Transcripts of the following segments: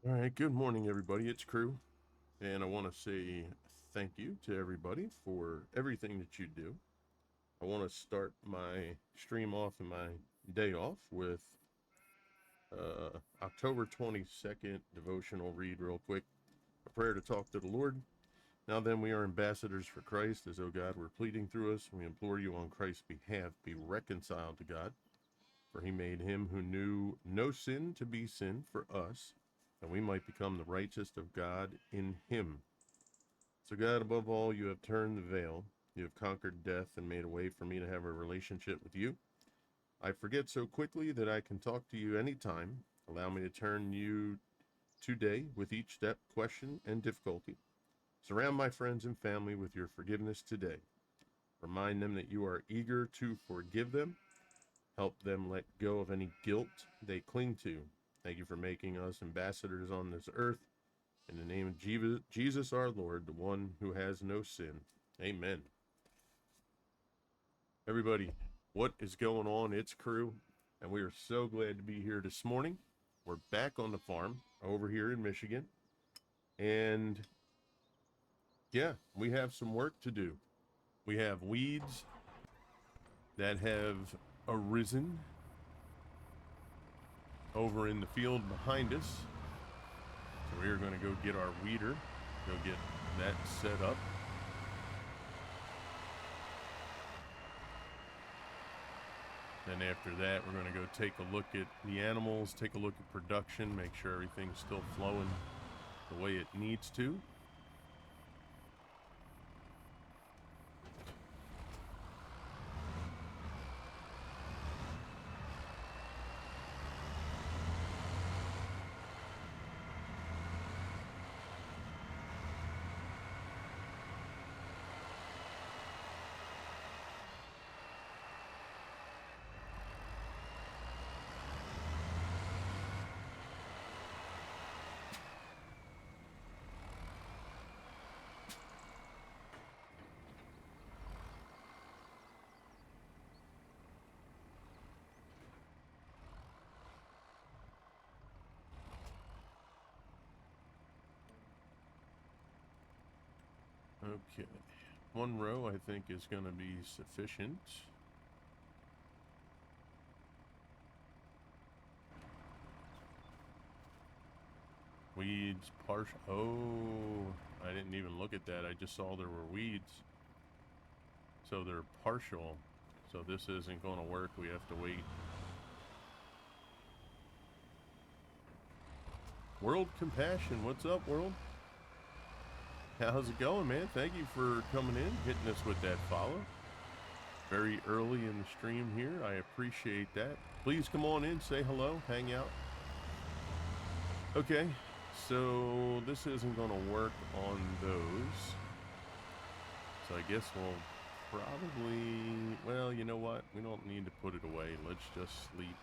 All right, good morning, everybody. It's Crew, and I want to say thank you to everybody for everything that you do. I want to start my stream off and my day off with October 22nd devotional read, real quick. A prayer to talk to the Lord. Now then, we are ambassadors for Christ, as though God were pleading through us. We implore you on Christ's behalf, be reconciled to God. For he made him who knew no sin to be sin for us, that we might become the righteousness of God in him. So, God, above all, you have turned the veil. You have conquered death and made a way for me to have a relationship with you. I forget so quickly that I can talk to you anytime. Allow me to turn you today with each step, question, and difficulty. Surround my friends and family with your forgiveness today. Remind them that you are eager to forgive them. Help them let go of any guilt they cling to. Thank you for making us ambassadors on this earth. In the name of Jesus our Lord, the one who has no sin. Amen. Everybody, what is going on? It's Crew, and we are so glad to be here this morning. We're back on the farm over here in Michigan, and yeah, we have some work to do. We have weeds that have arisen over in the field behind us. So we are going to go get our weeder, go get that set up. Then after that, we're going to go take a look at the animals, take a look at production, make sure everything's still flowing the way it needs to. Okay, one row I think is going to be sufficient. Weeds partial. Oh, I didn't even look at that. I just saw there were weeds. So they're partial. So this isn't going to work. We have to wait. World Compassion, what's up, World? How's it going, man? Thank you for coming in, hitting us with that follow. Very early in the stream here. I appreciate that. Please come on in, say hello, hang out. Okay, so this isn't going to work on those. So I guess we'll probably, well, you know what? We don't need to put it away. Let's just sleep.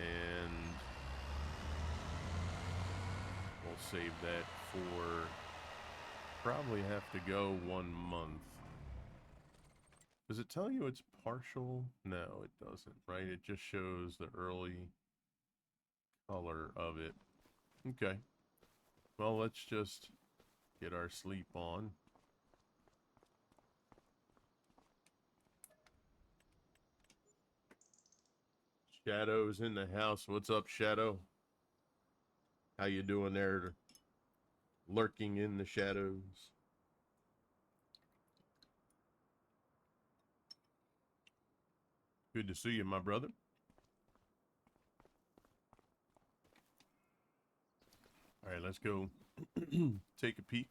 And we'll save that for probably have to go 1 month. Does it tell you it's partial? No, it doesn't, right? It just shows the early color of it. Okay. Well, let's just get our sleep on. Shadow's in the house. What's up, Shadow? How you doing there? Lurking in the shadows. Good to see you, my brother. All right, let's go take a peek.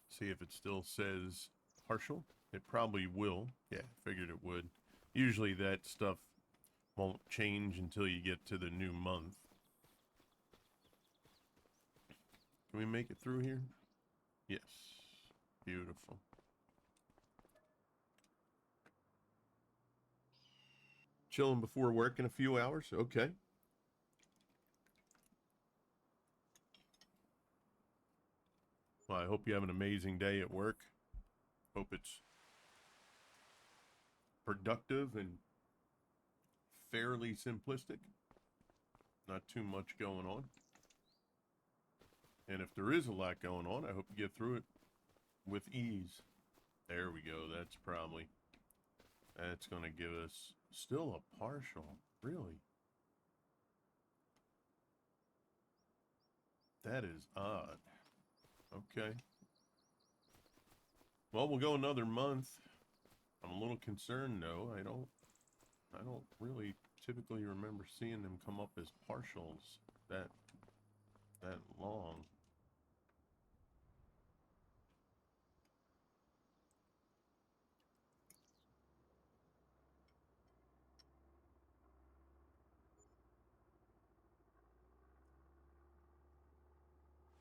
See if it still says partial. It probably will. Yeah, figured it would. Usually that stuff won't change until you get to the new month. Can we make it through here? Yes. Beautiful. Chilling before work in a few hours? Okay. Well, I hope you have an amazing day at work. Hope it's productive and fairly simplistic. Not too much going on. And if there is a lot going on, I hope you get through it with ease. There we go. That's going to give us still a partial. Really? That is odd. Okay. Well, we'll go another month. I'm a little concerned, though. I don't really typically remember seeing them come up as partials that long.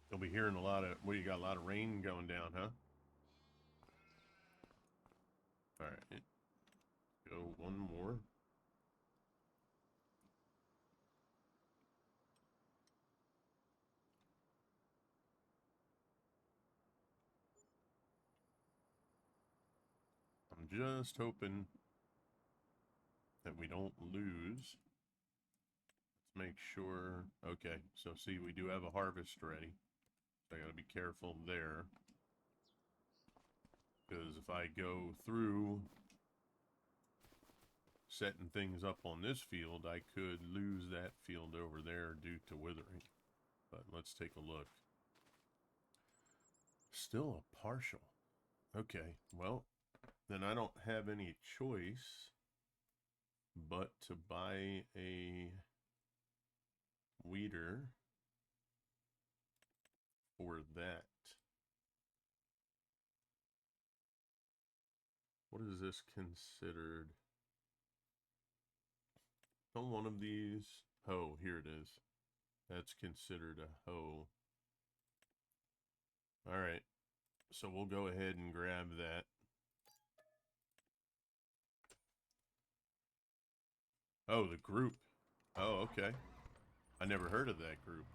You'll be hearing a lot of, well, you got a lot of rain going down, huh? All right. Go one more. I'm just hoping that we don't lose. Let's make sure. Okay, so see, we do have a harvest ready. So I got to be careful there. Because if I go through setting things up on this field, I could lose that field over there due to withering. But let's take a look. Still a partial. Okay, well, then I don't have any choice but to buy a weeder for that. What is this considered? On one of these, hoe, here it is. That's considered a hoe. All right, so we'll go ahead and grab that. Oh, the group. Oh, okay. I never heard of that group.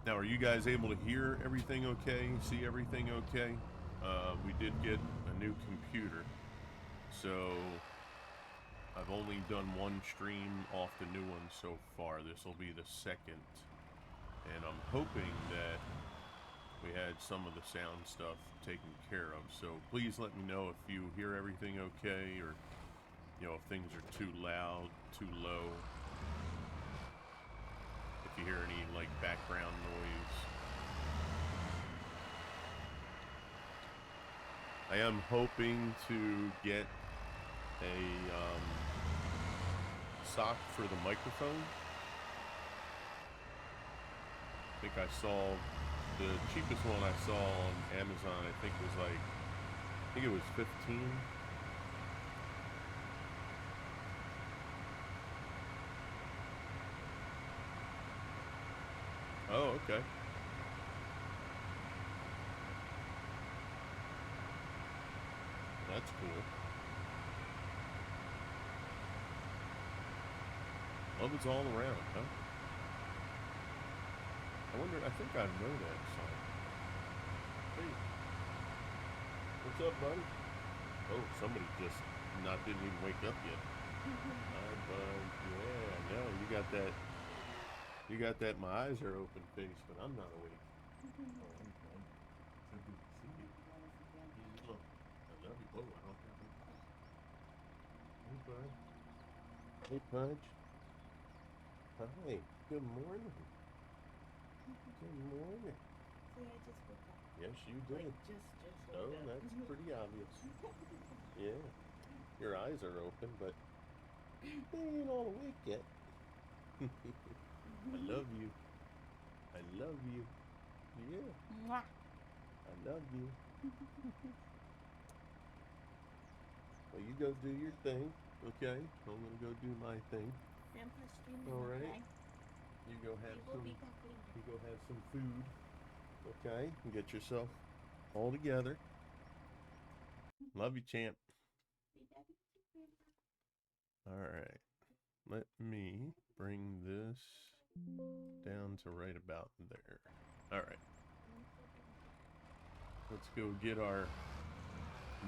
Now, are you guys able to hear everything okay? See everything okay? We did get a new computer, so I've only done one stream off the new one so far. This will be the second, and I'm hoping that we had some of the sound stuff taken care of. So please let me know if you hear everything okay, or you know, if things are too loud, too low. If you hear any like background noise. I am hoping to get a sock for the microphone. I think I saw the cheapest one I saw on Amazon, I think was like, I think it was $15. Oh, okay. That's cool. Love is all around, huh? I wonder, I think I know that song. Hey, what's up, buddy? Oh, somebody just didn't even wake up yet. Hi, bud. Yeah, no, you got that my eyes are open face, but I'm not awake. Oh, I'm fine. So good to see you. Oh, I love you. Oh, I don't have any. Hey, bud. Hey, Pudge. Hi. Good morning. Good morning. See, I just woke up. Yes, you did. Like, just Oh, woke up. that's pretty obvious. Yeah. Your eyes are open, but they ain't all awake yet. I love you. I love you. Yeah. Mwah. I love you. Well, you go do your thing, okay? I'm gonna go do my thing. Grandpa's streaming. All right. Okay? You go have He will some. be back later. You go have some food, okay? And get yourself all together. Love you, champ. Be back later, Grandpa. All right. Let me bring this Down to right about there. All right. Let's go get our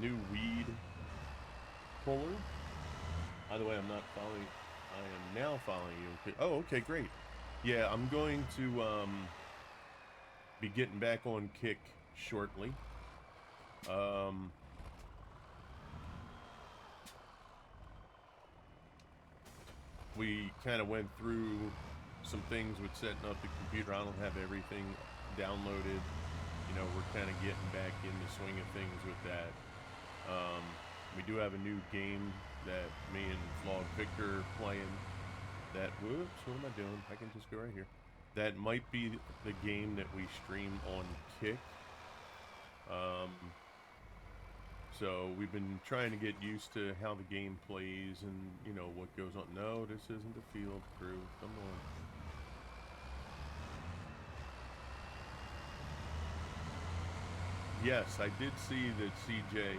new weed puller. By the way, I'm not following. I am now following you. Oh, okay, great. Yeah, I'm going to be getting back on Kick shortly. We kind of went through some things with setting up the computer. I don't have everything downloaded. You know, we're kind of getting back in the swing of things with that. We do have a new game that me and Flawed Victor are playing. That, whoops, what am I doing? I can just go right here. That might be the game that we stream on Kick. So we've been trying to get used to how the game plays and, you know, what goes on. No, this isn't the field crew. Come on. Yes, I did see that CJ,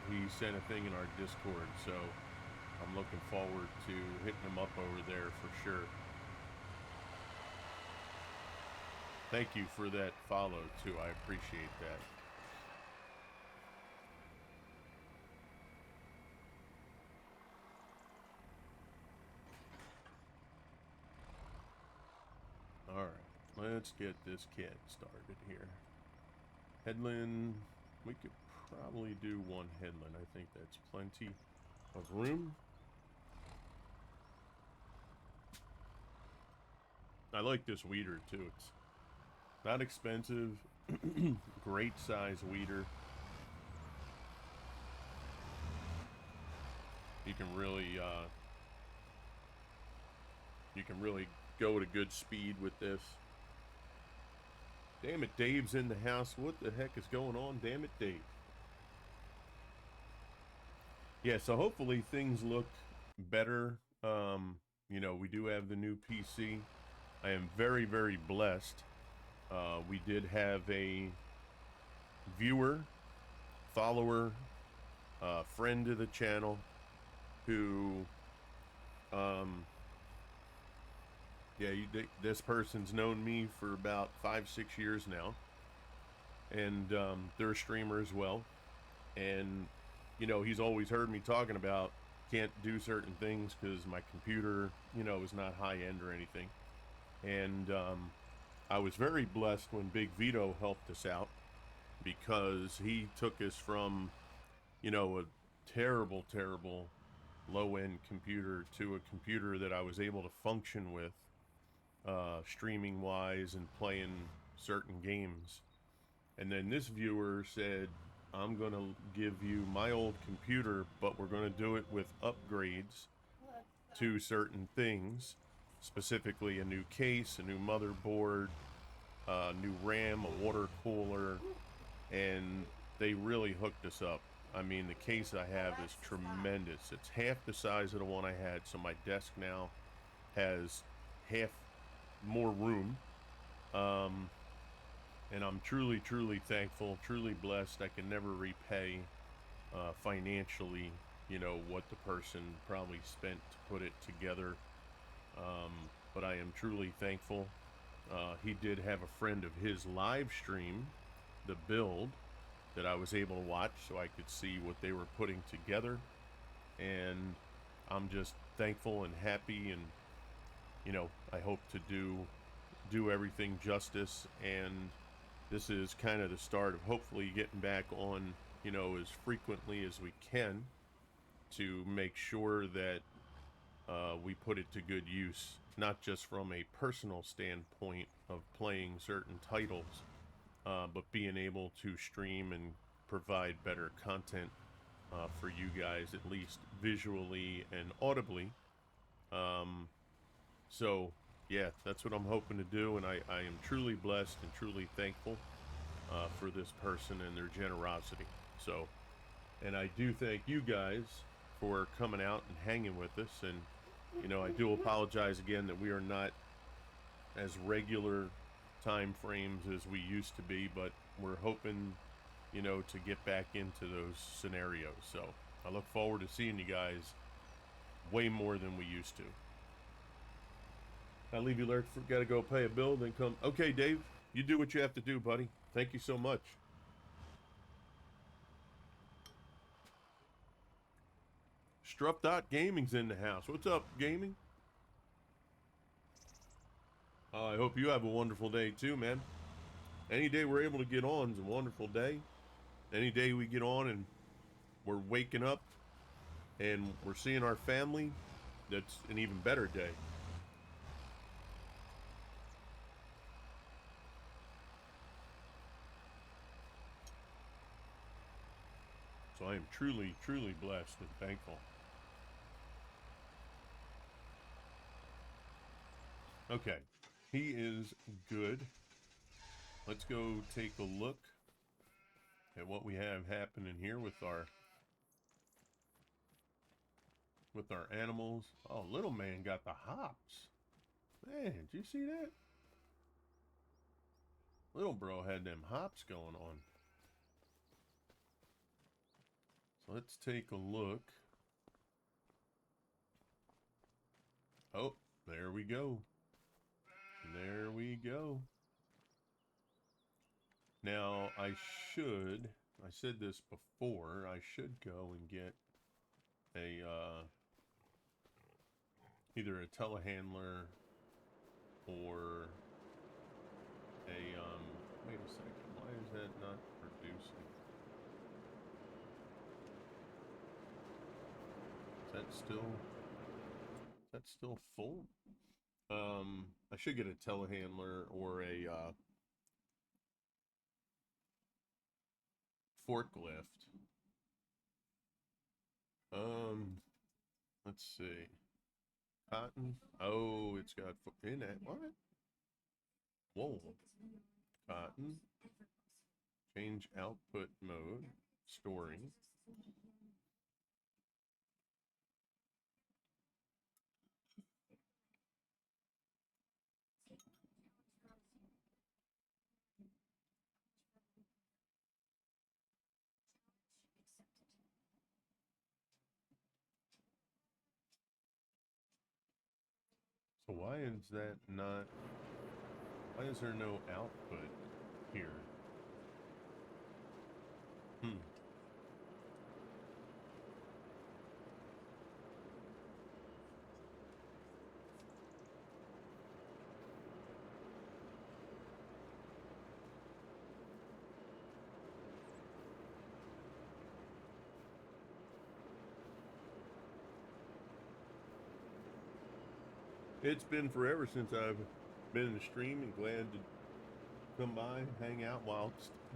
he sent a thing in our Discord, so I'm looking forward to hitting him up over there for sure. Thank you for that follow, too. I appreciate that. Alright, let's get this kid started here. Headland, we could probably do one headland. I think that's plenty of room. I like this weeder too. It's not expensive, great size weeder. You can really go at a good speed with this. Damn it, Dave's in the house. What the heck is going on? Damn it, Dave. Yeah, so hopefully things look better. You know, we do have the new PC. I am very, very blessed. We did have a viewer, follower, friend of the channel who, this person's known me for about 5-6 years now. And they're a streamer as well. And, you know, he's always heard me talking about can't do certain things because my computer, you know, is not high end or anything. And I was very blessed when Big Vito helped us out because he took us from, you know, a terrible, terrible low-end computer to a computer that I was able to function with streaming-wise and playing certain games. And then this viewer said, I'm going to give you my old computer, but we're going to do it with upgrades to certain things, specifically a new case, a new motherboard, new RAM, a water cooler, and they really hooked us up. I mean, the case I have is tremendous. It's half the size of the one I had, so my desk now has half more room. And I'm truly, truly thankful, truly blessed. I can never repay financially, you know, what the person probably spent to put it together. But I am truly thankful. He did have a friend of his live stream the build that I was able to watch so I could see what they were putting together. And I'm just thankful and happy, and, you know, I hope to do everything justice. And this is kind of the start of hopefully getting back on, you know, as frequently as we can to make sure that we put it to good use, not just from a personal standpoint of playing certain titles, but being able to stream and provide better content for you guys, at least visually and audibly. So yeah, that's what I'm hoping to do, and I am truly blessed and truly thankful for this person and their generosity. So, and I do thank you guys for coming out and hanging with us. And, you know, I do apologize again that we are not as regular time frames as we used to be, but we're hoping, you know, to get back into those scenarios. So I look forward to seeing you guys way more than we used to. I'll leave you there. Gotta go pay a bill, then come. Okay, Dave, you do what you have to do, buddy. Thank you so much. Struff Dot Gaming's in the house. What's up, gaming? I hope you have a wonderful day too, man. Any day we're able to get on is a wonderful day. Any day we get on and we're waking up and we're seeing our family, that's an even better day. So I am truly, truly blessed and thankful. Okay, he is good. Let's go take a look at what we have happening here with our animals. Oh, little man got the hops. Man, did you see that? Little bro had them hops going on. So let's take a look. Oh, there we go. There we go. Now, I said this before, I should go and get a, either a telehandler or a, wait a second, why is that not producing? Is that still full? I should get a telehandler or a, forklift. Let's see. Cotton. Oh, it's got in it. What? Whoa. Cotton. Change output mode. Storing. So why is that not? Why is there no output here? It's been forever since I've been in the stream, and glad to come by, hang out while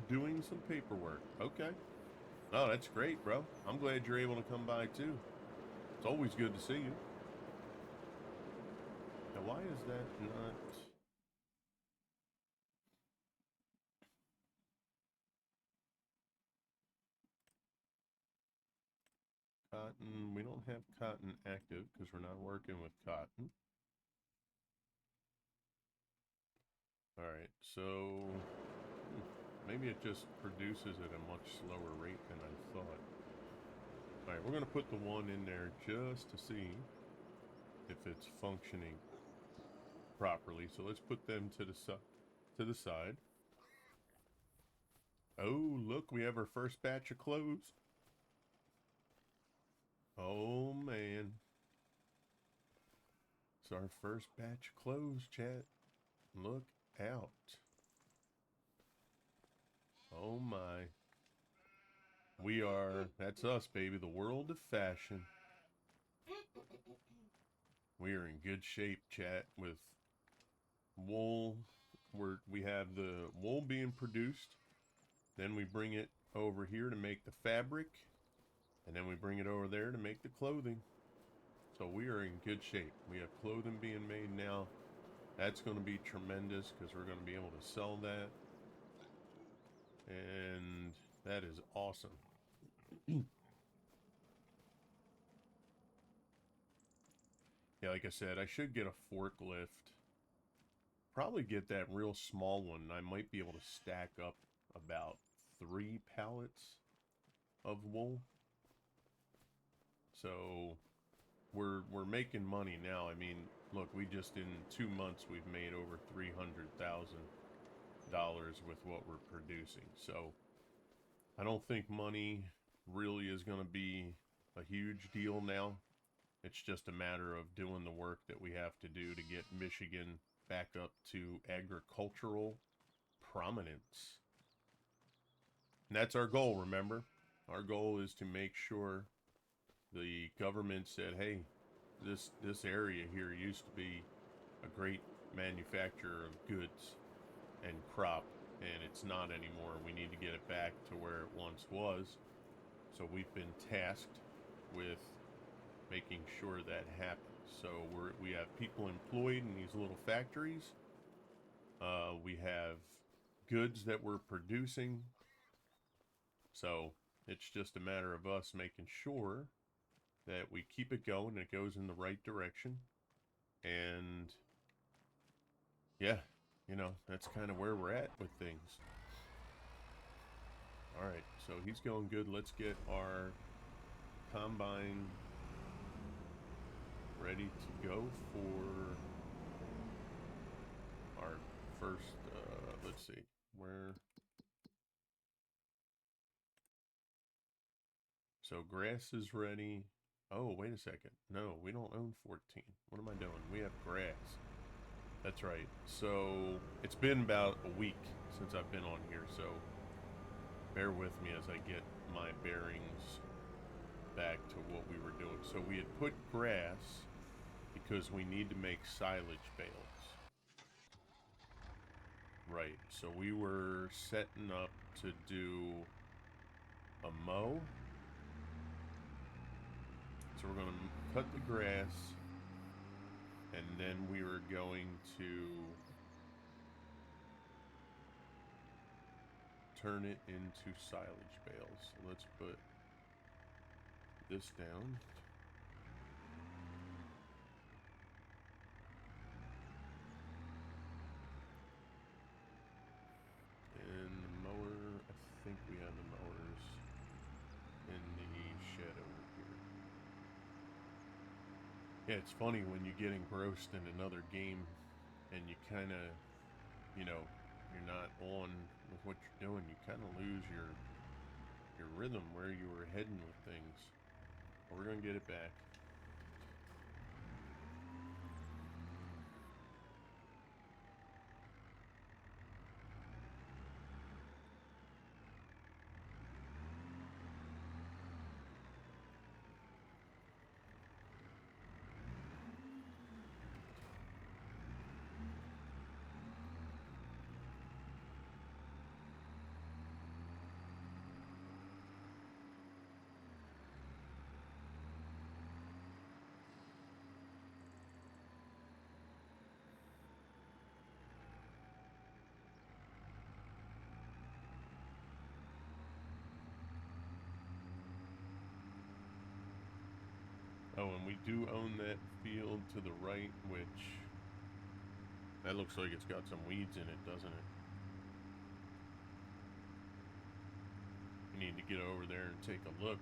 doing some paperwork. Okay. Oh, that's great, bro. I'm glad you're able to come by too. It's always good to see you. Now, why is that not? Cotton. We don't have cotton active because we're not working with cotton. All right, so maybe it just produces at a much slower rate than I thought. All right, we're going to put the one in there just to see if it's functioning properly. So let's put them to the side. Oh, look, we have our first batch of clothes. Oh, man. It's our first batch of clothes, chat. Look out. Oh, my. We are, that's us, baby, the world of fashion. We are in good shape, chat, with wool. We have the wool being produced. Then we bring it over here to make the fabric. And then we bring it over there to make the clothing. So we are in good shape. We have clothing being made now. That's going to be tremendous because we're going to be able to sell that. And that is awesome. Yeah, like I said, I should get a forklift. Probably get that real small one. I might be able to stack up about 3 pallets of wool. So we're making money now. I mean, look, we just in 2 months we've made over $300,000 with what we're producing. So I don't think money really is going to be a huge deal now. It's just a matter of doing the work that we have to do to get Michigan back up to agricultural prominence. And that's our goal, remember? Our goal is to make sure the government said, hey, this area here used to be a great manufacturer of goods and crop, and it's not anymore. We need to get it back to where it once was. So we've been tasked with making sure that happens. So we have people employed in these little factories. We have goods that we're producing. So it's just a matter of us making sure that we keep it going and it goes in the right direction. And yeah, you know, that's kind of where we're at with things. All right, so he's going good. Let's get our combine ready to go for our first, let's see, where... So grass is ready. Oh, wait a second. No, we don't own 14. What am I doing? We have grass. That's right. So it's been about a week since I've been on here, so bear with me as I get my bearings back to what we were doing. So we had put grass because we need to make silage bales. Right. So we were setting up to do a mow. So we're going to cut the grass, and then we were going to turn it into silage bales. So let's put this down. And the mower, I think we have the mowers in the shed over here. Yeah, it's funny when you get engrossed in another game and you kind of, you know, you're not on with what you're doing. You kind of lose your rhythm, where you were heading with things. But we're going to get it back. Oh, and we do own that field to the right, which... that looks like it's got some weeds in it, doesn't it? We need to get over there and take a look.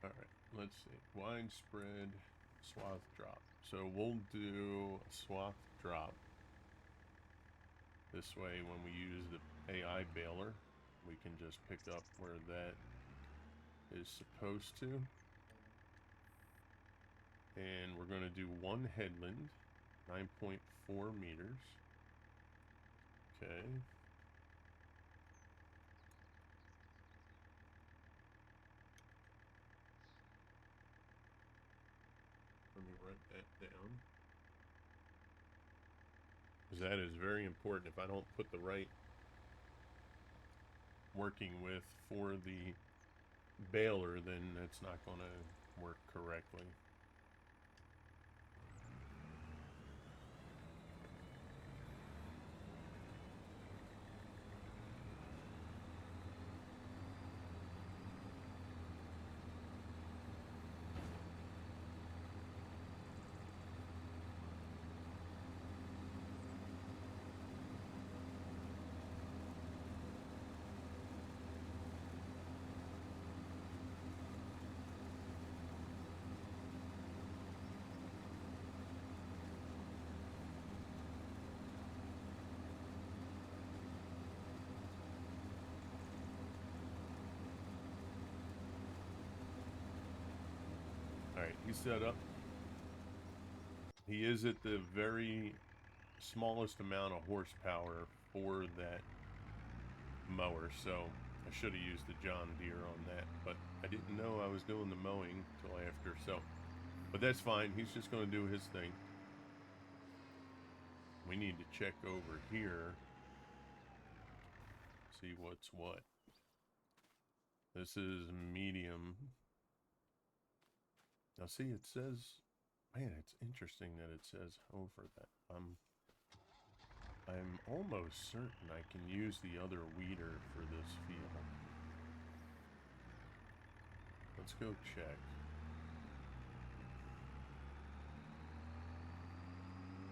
Alright, let's see. Widespread swath drop. So we'll do a swath drop. This way, when we use the AI baler, we can just pick up where that is supposed to. And we're going to do one headland, 9.4 meters. Okay. Let me write that down. Because that is very important. If I don't put the right working with for the baler, then that's not going to work correctly. Alright, he's set up. He is at the very smallest amount of horsepower for that mower, so I should have used the John Deere on that, but I didn't know I was doing the mowing till after, so. But that's fine, he's just going to do his thing. We need to check over here. See what's what. This is medium. Now see, it says, man, it's interesting that it says over that. I'm almost certain I can use the other weeder for this field. Let's go check.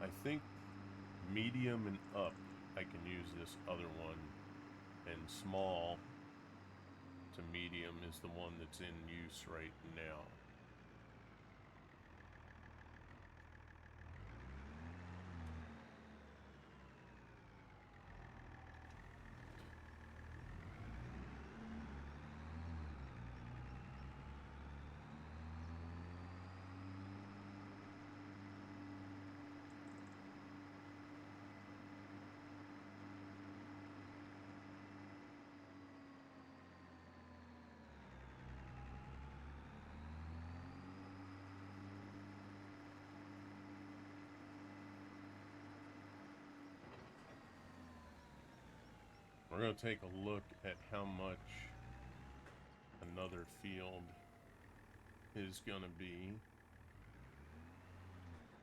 I think medium and up, I can use this other one, and small to medium is the one that's in use right now. We're going to take a look at how much another field is going to be.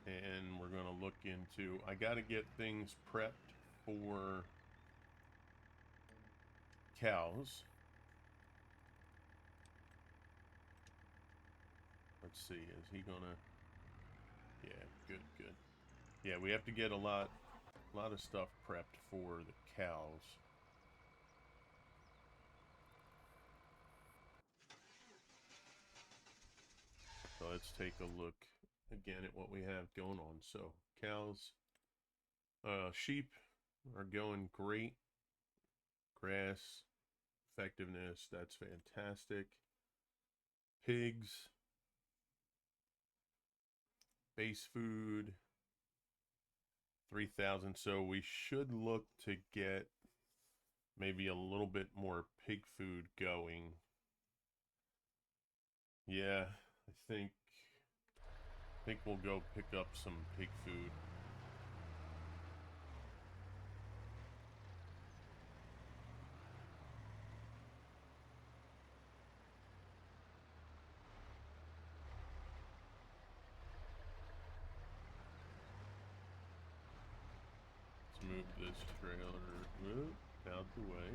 And we're going to look into, I got to get things prepped for cows. Let's see, is he going to, yeah, good. Yeah, we have to get a lot of stuff prepped for the cows. So let's take a look again at what we have going on. So cows, sheep are going great. Grass effectiveness, that's fantastic. Pigs, base food, 3,000. So we should look to get maybe a little bit more pig food going. Yeah, I think we'll go pick up some pig food. Let's move this trailer out the way.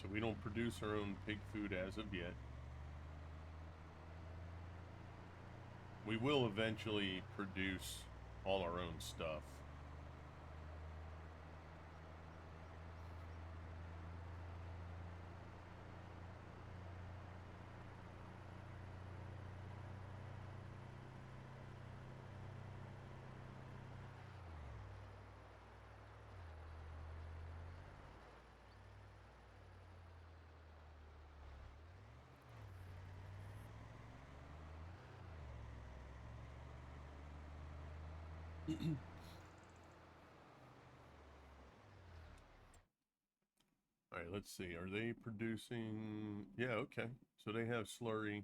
So we don't produce our own pig food as of yet. We will eventually produce all our own stuff. All right, let's see. Are they producing? Yeah, okay. So they have slurry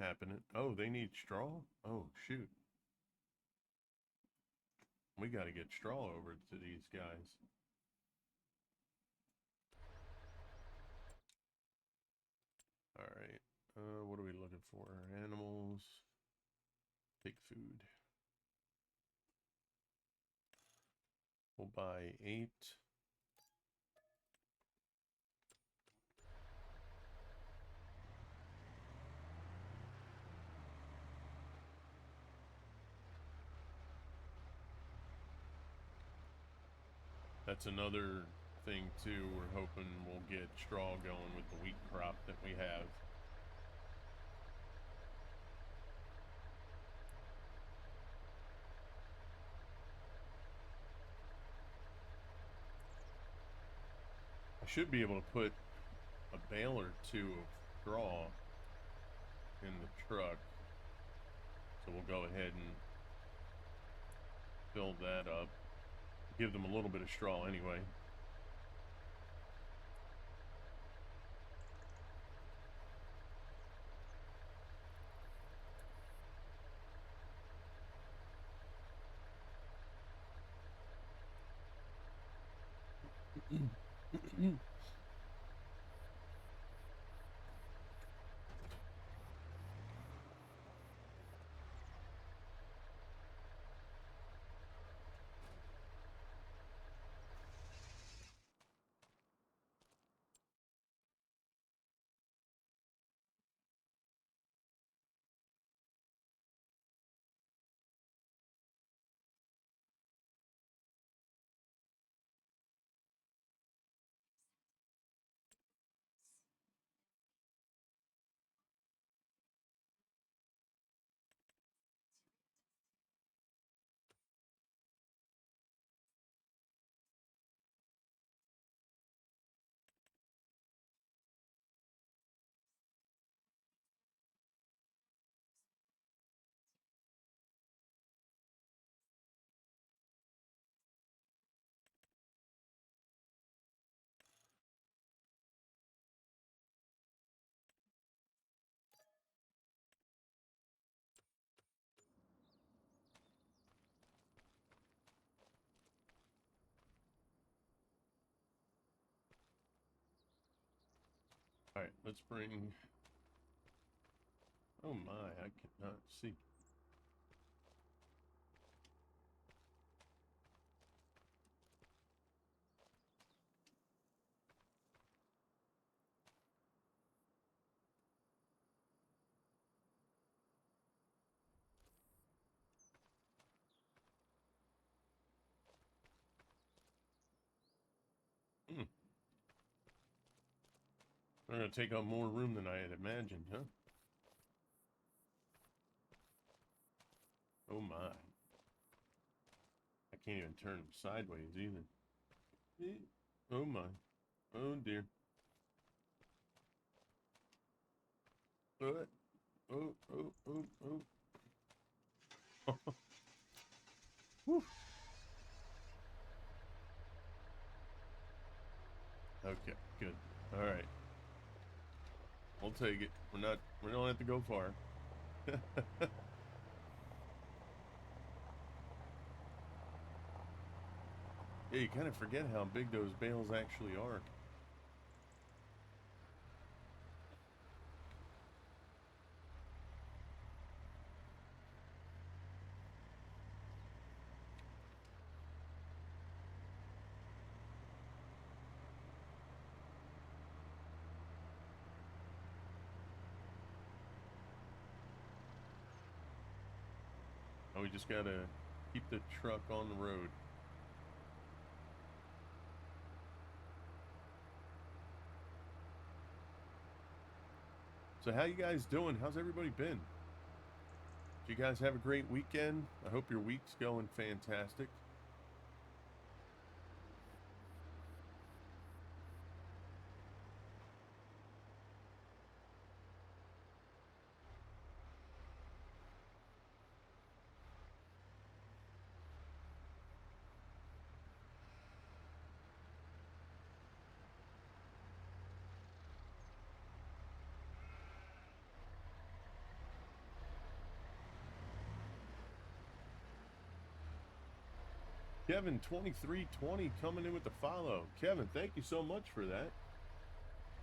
happening. Oh, they need straw? Oh, shoot. We got to get straw over to these guys. All right. What are we looking for? Animals. Take food. We'll buy 8. That's another thing too. We're hoping we'll get straw going with the wheat crop that we have. I should be able to put a bale or 2 of straw in the truck. So we'll go ahead and fill that up. Give them a little bit of straw anyway. All right, let's bring. Oh my, I cannot see. Hmm. They're going to take up more room than I had imagined, huh? Oh my. I can't even turn them sideways either. Oh my. Oh dear. What? Oh, oh, oh, oh. Whew. Okay, good. All right. We'll take it. We don't have to go far. Yeah, you kind of forget how big those bales actually are. Oh, we just gotta keep the truck on the road. So how you guys doing? How's everybody been? Did you guys have a great weekend? I hope your week's going fantastic. Kevin 2320 coming in with the follow. Kevin, thank you so much for that.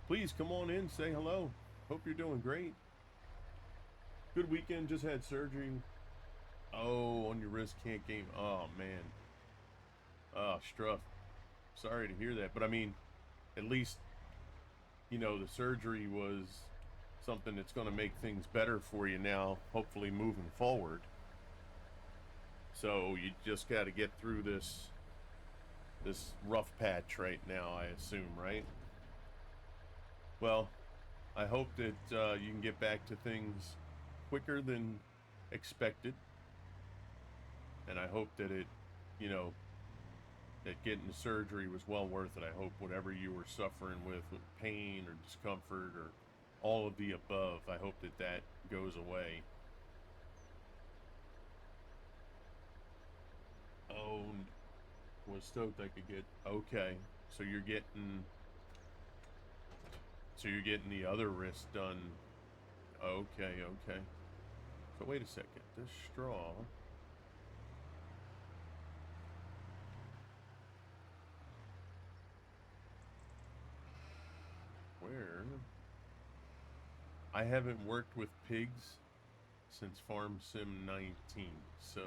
Please come on in, say hello. Hope you're doing great. Good weekend, just had surgery. Oh, on your wrist, can't game. Oh, man. Oh, Struff. Sorry to hear that. But, I mean, at least, you know, the surgery was something that's going to make things better for you now, hopefully moving forward. So you just got to get through this rough patch right now, I assume, right? Well, I hope that you can get back to things quicker than expected. And I hope that it, you know, that getting the surgery was well worth it. I hope whatever you were suffering with pain or discomfort or all of the above, I hope that that goes away. Oh, was stoked I could get. Okay, so you're getting the other wrist done. Okay. So wait a second. This straw. Where? I haven't worked with pigs since Farm Sim 19, so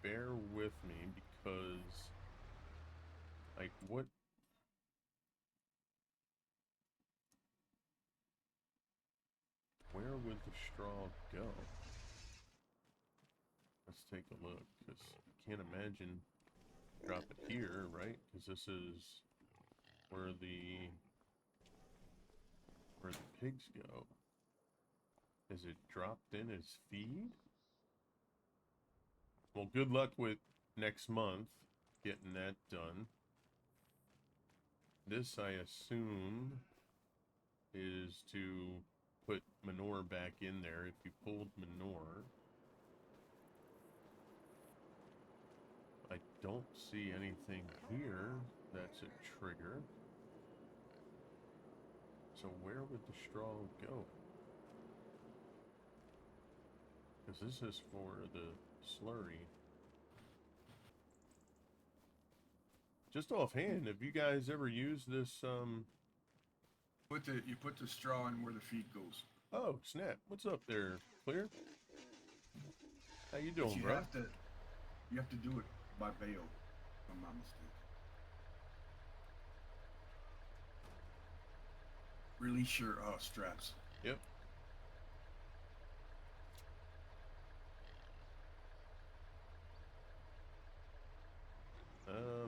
bear with me because, like, what? Where would the straw go? Let's take a look, because I can't imagine drop it here, right? Because this is where the pigs go. Is it dropped in as feed? Well, good luck with next month getting that done. This, I assume, is to put manure back in there. If you pulled manure, I don't see anything here that's a trigger. So where would the straw go? Because this is for the slurry. Just offhand, have you guys ever used this, You put the straw in where the feed goes. Oh, snap. What's up there, Clear? How you But doing, you bro? have to do it by bale, if I'm not mistaken. Release your straps. Yep.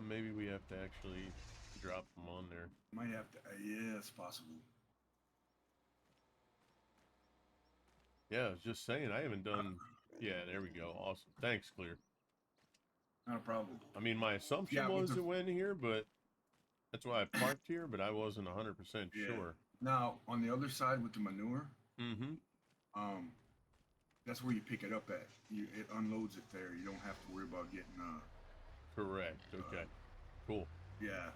Maybe we have to actually drop them on there. Might have to. Yeah, it's possible. Yeah, I was just saying, I haven't done... Yeah, there we go. Awesome. Thanks, Clear. Not a problem. I mean, my assumption Yeah, was it went here, but that's why I parked here, but I wasn't 100% Yeah. sure. Now, on the other side with the manure, Mm-hmm. that's where you pick it up at. It unloads it there. You don't have to worry about getting Correct. Okay. Cool. yeah.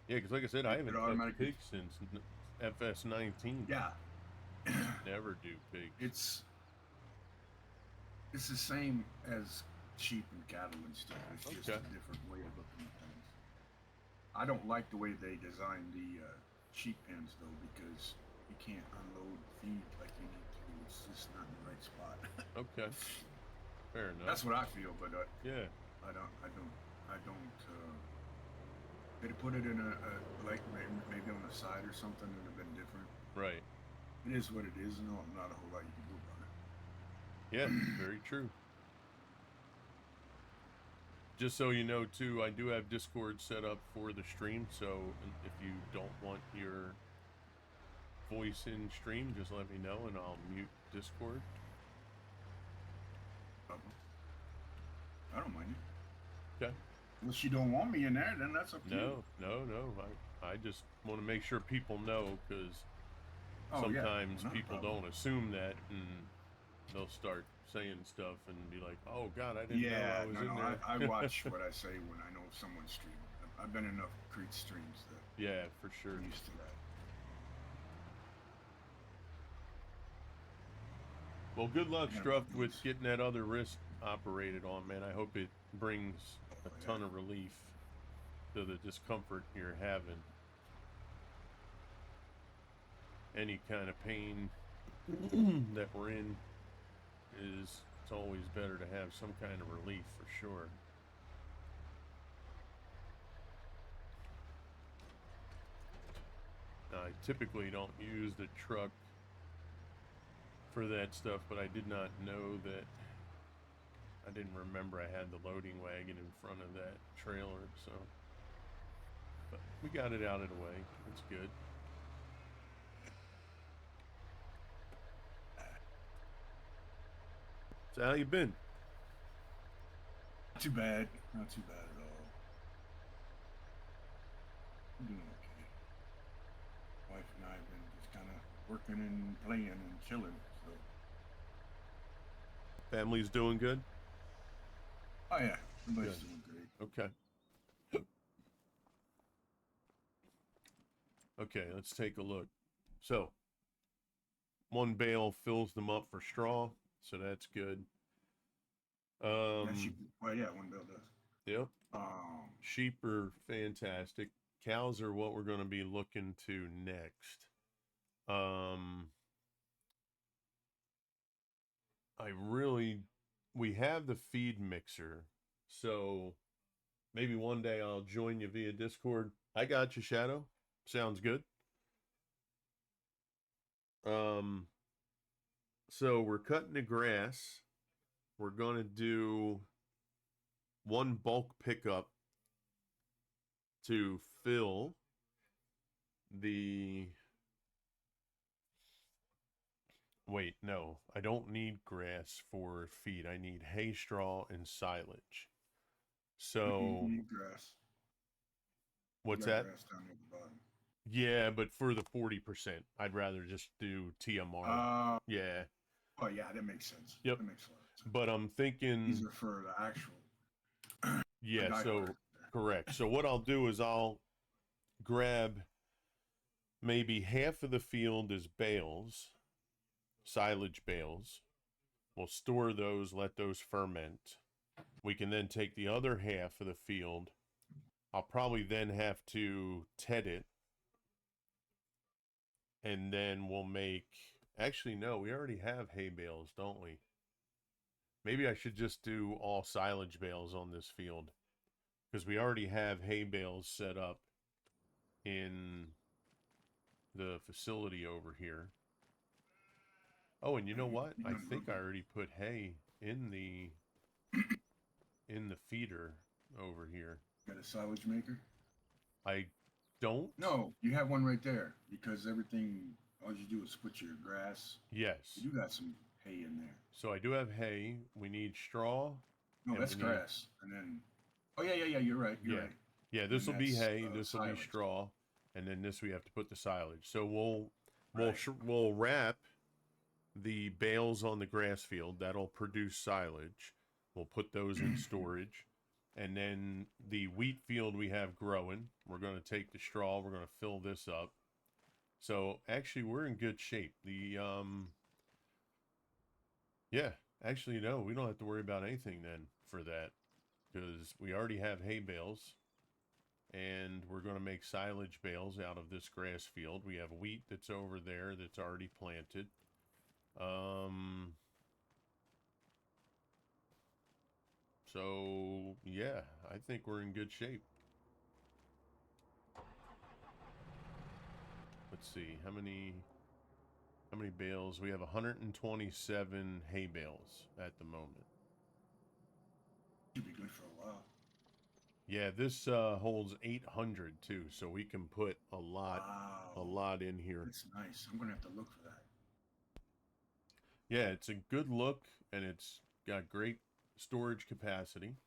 Yeah, because like I said, I haven't touched automatically- pigs since FS19. Yeah. Never do pigs. It's the same as sheep and cattle and stuff. It's just a Okay. different way of looking at things. I don't like the way they designed the sheep pens though, because you can't unload feed like you need to. It's just not in the right spot. Okay. Fair enough. That's what I feel, but Yeah. I don't. They'd put it in a like maybe on the side or something. It would have been different. Right. It is what it is. No, not a whole lot you can do about it. Yeah, very true. Just so you know, too, I do have Discord set up for the stream, so if you don't want your voice in stream, just let me know and I'll mute Discord. I don't mind it. Okay. Unless you don't want me in there, then that's up to you. No. I just want to make sure people know, because Oh, yeah. sometimes Not a people problem. don't assume that, and they'll start saying stuff and be like, "Oh God, I didn't know Yeah, I was no, in no. there." I watch what I say when I know someone's streaming. I've been in enough Creed streams that Yeah, for sure. I'm used to that. Well, good luck, Yeah, Struff, with thanks. getting that other wrist operated on, man. I hope it brings a ton of relief to the discomfort you're having. Any kind of pain that we're in it's always better to have some kind of relief for sure. Now, I typically don't use the truck for that stuff, but I did not know that. I didn't remember I had the loading wagon in front of that trailer, so. But we got it out of the way. It's good. So how you been? Not too bad. Not too bad at all. I'm doing okay. Wife and I have been just kind of working and playing and chilling. So. Family's doing good? Oh yeah, everybody's Good. doing great. Okay. Okay, let's take a look. So, one bale fills them up for straw, so that's good. Well, yeah, one bale does. Yep. Um, Sheep are fantastic. Cows are what we're going to be looking to next. We have the feed mixer, so maybe one day I'll join you via Discord. I got you, Shadow. Sounds good. So we're cutting the grass. We're going to do one bulk pickup to fill the... Wait, no. I don't need grass for feed. I need hay, straw, and silage. So... you need grass. What's You got that? grass down at the bottom. Yeah, but for the 40%, I'd rather just do TMR. Yeah. Oh yeah, that makes sense. Yep. That makes a lot of sense. But I'm thinking... These are for the actual... Yeah, so... Correct. So what I'll do is I'll grab maybe half of the field as bales, silage bales. We'll store those, let those ferment. We can then take the other half of the field. I'll probably then have to ted it. And then we'll make... Actually, no, we already have hay bales, don't we? Maybe I should just do all silage bales on this field. Because we already have hay bales set up in the facility over here. Oh, and you know what? I think I already put hay in the feeder over here. Got a silage maker? I don't? No, you have one right there. Because everything, all you do is put your grass. Yes. You got some hay in there. So I do have hay. We need straw. No, that's grass. And then... Oh, yeah, you're right. You're right. Yeah, this will be hay. This will be straw. And then this we have to put the silage. So we'll wrap the bales on the grass field. That'll produce silage. We'll put those in storage. And then the wheat field we have growing. We're going to take the straw. We're going to fill this up. So actually we're in good shape. Yeah, actually no, we don't have to worry about anything then for that. Because we already have hay bales. And we're going to make silage bales out of this grass field. We have wheat that's over there that's already planted. So, yeah, I think we're in good shape. Let's see, how many bales? We have 127 hay bales at the moment. Should be good for a while. Yeah, this holds 800 too, so we can put a lot in here. That's nice. I'm gonna have to look for that. Yeah, it's a good look, and it's got great storage capacity.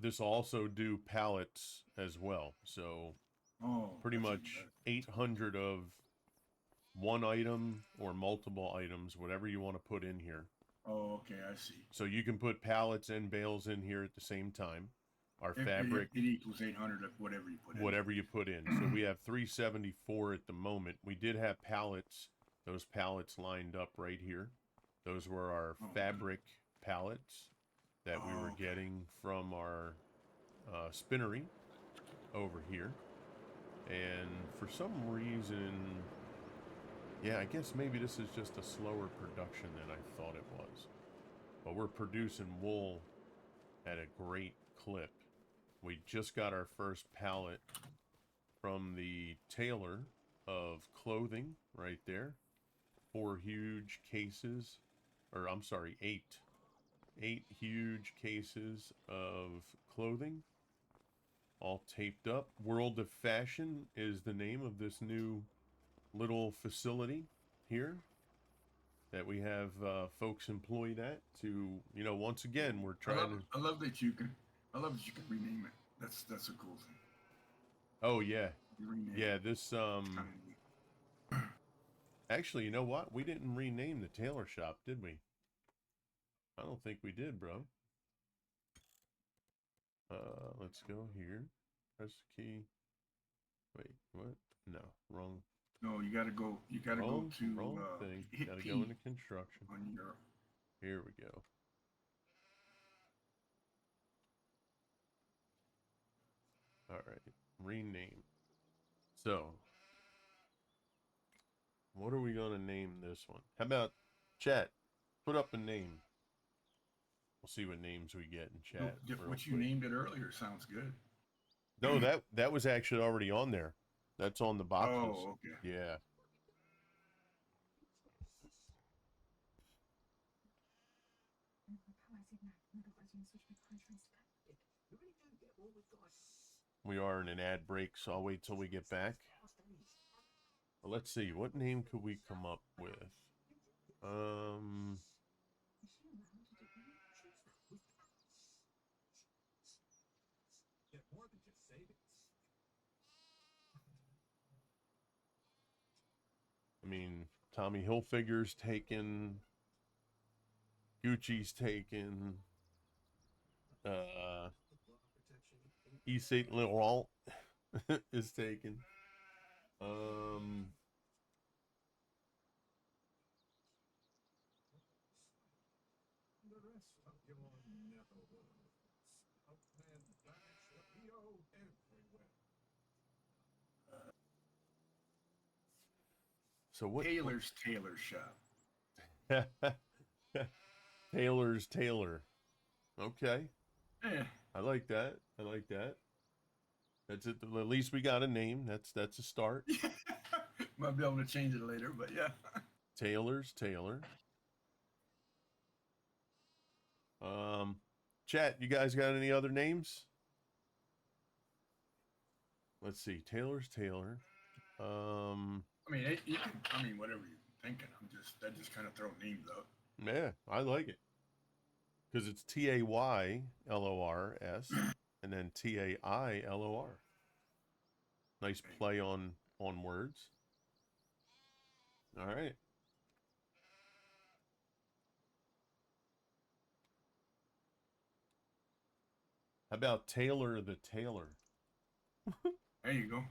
This will also do pallets as well, so pretty much 800 of one item or multiple items, whatever you want to put in here. Oh, okay, I see. So you can put pallets and bales in here at the same time. Our fabric... It equals 800 of whatever you put in. Whatever you put in. So we have 374 at the moment. We did have pallets. Those pallets lined up right here. Those were our fabric pallets. that we were Okay. getting from our spinnery over here. And for some reason, yeah, I guess maybe this is just a slower production than I thought it was. But we're producing wool at a great clip. We just got our first pallet from the tailor of clothing right there. 4 huge cases, or I'm sorry, 8. 8 huge cases of clothing, all taped up. World of Fashion is the name of this new little facility here that we have folks employed at to, you know, once again, we're trying to... I love that you can rename it. That's a cool thing. Oh, yeah. You rename Yeah, it. this, Kinda neat. actually, you know what? We didn't rename the tailor shop, did we? I don't think we did, bro. Let's go here. Press the key. Wait, what? No, wrong. No, you gotta go. You gotta go Wrong, to wrong thing. hit Gotta P go into construction. on your. Here we go. All right, rename. So, what are we gonna name this one? How about chat? Put up a name. We'll see what names we get in chat. real What you quick. named it earlier sounds good. No, that was actually already on there. That's on the boxes. Oh, okay. Yeah. We are in an ad break, so I'll wait till we get back. Well, let's see. What name could we come up with? I mean, Tommy Hilfiger's taken. Gucci's taken. Yves Saint Laurent is taken. So what? Taylor's Tailor Shop. Taylor's Tailor. Okay. Eh. I like that. I like that. That's it. At least we got a name. That's a start. Might be able to change it later, but yeah. Taylor's Tailor. Chat, you guys got any other names? Let's see. Taylor's Tailor. I mean, you can. I mean, whatever you're thinking. I just kind of throw names out. Yeah, I like it. Because it's Taylors and then Tailor. Nice play on words. All right. How about Taylor the Tailor? There you go.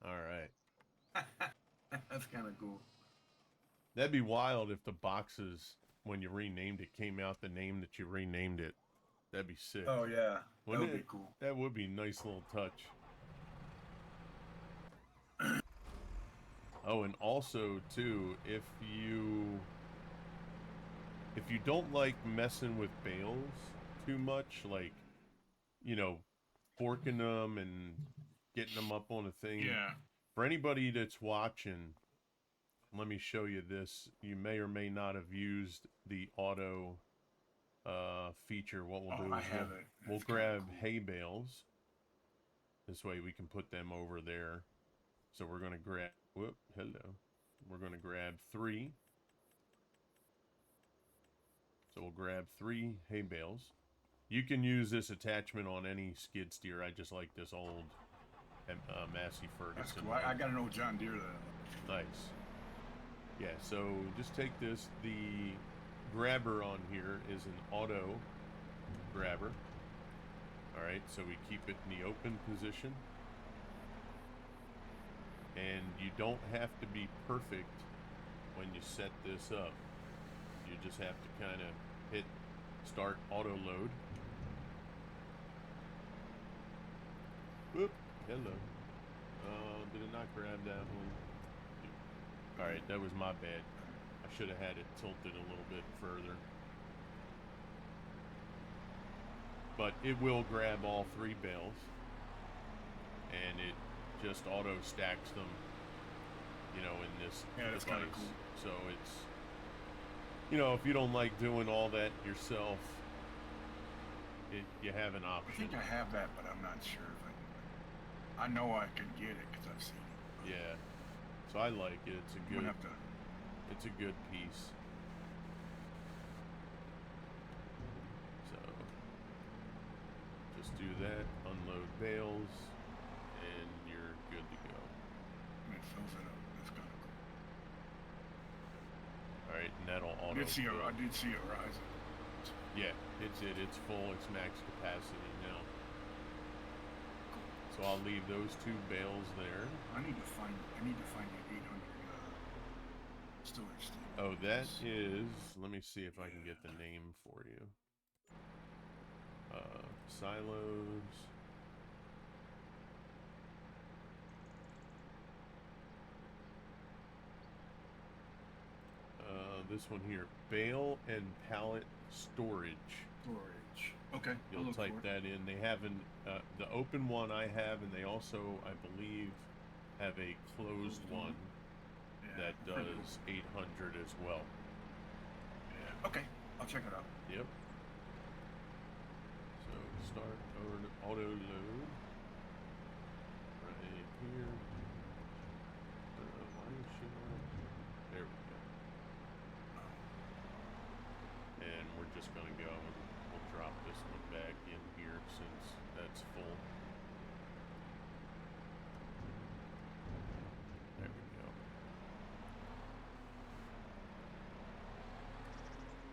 All right. That's kind of cool. That'd be wild if the boxes, when you renamed it, came out the name that you renamed it. That'd be sick. Oh yeah, that Wouldn't would be it? cool. That would be a nice little touch. Oh, and also too, if you don't like messing with bales too much, like, you know, forking them and getting them up on a thing. Yeah. For anybody that's watching, let me show you this. You may or may not have used the auto feature. What we'll do I is haven't. we'll That's kinda grab cool. hay bales. This way we can put them over there. So we're going to grab, whoop, hello. We're going to grab 3. So we'll grab 3 hay bales. You can use this attachment on any skid steer. I just like this old Massey Ferguson. That's cool. I got an old John Deere that. Nice. Yeah, so just take this. The grabber on here is an auto grabber. All right, so we keep it in the open position. And you don't have to be perfect when you set this up, you just have to kind of hit start auto load. Whoop, hello. Did it not grab that one? Alright, that was my bad. I should have had it tilted a little bit further. But it will grab all 3 bales. And it just auto stacks them, you know, in this Yeah, that's kind device. of cool. So it's, you know, if you don't like doing all that yourself, you have an I option. think I have that, but I'm not sure if I know I can get it because I've seen it. Yeah. So I like it. It's a I'm good. gonna have to. It's a good piece. So just do that. Unload bales, and you're good to go. And it fills it up. That's kind of cool. All right, and that'll auto. I fill. did see it rising. Yeah, it's full. It's max capacity now. So I'll leave those 2 bales there. I need to find that 800 storage thing. Oh, that is. Let me see if I can get the name for you. Silos. This one here, bale and pallet storage. Storage. Okay. I'll You'll look type for it. that in. They have the open one I have, and they also, I believe, have a closed one Yeah, that pretty cool. does 800 as well. Yeah. Okay. I'll check it out. Yep. So start auto load right here. Why is she not? There we go. And we're just gonna go and we'll drop this one back in here since that's full. There we go.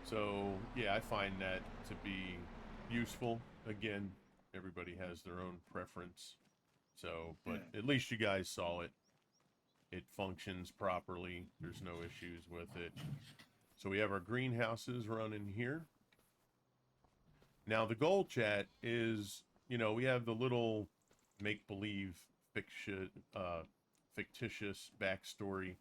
So yeah, I find that to be useful. Again, everybody has their own preference. So, but Yeah. at least you guys saw it. It functions properly. There's no issues with it. So we have our greenhouses running here. Now the goal, chat, is, you know, we have the little make-believe fictitious backstory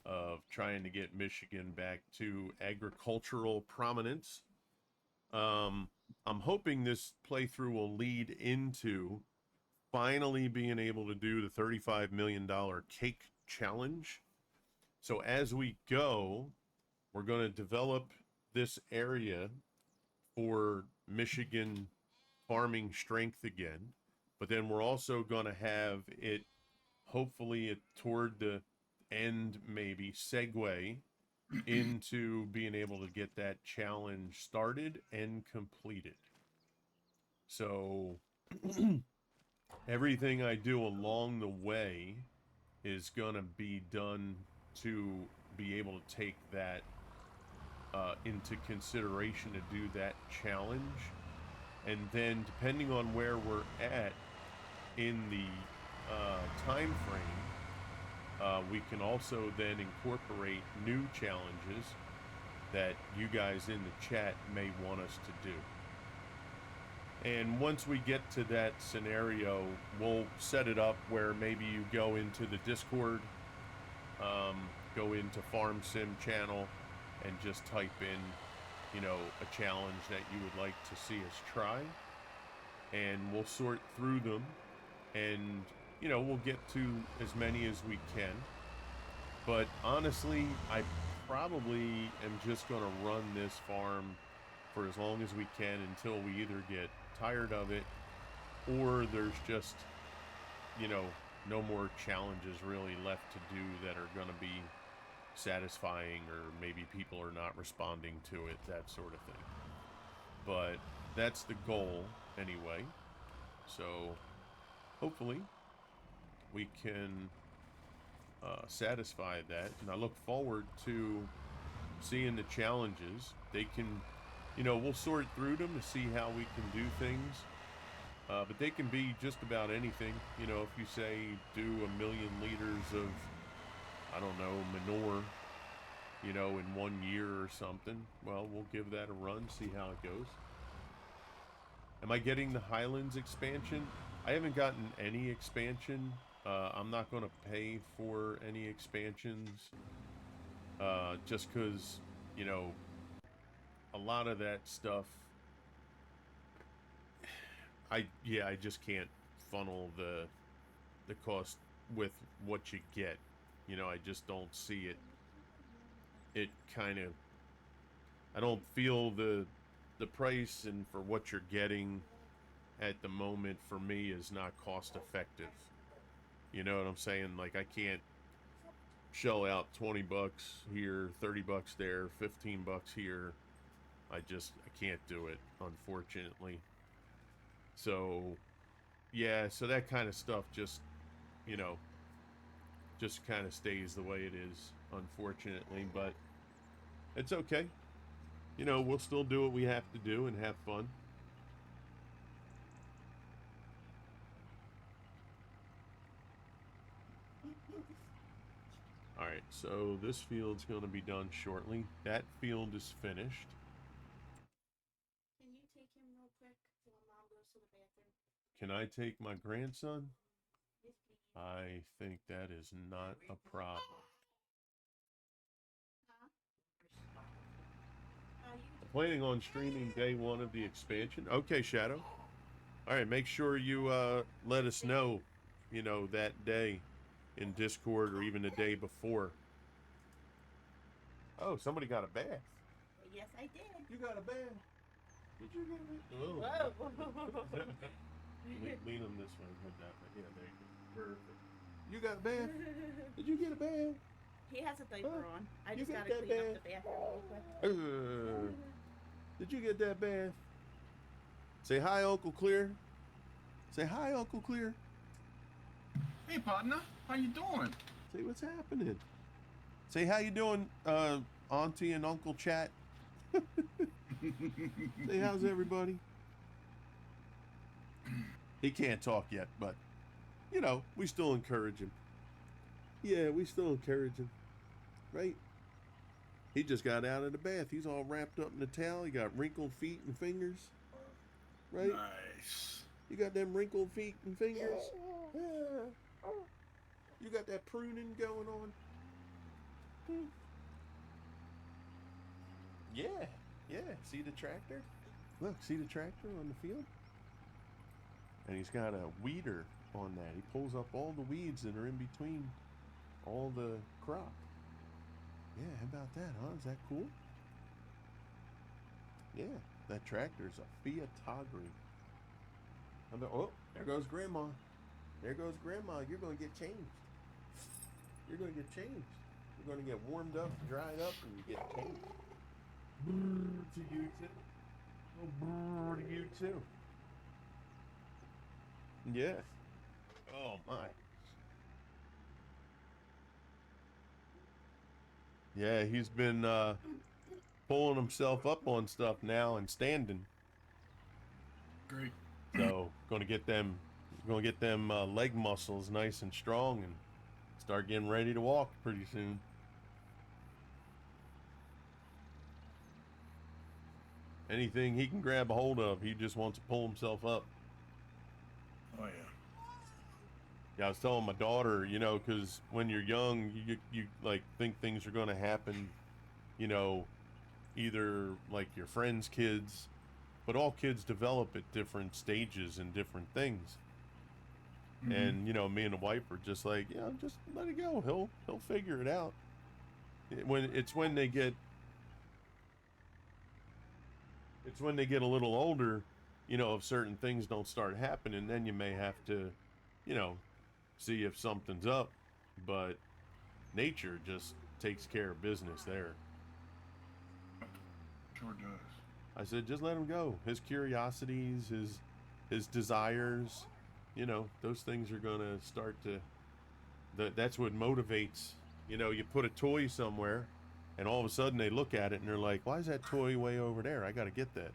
of trying to get Michigan back to agricultural prominence. I'm hoping this playthrough will lead into finally being able to do the $35 million cake challenge. So as we go, we're going to develop this area for Michigan farming strength again. But then we're also going to have it, hopefully toward the end, maybe segue into being able to get that challenge started and completed. So everything I do along the way is gonna be done to be able to take that into consideration to do that challenge. And then depending on where we're at in the time frame, we can also then incorporate new challenges that you guys in the chat may want us to do. And once we get to that scenario, we'll set it up where maybe you go into the Discord, go into Farm Sim channel, and just type in, you know, a challenge that you would like to see us try. And we'll sort through them, and, you know, we'll get to as many as we can. But honestly, I probably am just going to run this farm for as long as we can until we either get tired of it or there's just, you know, no more challenges really left to do that are going to be satisfying, or maybe people are not responding to it, that sort of thing. But that's the goal anyway. So hopefully we can satisfy that, and I look forward to seeing the challenges. They can, you know, we'll sort through them to see how we can do things, but they can be just about anything. You know, if you say do 1 million liters of, I don't know, manure you know, in 1 year or something. Well, we'll give that a run, see how it goes. Am I getting the Highlands expansion? I haven't gotten any expansion. I'm not going to pay for any expansions. Just because, you know, a lot of that stuff, I just can't funnel the cost with what you get. You know, I just don't see it. It kind of, I don't feel the price and for what you're getting at the moment for me is not cost effective. You know what I'm saying? Like, I can't shell out 20 bucks here, 30 bucks there, 15 bucks here. I can't do it, unfortunately. So, yeah, so that kind of stuff just, you know, just kind of stays the way it is, unfortunately, but it's okay. You know, we'll still do what we have to do and have fun. Alright, so this field's going to be done shortly. That field is finished. Can you take him real quick while Mom goes to the bathroom? Can I take my grandson? Yes, please. I think that is not a problem. Huh? Planning on streaming day 1 of the expansion. Okay, Shadow. Alright, make sure you let us know, you know, that day in Discord or even the day before. Oh, somebody got a bath. Yes, I did. You got a bath? Did you get a bath? Oh. Whoa. Lean them this way. Head that way. Yeah, there you go. Perfect. You got a bath? Did you get a bath? He has a diaper on. I You just got gotta that clean bath? up the bathroom real quick. Did you get that bath? Say hi, Uncle Clear. Say hi, Uncle Clear. Hey, partner. How you doing? Say what's happening. Say how you doing, Auntie and Uncle Chat. Say how's everybody. He can't talk yet, but you know, we still encourage him. Yeah, we still encourage him, right? He just got out of the bath. He's all wrapped up in the towel. He got wrinkled feet and fingers, right? Nice. You got them wrinkled feet and fingers. Yeah. You got that pruning going on. Yeah, yeah. See the tractor? Look, see the tractor on the field? And he's got a weeder on that. He pulls up all the weeds that are in between all the crop. Yeah, how about that, huh? Is that cool? Yeah, that tractor's a Fiat Tagri. Oh, there goes Grandma. There goes Grandma. You're going to get changed. You're going to get changed. You're going to get warmed up, dried up, and you get changed. To you too. Oh, to you too. Yeah. Oh my. Yeah, he's been pulling himself up on stuff now and standing. Great. So gonna get them leg muscles nice and strong and start getting ready to walk pretty soon. Anything he can grab a hold of, he just wants to pull himself up. Oh yeah. Yeah, I was telling my daughter, you know, because when you're young, you like think things are going to happen, you know, either like your friends' kids, but all kids develop at different stages and different things. Mm-hmm. And you know, me and the wife are just like, yeah, just let it go. He'll figure it out. When they get a little older, you know, if certain things don't start happening, then you may have to, you know, see if something's up, but nature just takes care of business there. Sure does. I said, just let him go. His curiosities, his desires, you know, those things are gonna start to. That's what motivates. You know, you put a toy somewhere, and all of a sudden they look at it and they're like, "Why is that toy way over there? I got to get that."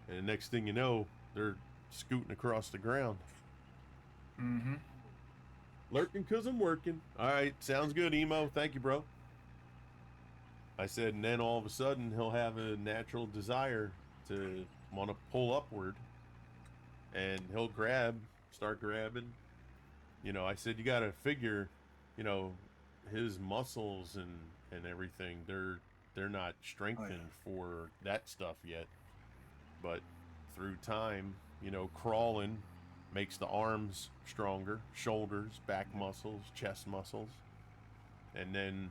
And the next thing you know, they're scooting across the ground. Mm-hmm. Lurking 'cause I'm working. All right, sounds good, Emo. Thank you, bro. I said, and then all of a sudden he'll have a natural desire to want to pull upward, and he'll start grabbing. You know, I said you got to figure, you know, his muscles and everything. They're not strengthened for that stuff yet, but through time, you know, crawling makes the arms stronger, shoulders, back muscles, chest muscles, and then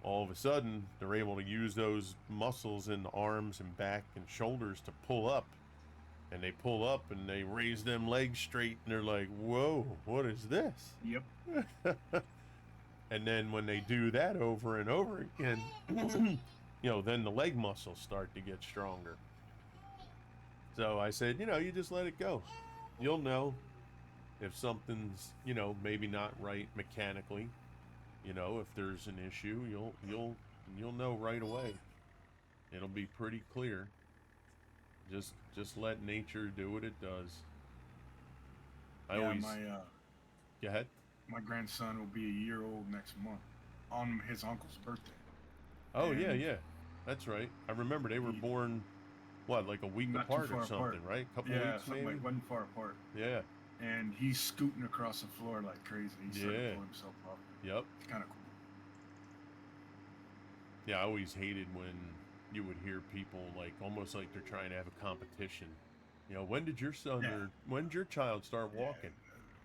all of a sudden they're able to use those muscles in the arms and back and shoulders to pull up, and they pull up and they raise them legs straight, and they're like, whoa, what is this? Yep. And then when they do that over and over again, you know, then the leg muscles start to get stronger. So I said, you know, you just let it go. You'll know if something's, you know, maybe not right mechanically. You know, if there's an issue, you'll know right away. It'll be pretty clear. Just let nature do what it does. I Yeah, always go ahead. my grandson will be a year old next month on his uncle's birthday. Oh yeah, And yeah. That's right. I remember they were born what, like a week not too apart far or something, apart. right? A couple Yeah, weeks something maybe. like wasn't far apart. Yeah. And he's scooting across the floor like crazy. He's starting Yeah. to pull himself up. Yep. It's kind of cool. Yeah, I always hated when you would hear people like almost like they're trying to have a competition. You know, when did your son Yeah. or when did your child start walking?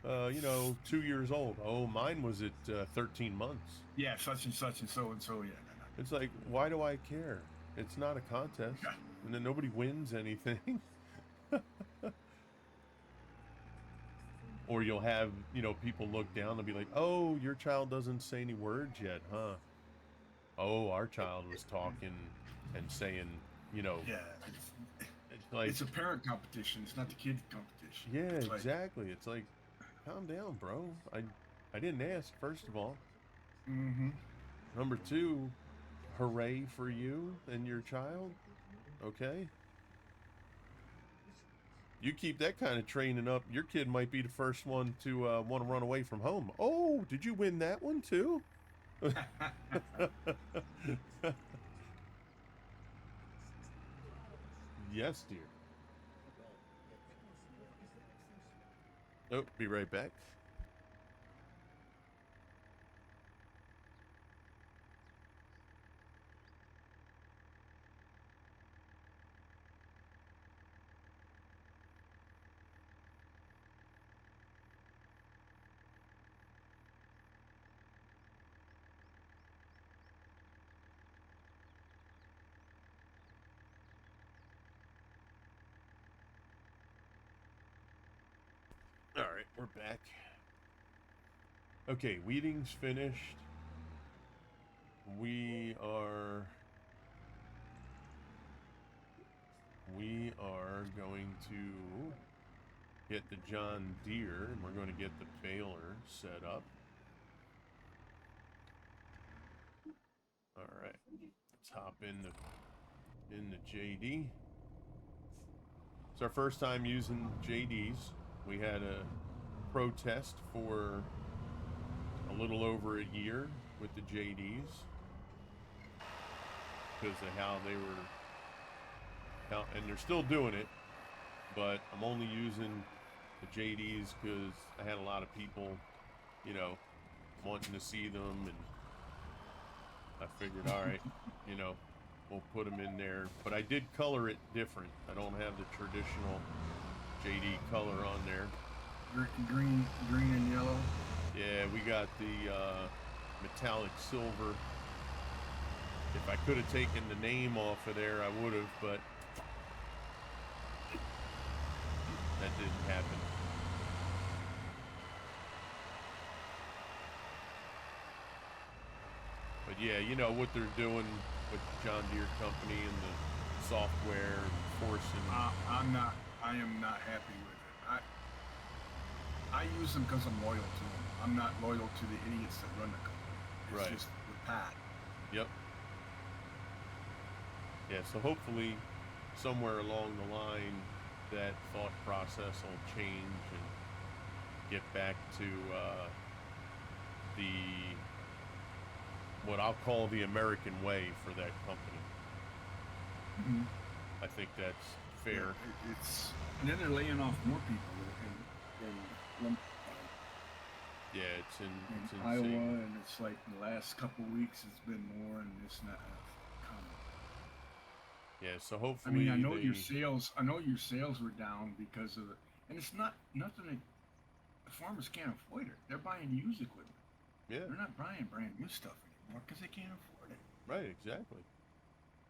Yeah, You know, 2 years old. Oh, mine was at 13 months. yeah, such and such and so. Yeah, no. It's like, why do I care? It's not a contest, Yeah. and then nobody wins anything. Or you'll have, you know, people look down and be like, "Oh, your child doesn't say any words yet, huh?" Oh, our child was talking and saying, you know, Yeah, it's like, it's a parent competition. It's not the kid competition. yeah, It's like, exactly. It's like, calm down, bro. I didn't ask, first of all. mm-hmm. Number two, hooray for you and your child. Okay. You keep that kind of training up, your kid might be the first one to want to run away from home. Oh, did you win that one too? Yes, dear. Oh, be right back. All right, we're back. Okay, weeding's finished. We are going to get the John Deere, and we're going to get the baler set up. All right, let's hop in the JD. It's our first time using JDs. We had a protest for a little over a year with the JDs because of how they were, and they're still doing it, but I'm only using the JDs because I had a lot of people, you know, wanting to see them, and I figured, all right, you know, we'll put them in there. But I did color it different. I don't have the traditional JD color on there. Green and yellow. Yeah, we got the metallic silver. If I could have taken the name off of there, I would have, but that didn't happen. But yeah, you know what they're doing with John Deere Company and the software and forcing. I am not happy with it. I use them because I'm loyal to them. I'm not loyal to the idiots that run the company. It's Right. just the Pat. Yep. Yeah, so hopefully somewhere along the line that thought process will change and get back to the what I'll call the American way for that company. Mhm. I think that's fair. Yeah, it's and then they're laying off more people in Yeah, it's insane. Iowa, and it's like the last couple weeks it's been more, and it's not common. Yeah, so I hopefully mean, I know they, your sales. I know your sales were down because of it, and it's not nothing that the farmers can't afford it. They're buying used equipment. yeah, They're not buying brand new stuff anymore because they can't afford it. right, exactly.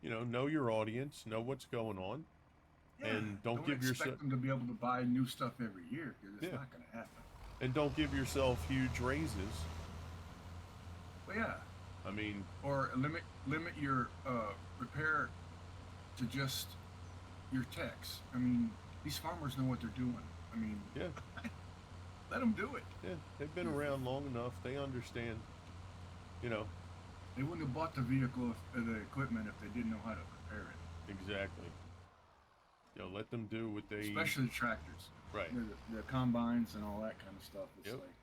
Know your audience, know what's going on, Yeah, and don't give expect yourself, them to be able to buy new stuff every year because it's yeah, not going to happen. and don't give yourself huge raises. But yeah, I mean, or limit your repair to just your techs. I mean, these farmers know what they're doing. I mean, yeah, let them do it. yeah, they've been around long enough. They understand. You know, They wouldn't have bought the vehicle, the equipment, if they didn't know how to repair it. exactly. Let them do what they, Especially the tractors, right. the combines and all that kind of stuff. It's Yep. like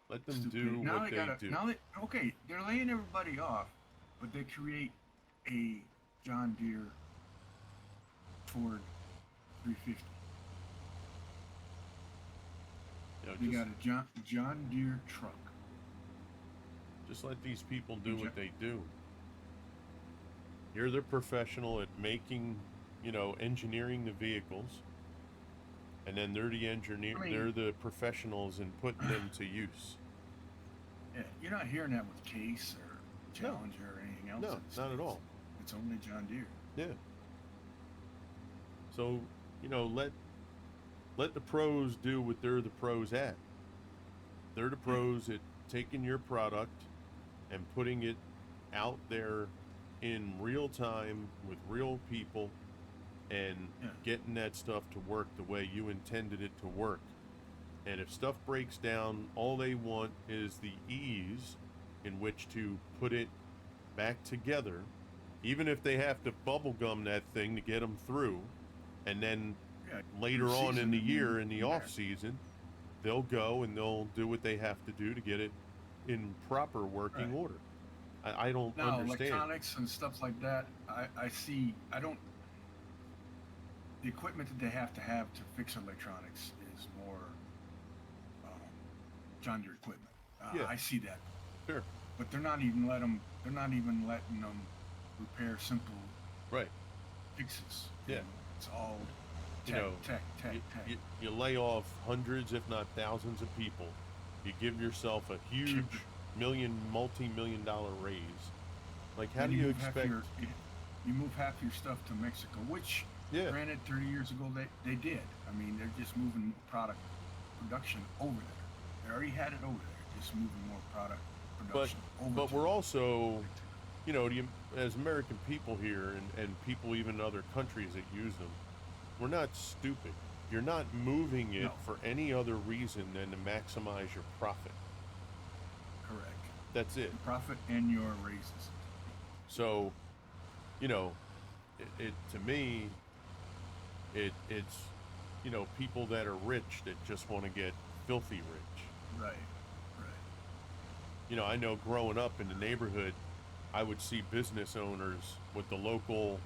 Let them stupid. do Now what they they gotta. do. Now they okay. They're laying everybody off, but they create a John Deere Ford 350. They got a John Deere truck. Just let these people do what they do. You're the professional at making, engineering the vehicles, and then they're the engineer. I mean- they're the professionals in putting them to use. Yeah, you're not hearing that with Case or Challenger or anything else. No, in the not at States. all. It's only John Deere. Yeah. So let the pros do what they're the pros at. They're the pros at taking your product and putting it out there in real time with real people and getting that stuff to work the way you intended it to work. And if stuff breaks down, all they want is the ease in which to put it back together, even if they have to bubble gum that thing to get them through. And then later on in the year, in the off season, they'll go and they'll do what they have to do to get it in proper working order. I don't Now, understand. electronics and stuff like that, I see. I don't. The equipment that they have to fix electronics is more John Deere equipment. I see that. Sure. But they're not even letting them repair simple fixes. Yeah. It's all You tech, know, tech. You lay off hundreds, if not thousands, of people. You give yourself a huge multi-million-dollar raise. Like, how do you expect? You move half your stuff to Mexico, which, granted, 30 years ago they did. I mean, they're just moving production over there. They already had it over there, just moving more product production over But to we're also, as American people here and people even in other countries that use them, we're not stupid. You're not moving it for any other reason than to maximize your profit. Correct. That's it. Your profit and your raises. So, it to me, it's people that are rich that just want to get filthy rich. Right. I know growing up in the neighborhood, I would see business owners with the little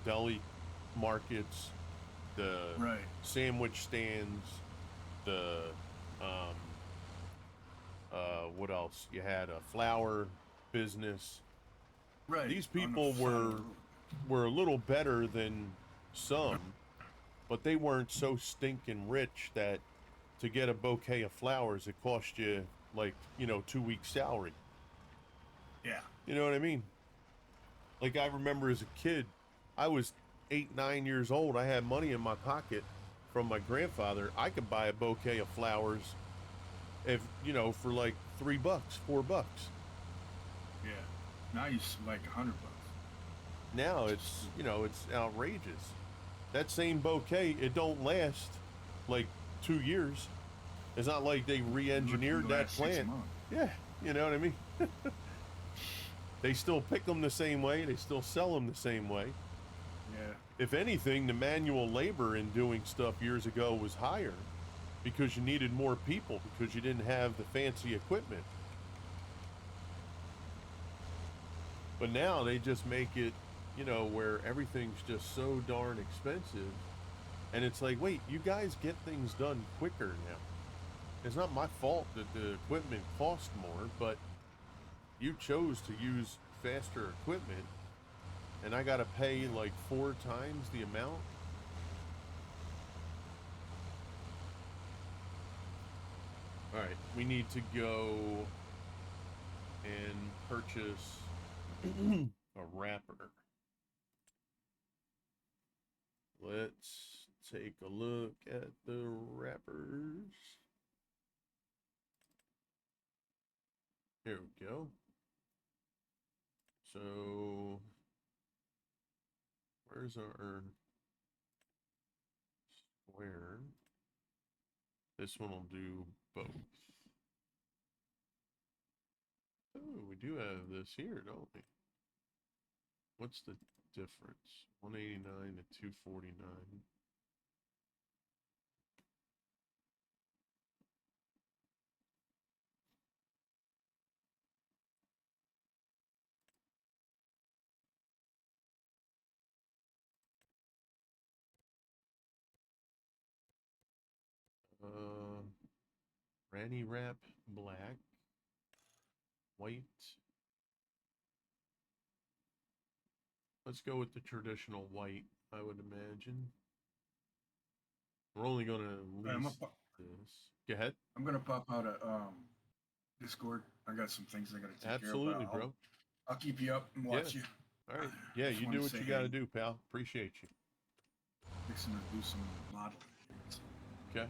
deli markets, the sandwich stands, the what else? You had a flower business. Right. These people were a little better than some, but they weren't so stinking rich that to get a bouquet of flowers it cost you 2 weeks salary. Yeah. You know what I mean? Like, I remember as a kid, I was 8, 9 years old. I had money in my pocket from my grandfather. I could buy a bouquet of flowers for like $3, $4. Yeah. Now you like $100. Now it's outrageous. That same bouquet, it don't last like 2 years. It's not like they re-engineered that plant. Yeah, you know what I mean? They still pick them the same way. They still sell them the same way. Yeah. If anything, the manual labor in doing stuff years ago was higher because you needed more people because you didn't have the fancy equipment. But now they just make it, you know, where everything's just so darn expensive. And it's like, wait, you guys get things done quicker now. It's not my fault that the equipment cost more, but you chose to use faster equipment, and I gotta pay like 4 times the amount. All right, we need to go and purchase a wrapper. Let's take a look at the wrappers. Here we go. So, where's our square? This one will do both. Oh, we do have this here, don't we? What's the difference? 189 to 249. Granny wrap black, white. Let's go with the traditional white, I would imagine. We're only gonna lease this. Go ahead. I'm gonna pop out a Discord. I got some things I gotta take Absolutely, care of. bro. I'll keep you up and watch you. All right. Yeah, you do what you gotta do, pal. Appreciate you. Fixing to do some modeling. Okay.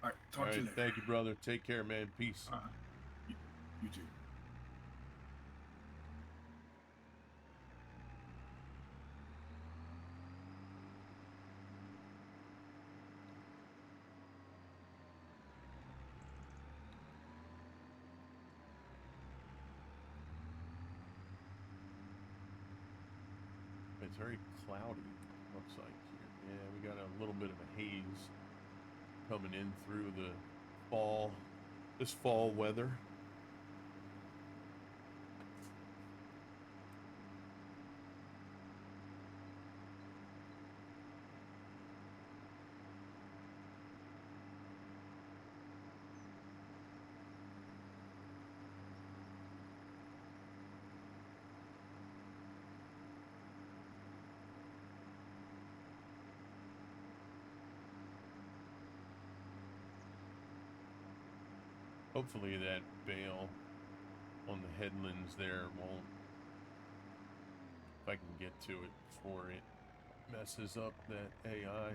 All right. Talk to you later. Thank you, brother. Take care, man. Peace. You too. It's very cloudy, looks like here. Yeah, we got a little bit of a haze coming in through the this fall weather. Hopefully that bale on the headlands there won't, if I can get to it before it messes up that AI.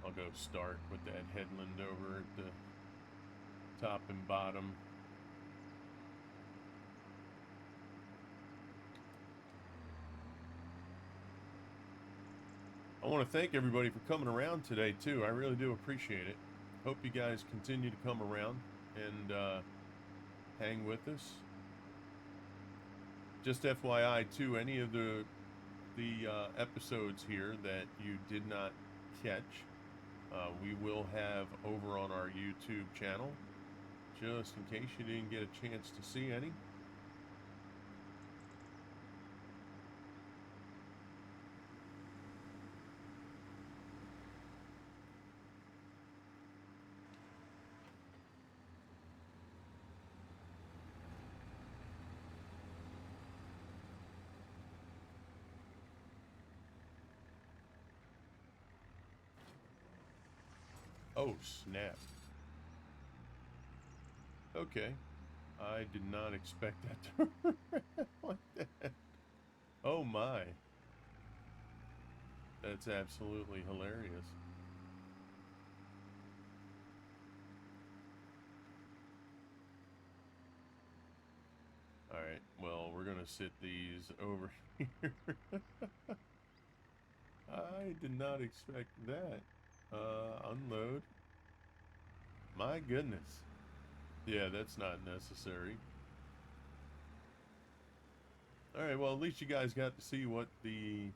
I'll go start with that headland over at the top and bottom. I want to thank everybody for coming around today, too. I really do appreciate it. Hope you guys continue to come around and hang with us. Just FYI, too, any of the episodes here that you did not catch, we will have over on our YouTube channel, just in case you didn't get a chance to see any. Oh, snap. Okay. I did not expect that to like that. Oh my. That's absolutely hilarious. Alright, well, we're gonna sit these over here. I did not expect that. Unload. My goodness. Yeah, that's not necessary. Alright, well, at least you guys got to see what the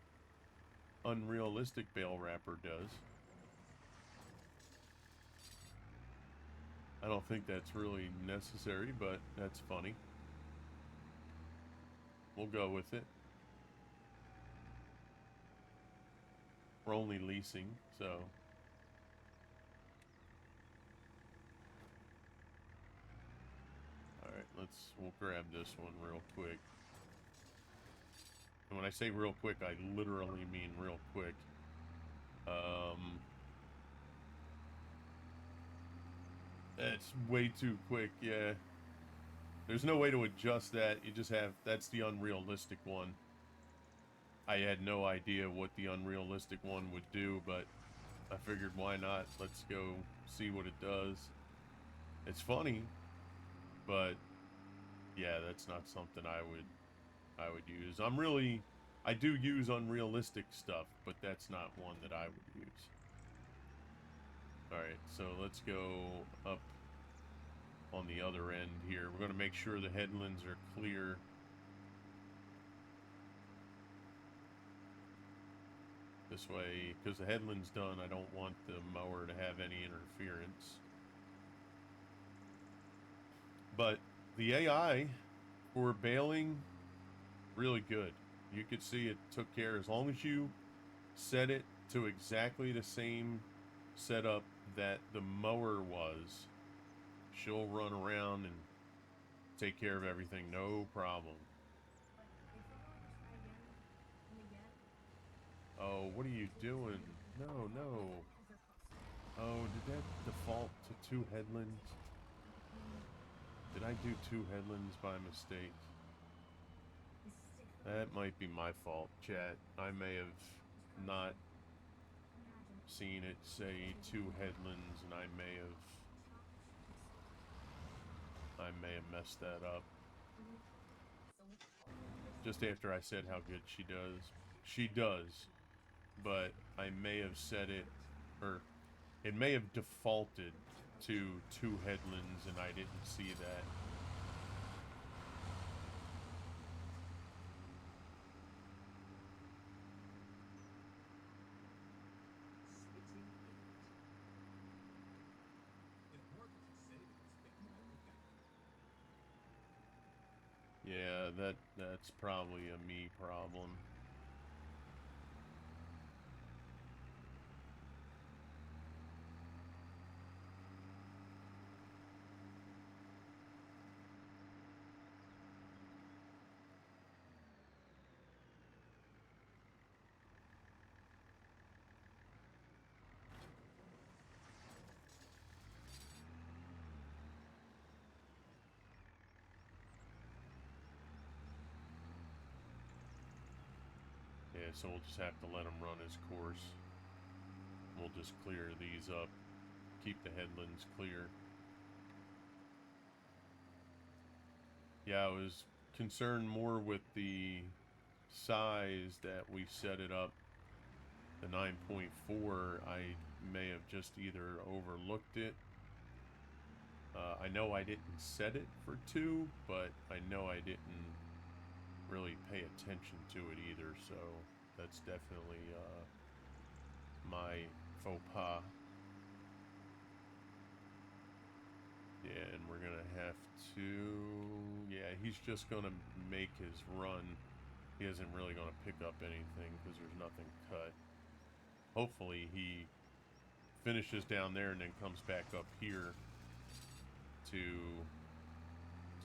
unrealistic bale wrapper does. I don't think that's really necessary, but that's funny. We'll go with it. We're only leasing, so... Alright, we'll grab this one real quick. And when I say real quick, I literally mean real quick. It's way too quick, yeah. There's no way to adjust that. You just have, that's the unrealistic one. I had no idea what the unrealistic one would do, but I figured why not? Let's go see what it does. It's funny, but yeah, that's not something I would use. I do use unrealistic stuff, but that's not one that I would use. Alright, so let's go up on the other end here. We're going to make sure the headlands are clear. This way, because the headland's done, I don't want the mower to have any interference. But the AI for baling, really good. You could see it took care. As long as you set it to exactly the same setup that the mower was, she'll run around and take care of everything, no problem. Oh, what are you doing? No, no. Oh, did that default to 2 headlands? Did I do 2 headlands by mistake? That might be my fault, chat. I may have not seen it say 2 headlands, and I may have messed that up. Just after I said how good she does. She does, but I may have said it, or it may have defaulted to 2 headlands, and I didn't see that. Yeah, that's probably a me problem. Yeah, so we'll just have to let him run his course. We'll just clear these up. Keep the headlands clear. Yeah, I was concerned more with the size that we set it up. The 9.4, I may have just either overlooked it. I know I didn't set it for 2, but I know I didn't really pay attention to it either, so that's definitely my faux pas. Yeah, and we're gonna have to... Yeah, he's just gonna make his run. He isn't really gonna pick up anything because there's nothing cut. Hopefully he finishes down there and then comes back up here to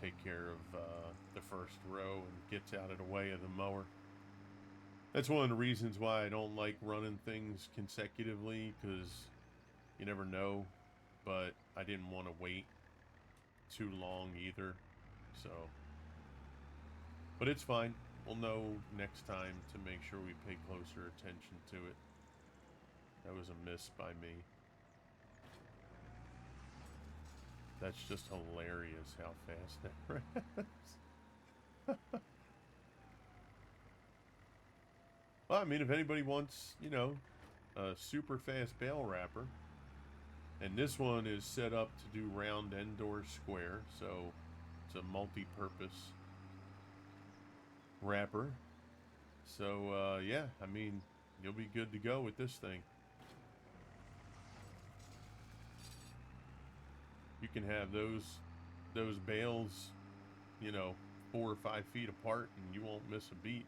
take care of the first row and gets out of the way of the mower. That's one of the reasons why I don't like running things consecutively, because you never know, but I didn't want to wait too long either, so. But it's fine. We'll know next time to make sure we pay closer attention to it. That was a miss by me. That's just hilarious how fast that runs. Well, I mean, if anybody wants, you know, a super fast bale wrapper, and this one is set up to do round and or square, so it's a multi-purpose. wrapper. So yeah, I mean, you'll be good to go with this thing. You can have those bales, you know, 4 or 5 feet apart, and you won't miss a beat.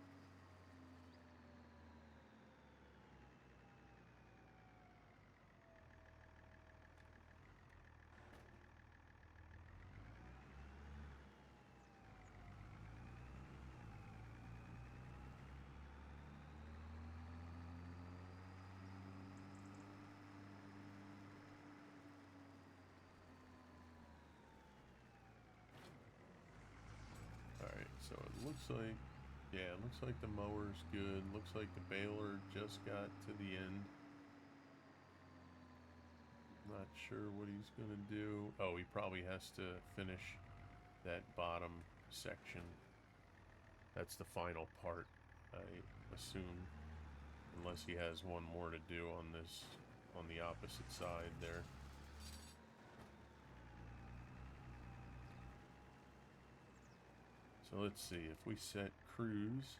Alright, so it looks like, yeah, it looks like the mower's good. Looks like the baler just got to the end. Not sure what he's gonna do. Oh, he probably has to finish that bottom section. That's the final part, I assume. Unless he has one more to do on this, on the opposite side there. So let's see, if we set cruise,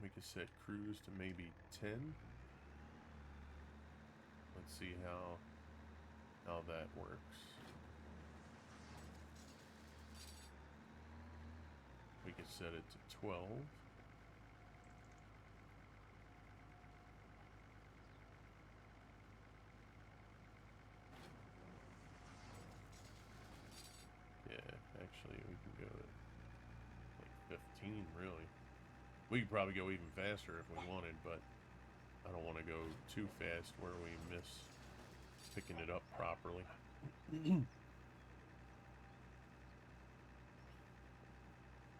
we could set cruise to maybe 10. Let's see how that works. We could set it to 12. Yeah, actually we can go to like 15 really. We could probably go even faster if we wanted, but I don't want to go too fast where we miss picking it up properly. I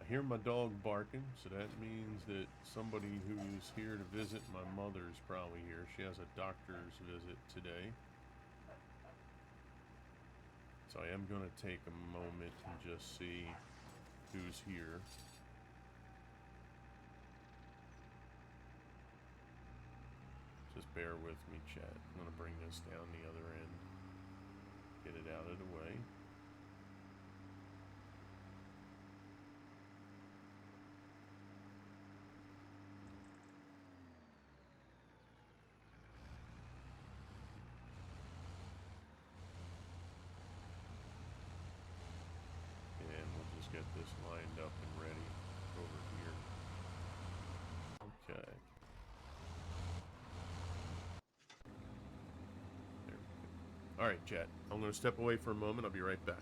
hear my dog barking, so that means that somebody who's here to visit my mother's probably here. She has a doctor's visit today. So I am going to take a moment and just see who's here. Just bear with me, chat. I'm going to bring this down the other end. Get it out of the way. And we'll just get this lined up and ready over here. Okay. There we go. Alright, chat. I'm going to step away for a moment. I'll be right back.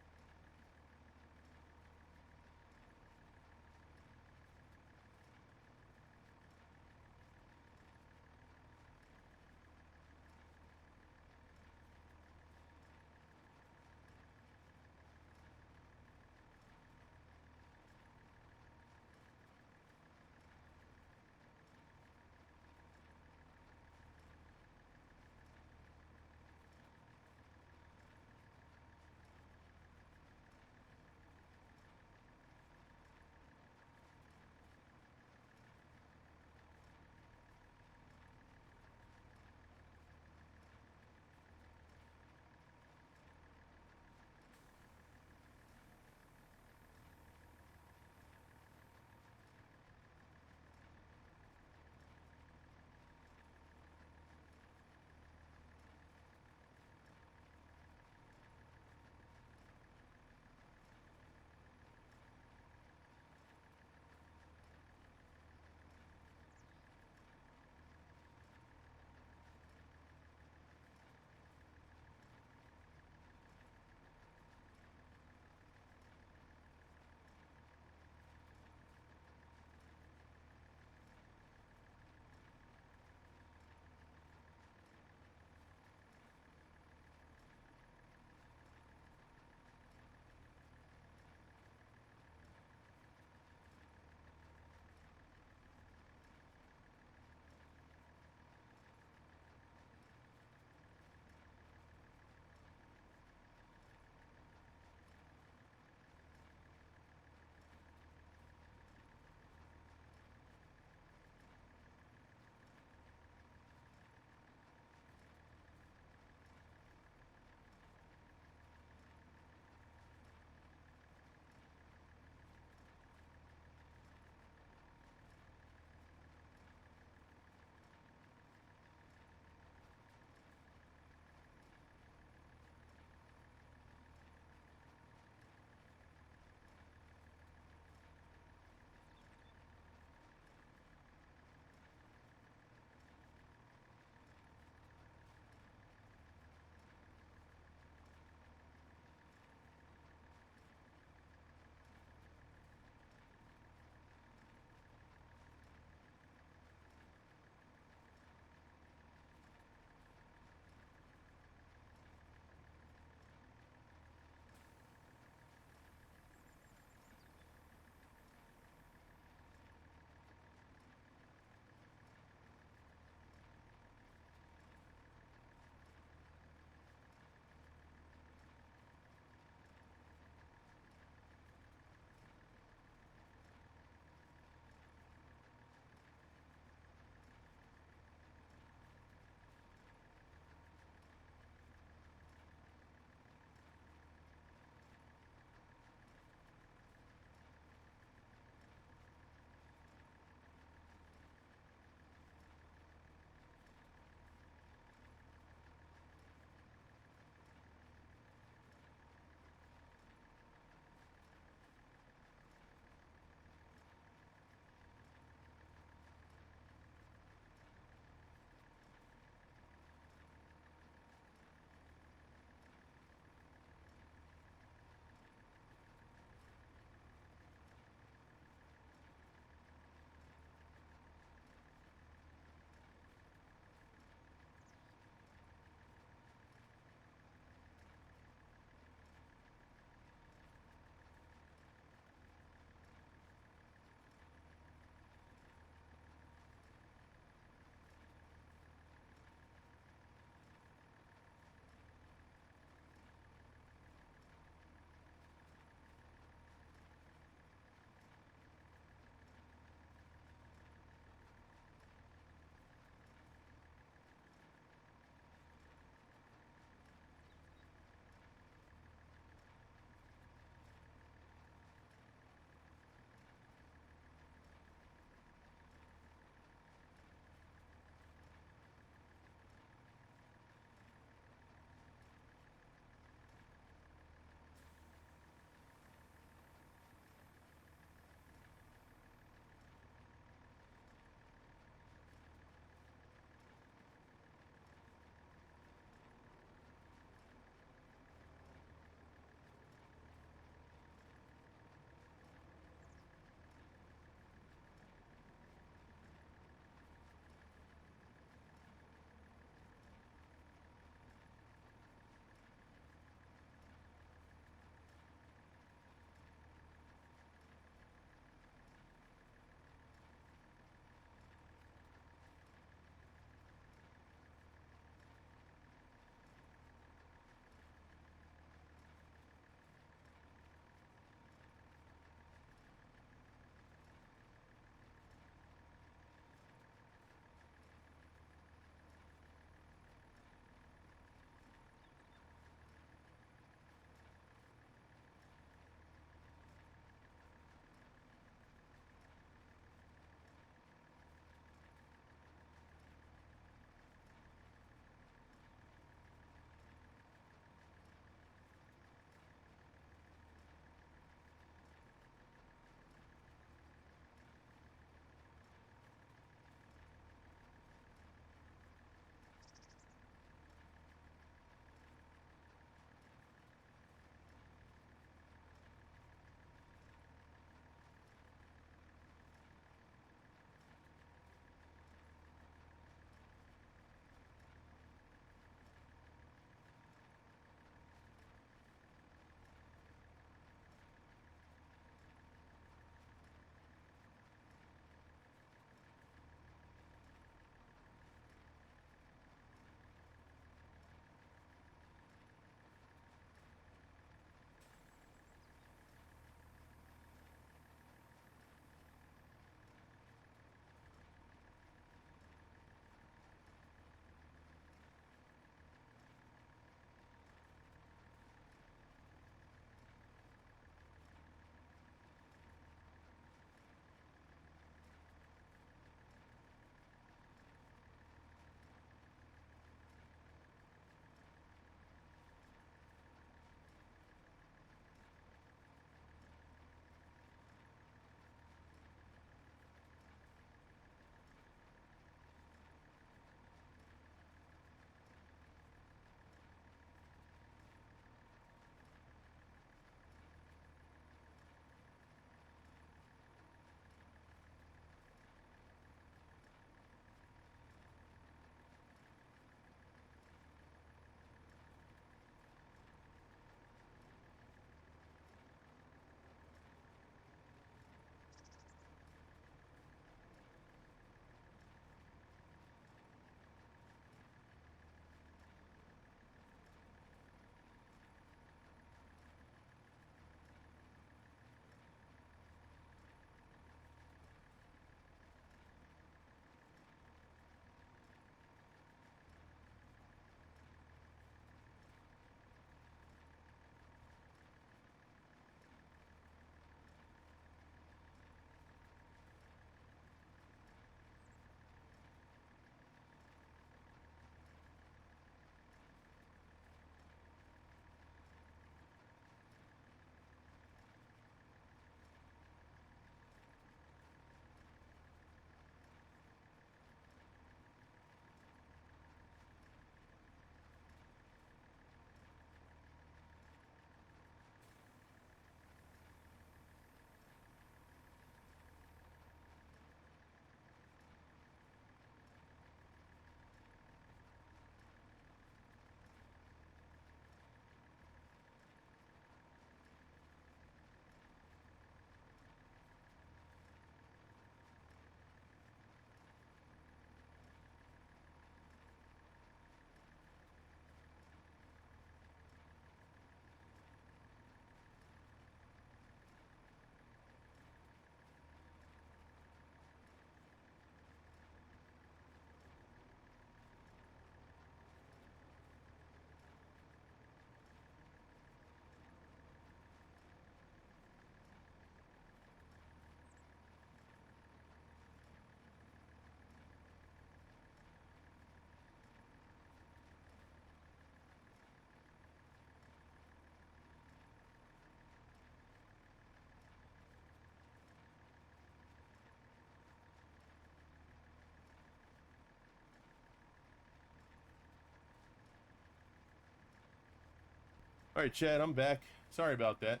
All right, Chad, I'm back. Sorry about that.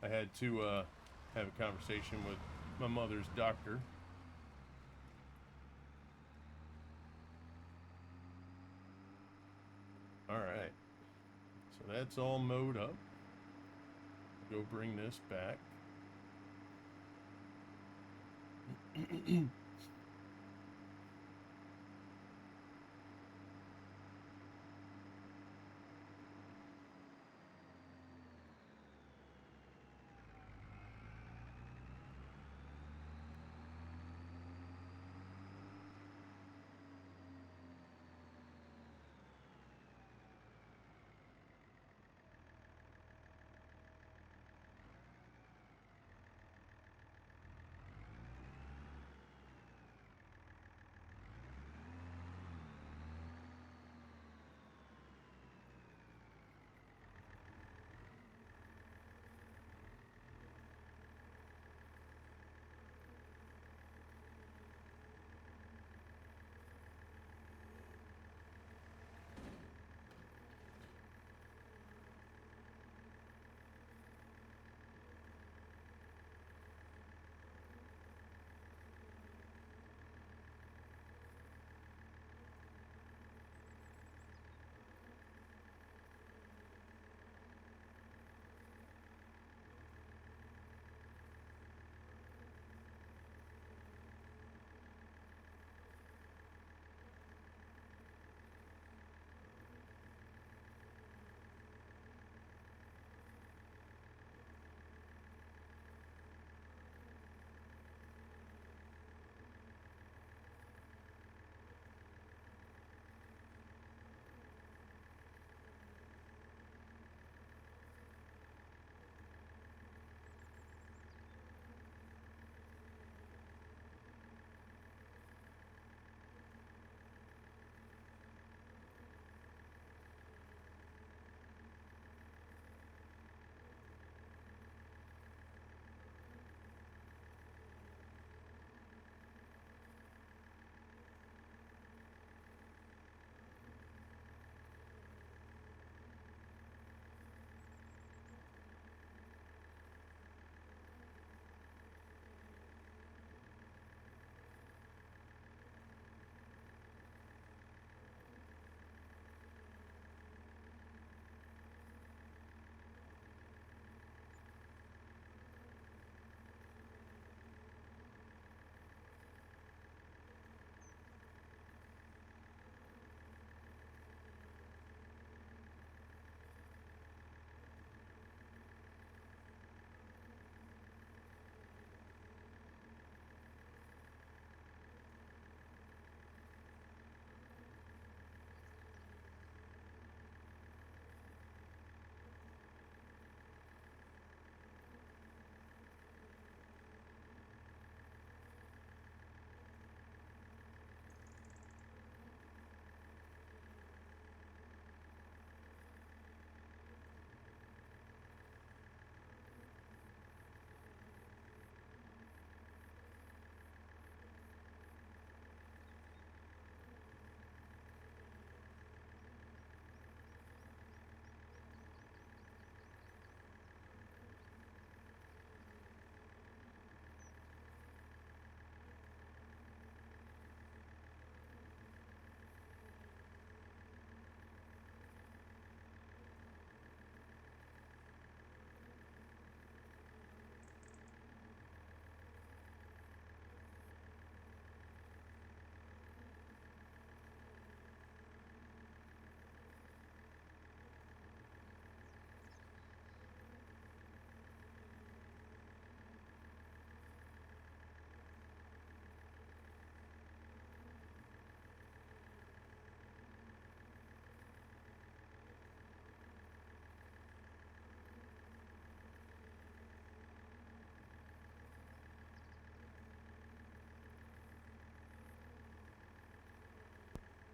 I had to have a conversation with my mother's doctor. All right. So that's all mowed up. Go bring this back.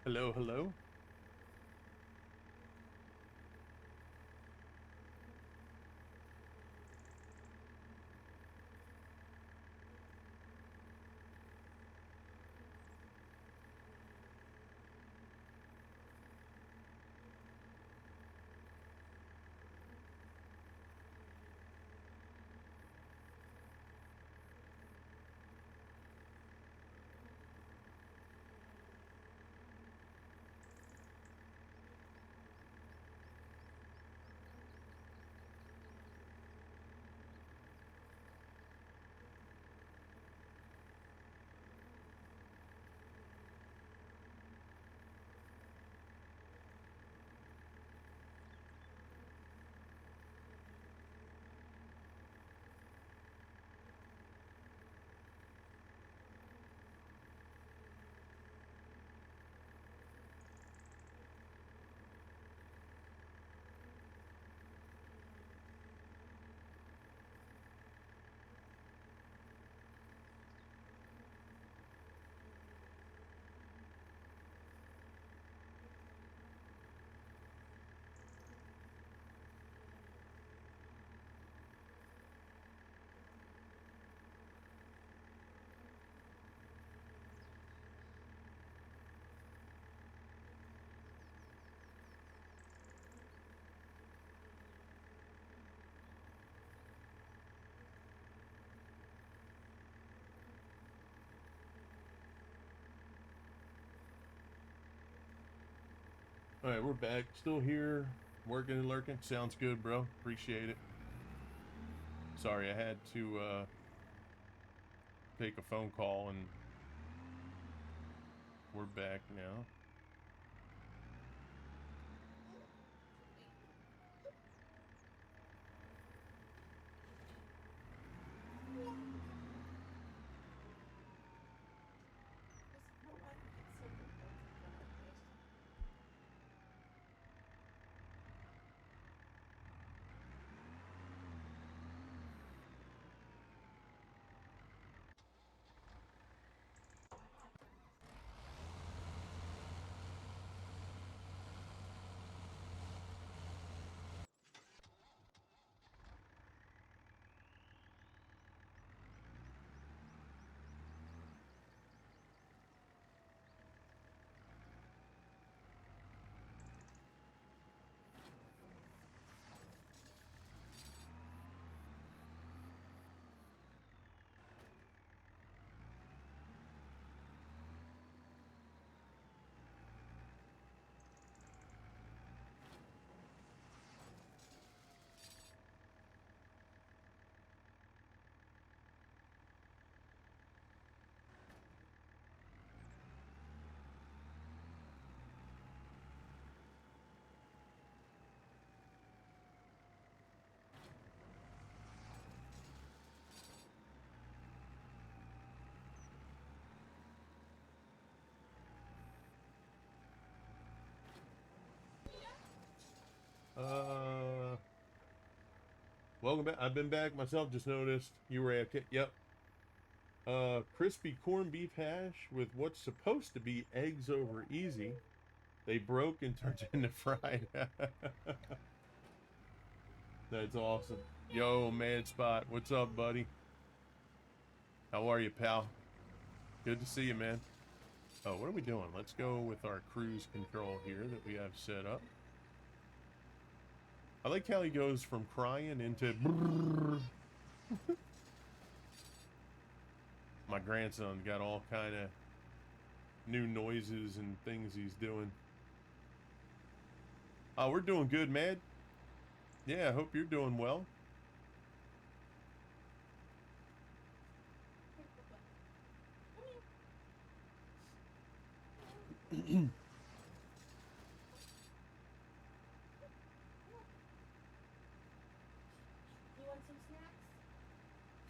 Hello, hello. All right, we're back. Still here, working and lurking. Sounds good, bro. Appreciate it. Sorry, I had to take a phone call, and we're back now. Welcome back. I've been back myself. Just noticed you were at. Yep. Crispy corned beef hash with what's supposed to be eggs over easy. They broke and turned into fried. That's awesome. Yo, Mad Spot. What's up, buddy? How are you, pal? Good to see you, man. Oh, what are we doing? Let's go with our cruise control here that we have set up. I like how he goes from crying into my grandson got all kind of new noises and things he's doing. Oh, we're doing good, man. Yeah, I hope you're doing well.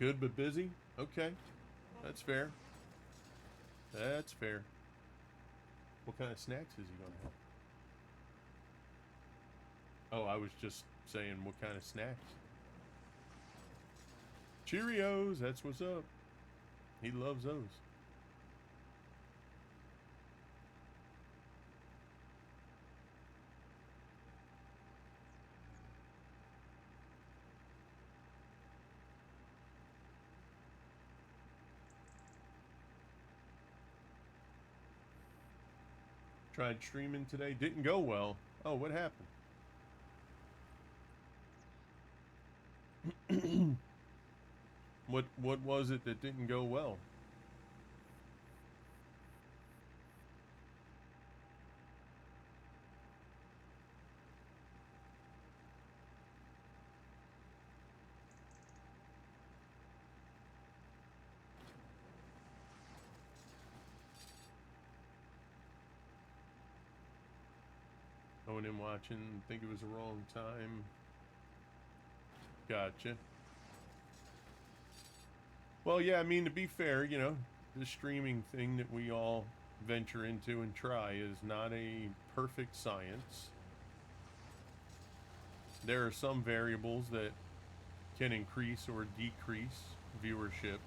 Good but busy? Okay. That's fair. That's fair. What kind of snacks is he going to have? Oh, I was just saying what kind of snacks. Cheerios, that's what's up. He loves those. Tried streaming today, didn't go well. Oh, what happened? What was it that didn't go well? Going in watching, think it was the wrong time. Gotcha. Well, yeah, I mean, to be fair, you know, the streaming thing that we all venture into and try is not a perfect science. There are some variables that can increase or decrease viewership.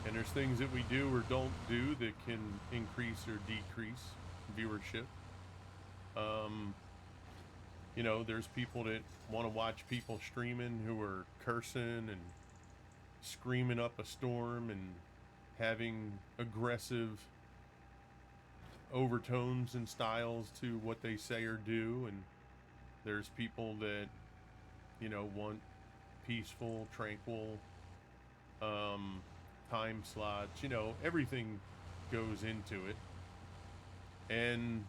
And there's things that we do or don't do that can increase or decrease viewership. You know, there's people that want to watch people streaming who are cursing and screaming up a storm and having aggressive overtones and styles to what they say or do. And there's people that, you know, want peaceful, tranquil, time slots, you know, everything goes into it. And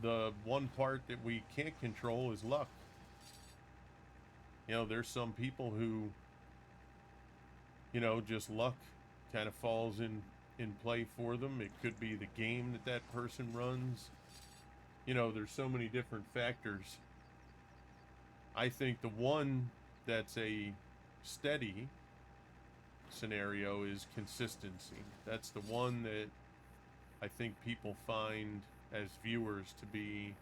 the one part that we can't control is luck. You know, there's some people who, you know, just luck kind of falls in play for them. It could be the game that that person runs. You know, there's so many different factors. I think the one that's a steady scenario is consistency. That's the one that I think people find as viewers to be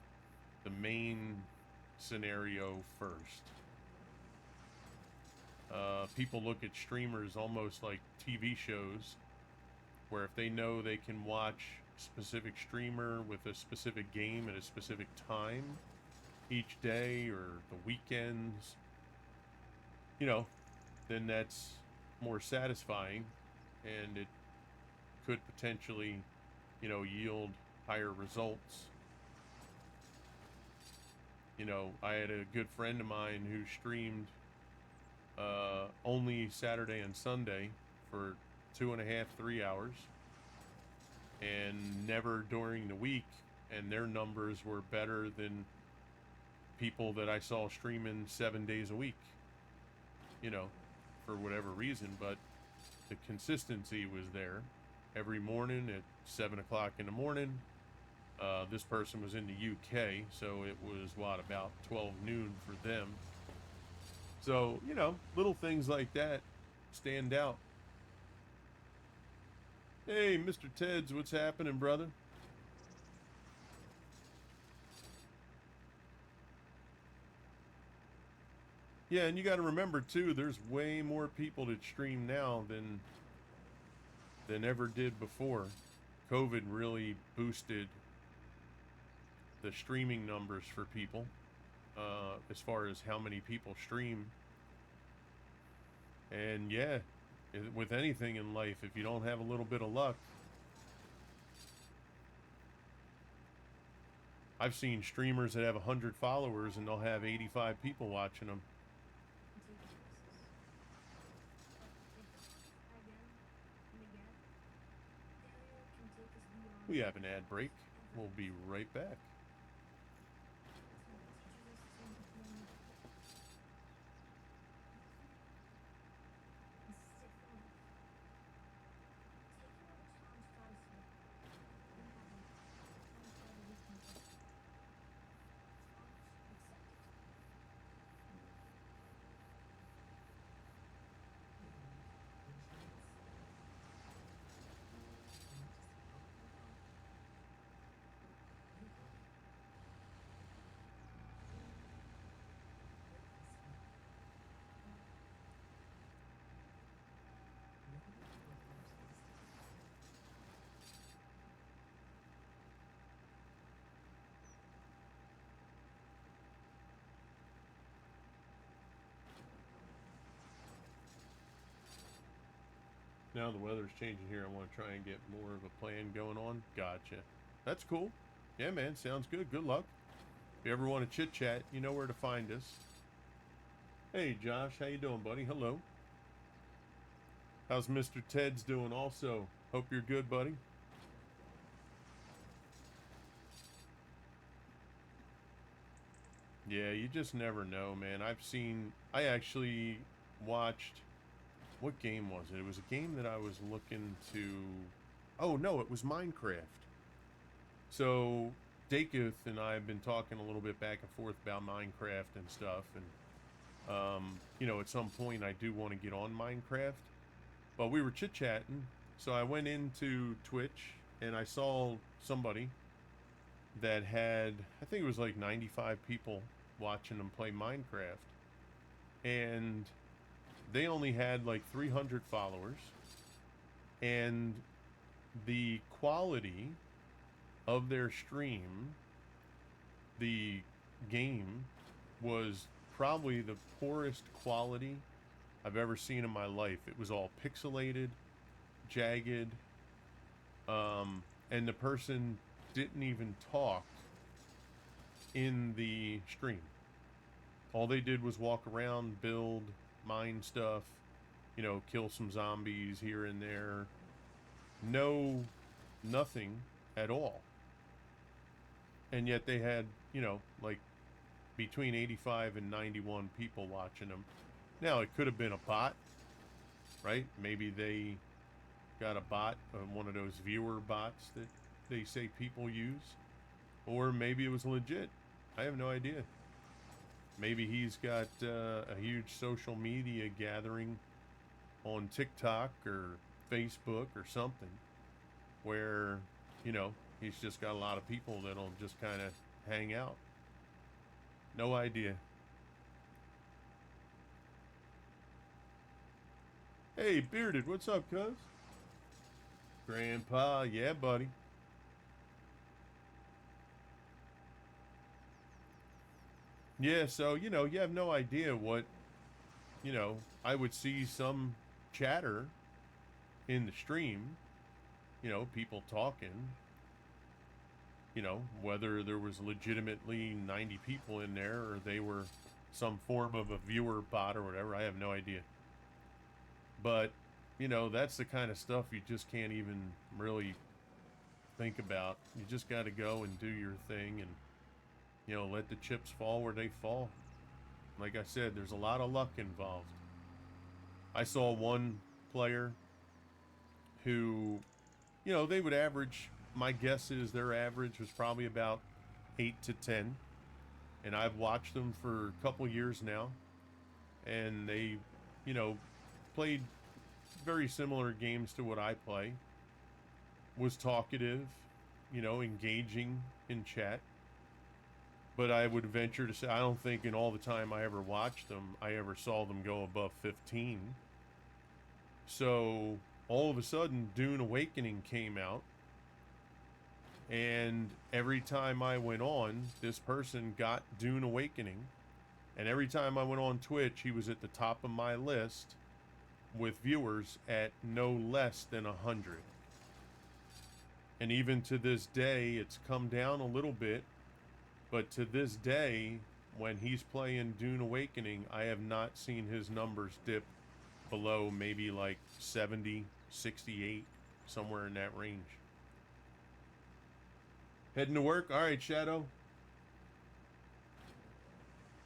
the main scenario first. People look at streamers almost like TV shows, where if they know they can watch a specific streamer with a specific game at a specific time each day or the weekends, you know, then that's more satisfying, and it could potentially, you know, yield higher results. You know, I had a good friend of mine who streamed only Saturday and Sunday for 2.5, 3 hours, and never during the week, and their numbers were better than people that I saw streaming 7 days a week, you know, for whatever reason. But the consistency was there. Every morning at 7 o'clock in the morning. This person was in the UK, so it was about 12 noon for them. So, you know, little things like that stand out. Hey, Mr. Teds, what's happening, brother? Yeah, and you got to remember too, there's way more people that stream now than ever did before. COVID really boosted the streaming numbers for people, as far as how many people stream. And yeah, with anything in life, if you don't have a little bit of luck, I've seen streamers that have 100 followers and they'll have 85 people watching them. We have an ad break. We'll be right back. Now the weather's changing here. I want to try and get more of a plan going on. Gotcha. That's cool. Yeah, man. Sounds good. Good luck. If you ever want to chit chat, you know where to find us. Hey, Josh. How you doing, buddy? Hello. How's Mr. Ted's doing also? Hope you're good, buddy. Yeah, you just never know, man. I actually watched, what game was it? It was a game that I was looking to, oh no, it was Minecraft. So Daketh and I have been talking a little bit back and forth about Minecraft and stuff, and you know, at some point I do want to get on Minecraft, but we were chit-chatting, so I went into Twitch and I saw somebody that had, I think it was like 95 people watching them play Minecraft, and they only had like 300 followers, and the quality of their stream, the game, was probably the poorest quality I've ever seen in my life. It was all pixelated, jagged, and the person didn't even talk in the stream. All they did was walk around, build, mine stuff, you know, kill some zombies here and there. No, nothing at all. And yet they had, you know, like between 85 and 91 people watching them. Now, it could have been a bot, right? Maybe they got a bot, one of those viewer bots that they say people use. Or maybe it was legit. I have no idea. Maybe he's got a huge social media gathering on TikTok or Facebook or something where, you know, he's just got a lot of people that'll just kind of hang out. No idea. Hey, Bearded, what's up, cuz? Grandpa, yeah, buddy. Yeah, so, you know, you have no idea what, you know, I would see some chatter in the stream, you know, people talking, you know, whether there was legitimately 90 people in there or they were some form of a viewer bot or whatever. I have no idea. But, you know, that's the kind of stuff you just can't even really think about. You just got to go and do your thing and, you know, let the chips fall where they fall. Like I said, there's a lot of luck involved. I saw one player who, you know, they would average, my guess is their average was probably about 8 to 10. And I've watched them for a couple years now. And they, you know, played very similar games to what I play. Was talkative, you know, engaging in chat. But I would venture to say, I don't think in all the time I ever watched them, I ever saw them go above 15. So all of a sudden, Dune Awakening came out. And every time I went on, this person got Dune Awakening. And every time I went on Twitch, he was at the top of my list with viewers at no less than 100. And even to this day, it's come down a little bit. But to this day, when he's playing Dune Awakening, I have not seen his numbers dip below maybe like 70, 68, somewhere in that range. Heading to work? All right, Shadow.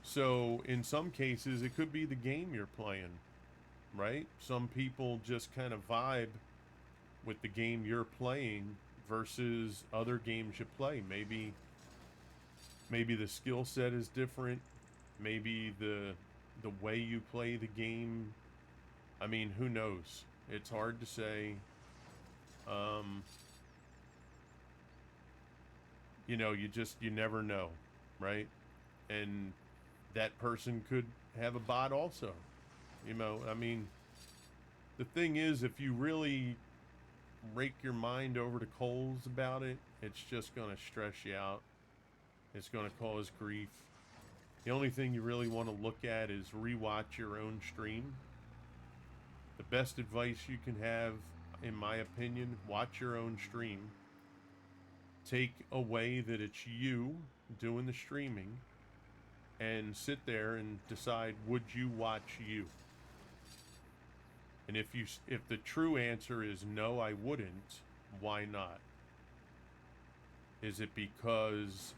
So in some cases, it could be the game you're playing, right? Some people just kind of vibe with the game you're playing versus other games you play. Maybe the skill set is different. Maybe the way you play the game. I mean, who knows? It's hard to say. You know, you never know, right? And that person could have a bot also. You know, I mean, the thing is, if you really rake your mind over the coals about it, it's just going to stress you out. It's going to cause grief. The only thing you really want to look at is rewatch your own stream. The best advice you can have, in my opinion, watch your own stream. Take away that it's you doing the streaming and sit there and decide, would you watch you? And if the true answer is no, I wouldn't, why not? Is it because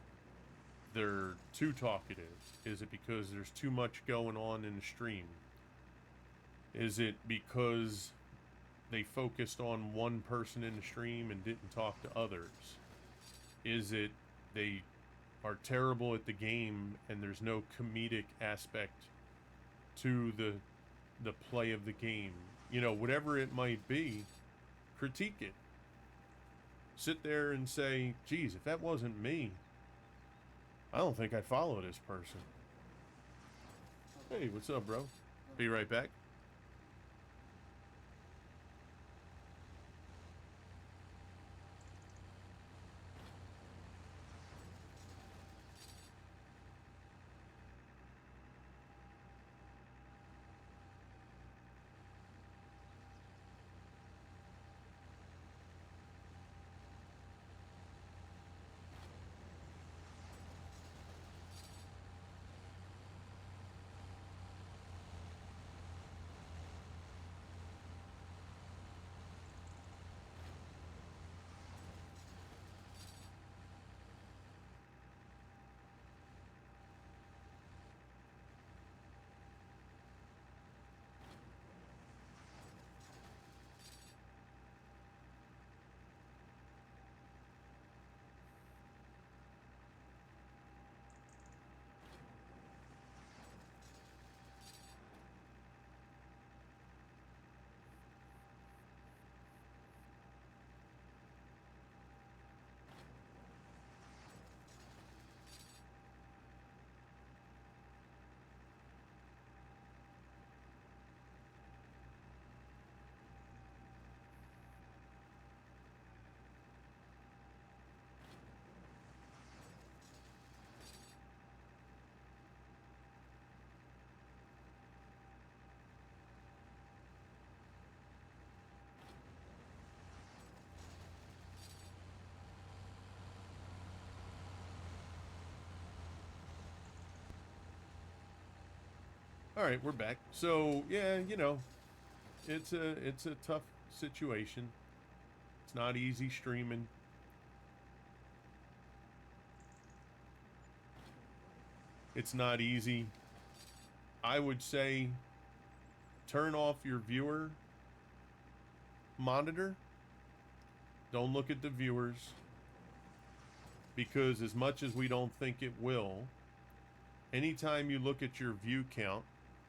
they're too talkative? Is it because there's too much going on in the stream? Is it because they focused on one person in the stream and didn't talk to others? Is it they are terrible at the game and there's no comedic aspect to the play of the game? You know, whatever it might be, critique it. Sit there and say, geez, if that wasn't me, I don't think I'd follow this person. Hey, what's up, bro? Be right back. All right, we're back. So yeah, you know, it's a tough situation. It's not easy streaming. It's not easy. I would say turn off your viewer monitor. Don't look at the viewers, because as much as we don't think it will, anytime you look at your view count,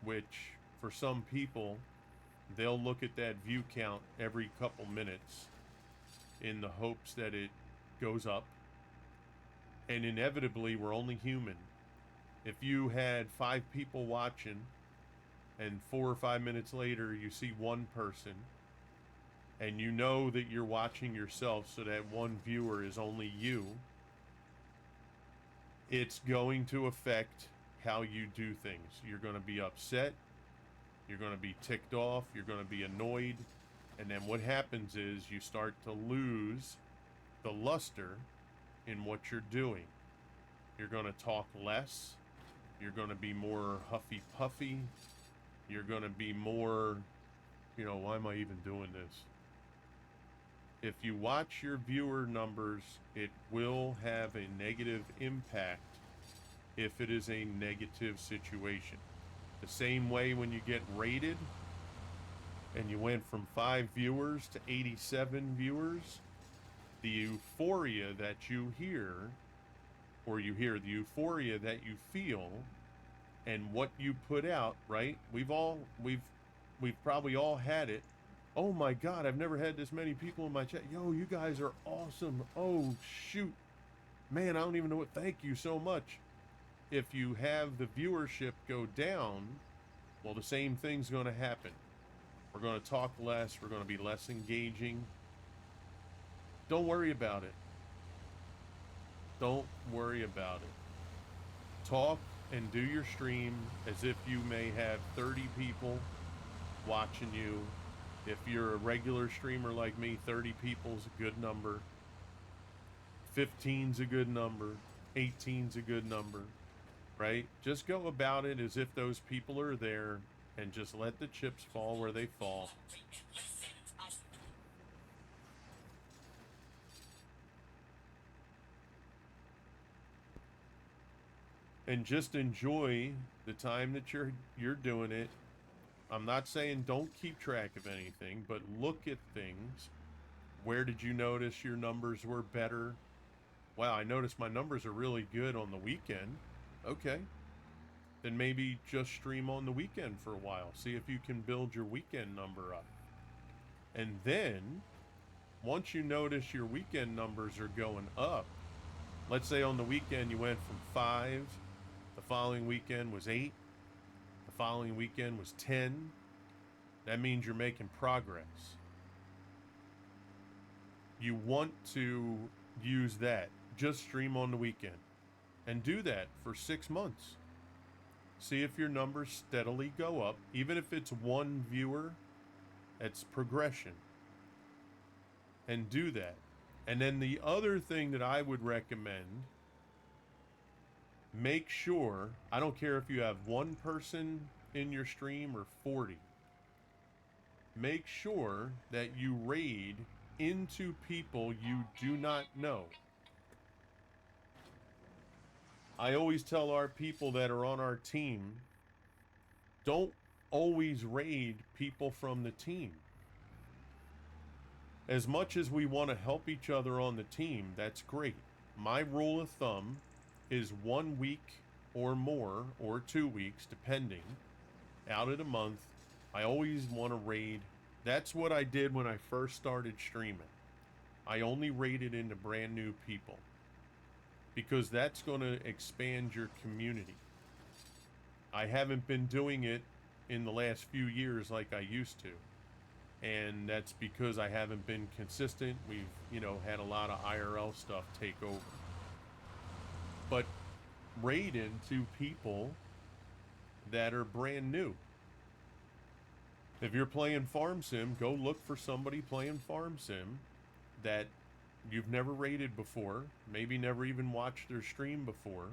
which for some people, they'll look at that view count every couple minutes in the hopes that it goes up. And inevitably, we're only human. If you had 5 people watching and 4 or 5 minutes later you see one person, and you know that you're watching yourself, so that one viewer is only you, it's going to affect how you do things. You're going to be upset. You're going to be ticked off. You're going to be annoyed. And then what happens is you start to lose the luster in what you're doing. You're going to talk less. You're going to be more huffy-puffy. You're going to be more, you know, why am I even doing this? If you watch your viewer numbers, it will have a negative impact if it is a negative situation. The same way when you get rated and you went from 5 viewers to 87 viewers, the euphoria that you hear, or you hear the euphoria that you feel, and what you put out, right? We've probably all had it. Oh my God, I've never had this many people in my chat. Yo, you guys are awesome. Oh shoot, man, I don't even know what. Thank you so much. If you have the viewership go down, well, the same thing's going to happen. We're going to talk less. We're going to be less engaging. Don't worry about it. Don't worry about it. Talk and do your stream as if you may have 30 people watching you. If you're a regular streamer like me, 30 people's a good number. 15's a good number. 18's a good number. Right? Just go about it as if those people are there, and just let the chips fall where they fall. And just enjoy the time that you're doing it. I'm not saying don't keep track of anything, but look at things. Where did you notice your numbers were better? Wow, I noticed my numbers are really good on the weekend. Okay. Then maybe just stream on the weekend for a while. See if you can build your weekend number up. And then, once you notice your weekend numbers are going up, let's say on the weekend you went from 5, the following weekend was 8, the following weekend was 10. That means you're making progress. You want to use that. Just stream on the weekend. And do that for 6 months. See if your numbers steadily go up. Even if it's 1 viewer, that's progression. And do that. And then the other thing that I would recommend, make sure, I don't care if you have 1 person in your stream or 40, make sure that you raid into people you do not know. I always tell our people that are on our team, don't always raid people from the team. As much as we want to help each other on the team, that's great. My rule of thumb is 1 week or more, or 2 weeks, depending, out of the month, I always want to raid. That's what I did when I first started streaming. I only raided into brand new people, because that's going to expand your community. I haven't been doing it in the last few years like I used to. And that's because I haven't been consistent. We've, you know, had a lot of IRL stuff take over. But raid into people that are brand new. If you're playing Farm Sim, go look for somebody playing Farm Sim that you've never raided before, maybe never even watched their stream before.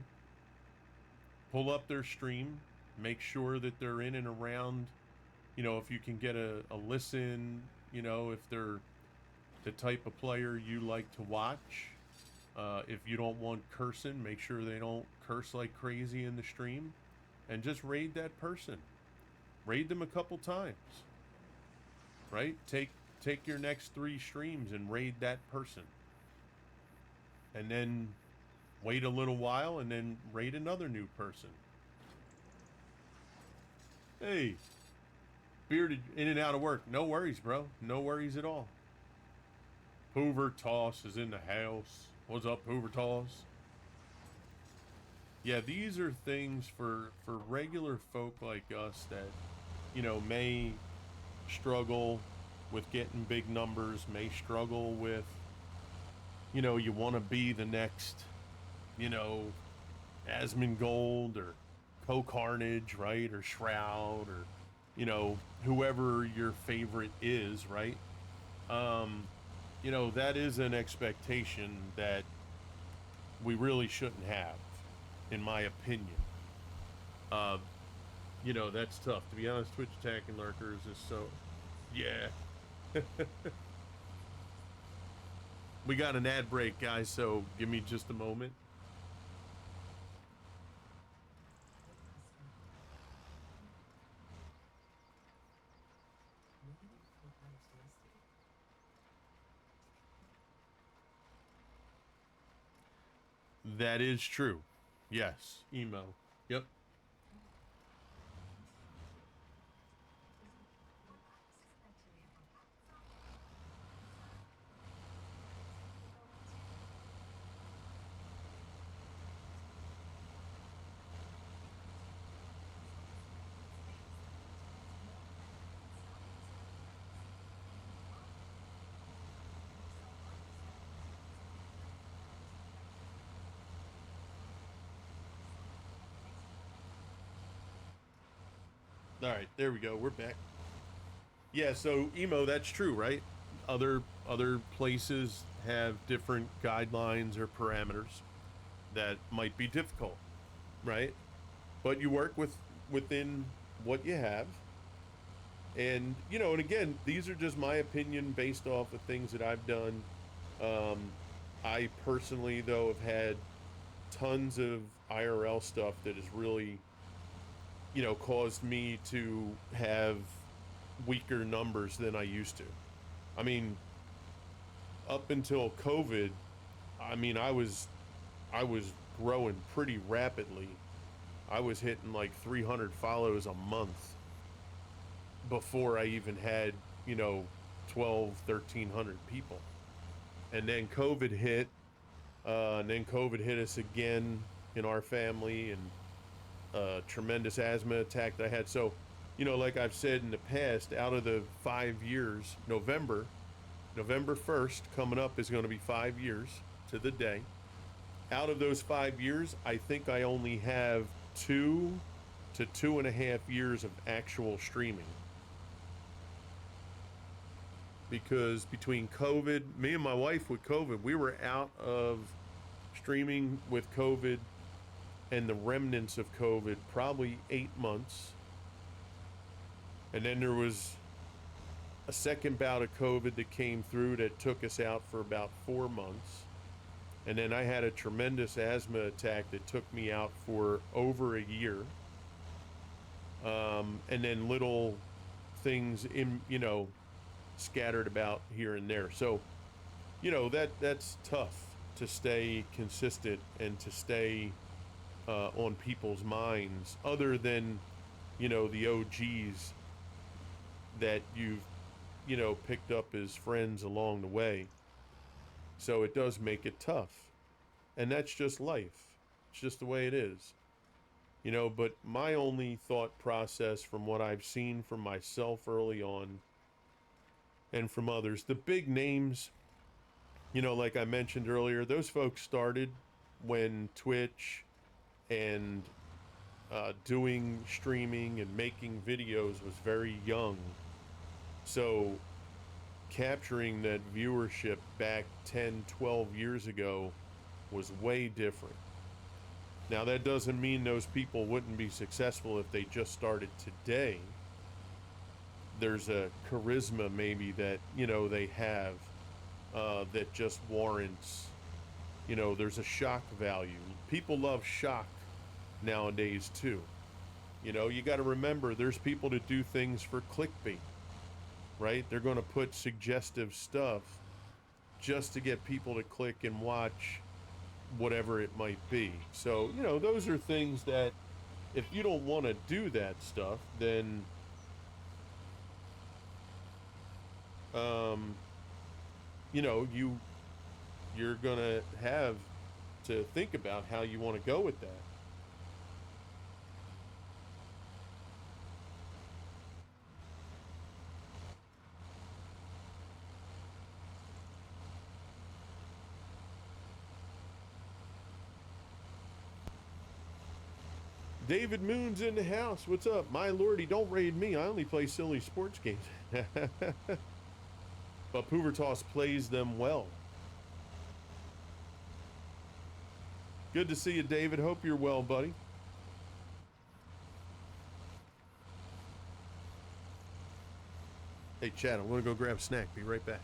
Pull up their stream, make sure that they're in and around, you know, if you can get a listen, you know, if they're the type of player you like to watch. If you don't want cursing, make sure they don't curse like crazy in the stream, and just raid that person. Raid them a couple times, right? Take your next 3 streams and raid that person, and then wait a little while and then raid another new person. Hey, Bearded, in and out of work. No worries, bro. No worries at all. Hoover Toss is in the house. What's up, Hoover Toss? Yeah, these are things for regular folk like us that, you know, may struggle with getting big numbers, may struggle with, you know, you want to be the next, you know, Asmongold or Co-Carnage, right? Or Shroud, or, you know, whoever your favorite is, right? You know, that is an expectation that we really shouldn't have, in my opinion. You know, that's tough. To be honest, Twitch attacking lurkers is so... Yeah. We got an ad break, guys, so give me just a moment. That is true. Yes. Emo. Yep. All right, there we go. We're back. Yeah, so Emo, that's true, right? Other places have different guidelines or parameters that might be difficult, right? But you work within what you have. And, you know, and again, these are just my opinion based off of things that I've done. I personally, though, have had tons of IRL stuff that has really, you know, caused me to have weaker numbers than I used to. I mean, up until COVID, I mean, I was growing pretty rapidly. I was hitting like 300 follows a month before I even had, you know, 1,300 people. And then COVID hit, and then COVID hit us again in our family, and a tremendous asthma attack that I had. So, you know, like I've said in the past, out of the 5 years, November 1st coming up is going to be 5 years to the day. Out of those 5 years, I think I only have 2 to 2.5 years of actual streaming. Because between COVID, me and my wife with COVID, we were out of streaming with COVID and the remnants of COVID probably 8 months. And then there was a second bout of COVID that came through that took us out for about 4 months. And then I had a tremendous asthma attack that took me out for over a year. And then little things in, you know, scattered about here and there. So, you know, that's tough to stay consistent and to stay on people's minds, other than, you know, the OGs that you've, you know, picked up as friends along the way. So it does make it tough. And that's just life. It's just the way it is. You know, but my only thought process from what I've seen from myself early on and from others, the big names, you know, like I mentioned earlier, those folks started when Twitch and doing streaming and making videos was very young. So capturing that viewership back 10, 12 years ago was way different. Now, that doesn't mean those people wouldn't be successful if they just started today. There's a charisma maybe that, you know, they have that just warrants, you know, there's a shock value. People love shock nowadays too. You know, you got to remember there's people that do things for clickbait, right? They're going to put suggestive stuff just to get people to click and watch whatever it might be. So, you know, those are things that if you don't want to do that stuff, then you know, you're going to have to think about how you want to go with that. David Moon's in the house. What's up? My lordy, don't raid me. I only play silly sports games. But Pubertas plays them well. Good to see you, David. Hope you're well, buddy. Hey, Chad, I'm going to go grab a snack. Be right back.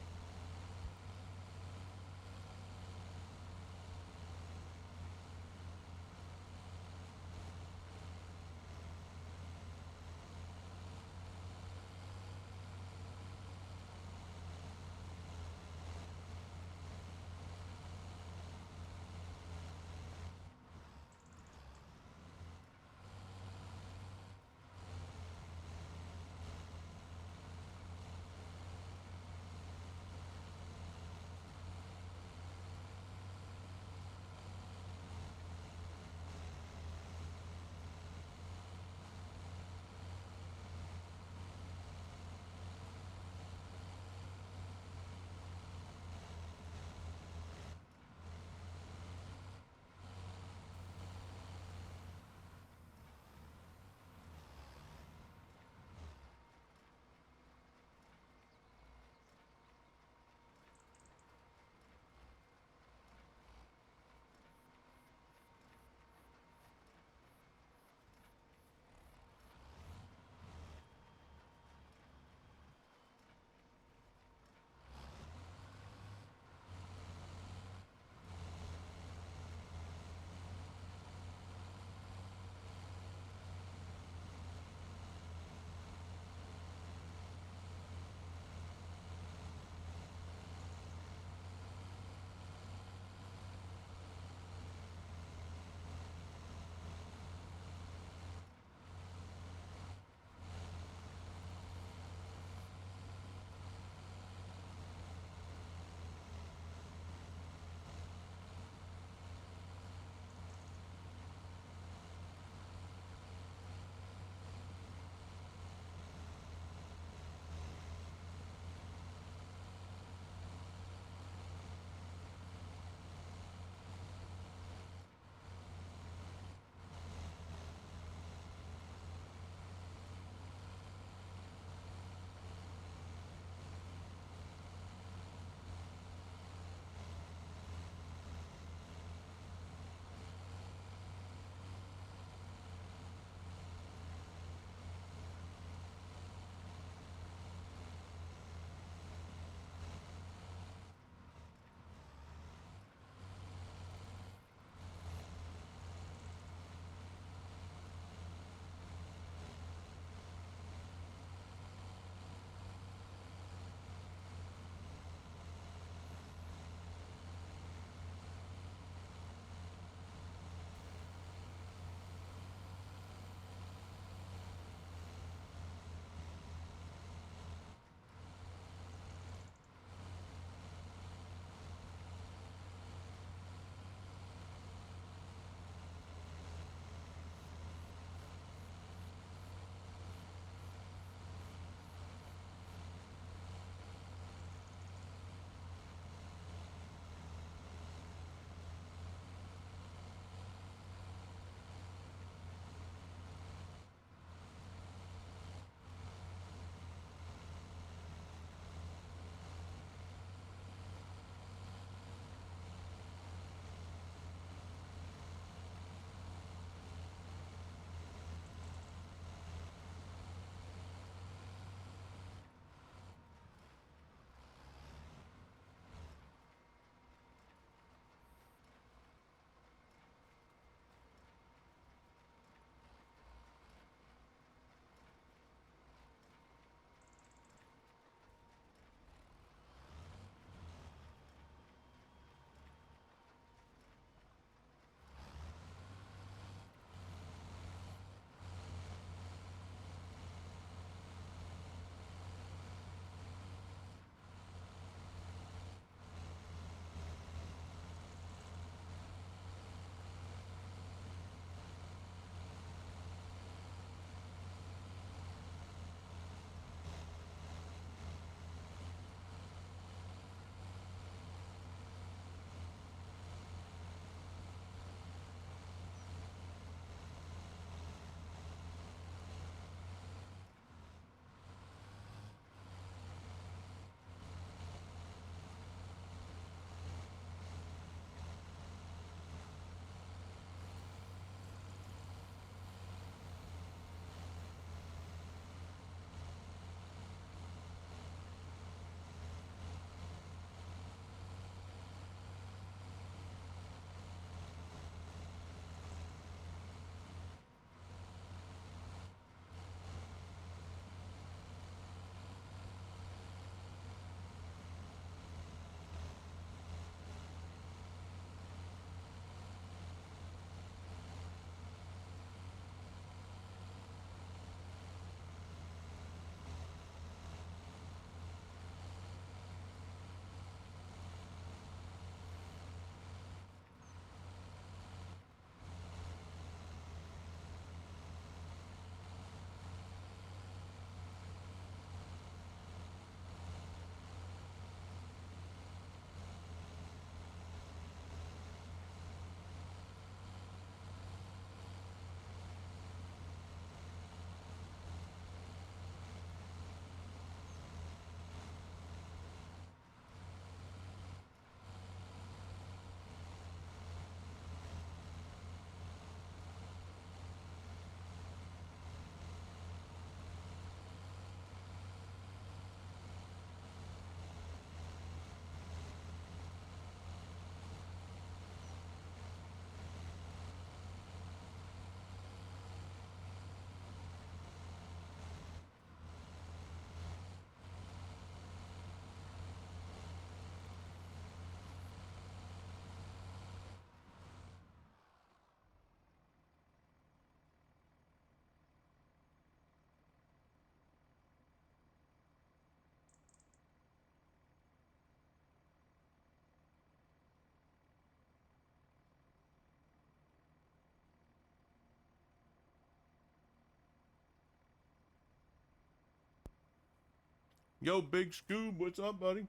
Yo, Big Scoob, what's up, buddy?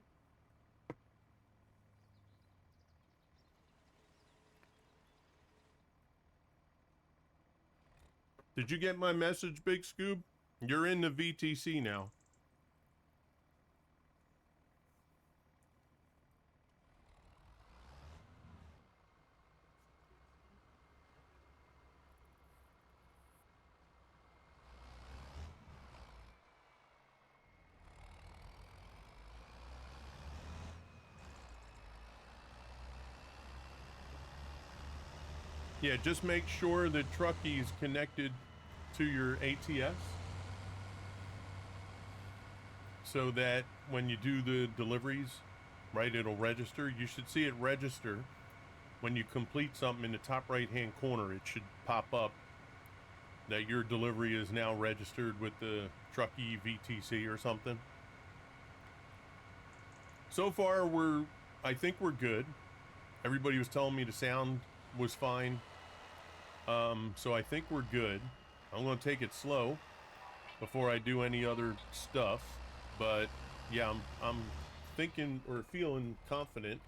Did you get my message, Big Scoob? You're in the VTC now. Yeah, just make sure the truckie's connected to your ATS so that when you do the deliveries, right, it'll register. You should see it register when you complete something in the top right-hand corner. It should pop up that your delivery is now registered with the truckie VTC or something. So far, I think we're good. Everybody was telling me the sound was fine. So I think we're good. I'm going to take it slow before I do any other stuff. But yeah, I'm thinking or feeling confident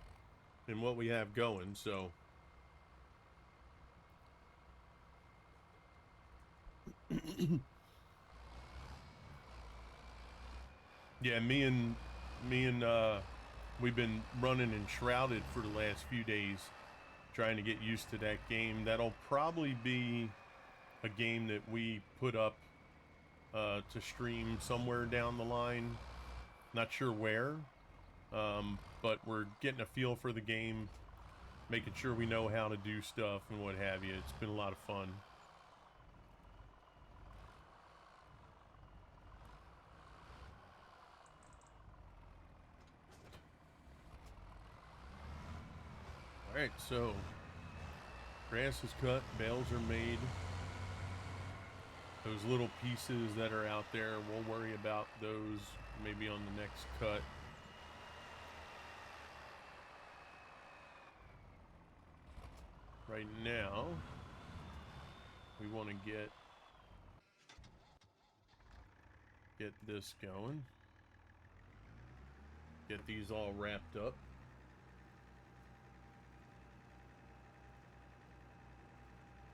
in what we have going. So yeah, me and we've been running Enshrouded for the last few days, trying to get used to that game. That'll probably be a game that we put up to stream somewhere down the line. Not sure where, but we're getting a feel for the game, making sure we know how to do stuff and what have you. It's been a lot of fun. All right, so grass is cut, bales are made. Those little pieces that are out there, we'll worry about those maybe on the next cut. Right now, we want to get this going. Get these all wrapped up.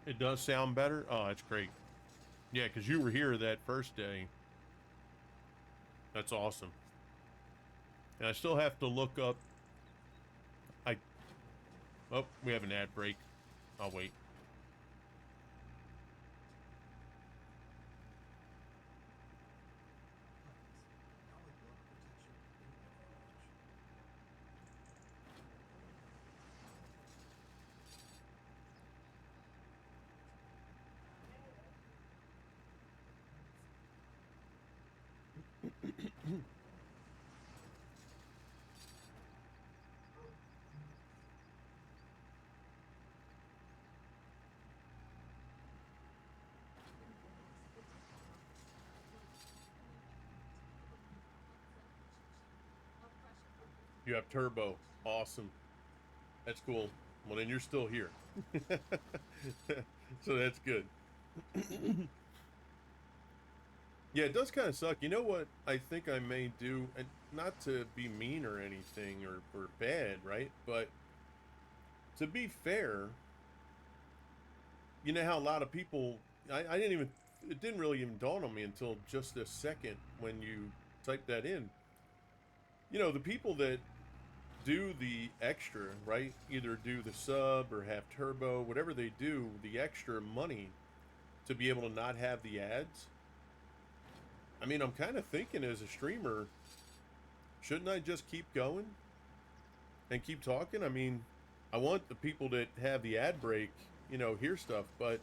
It does sound better? Oh, that's great. Yeah, because you were here that first day. That's awesome. And I still have to look up... Oh, we have an ad break. I'll wait. You have turbo. Awesome. That's cool. Well, then you're still here. So that's good. Yeah, it does kind of suck. You know what I think I may do? And not to be mean or anything or bad, right? But to be fair, you know how a lot of people... I didn't even... It didn't really even dawn on me until just a second when you typed that in. You know, the people that do the extra, right? Either do the sub or have turbo, whatever they do, the extra money to be able to not have the ads. I mean, I'm kind of thinking as a streamer, shouldn't I just keep going and keep talking? I mean, I want the people that have the ad break, you know, hear stuff, but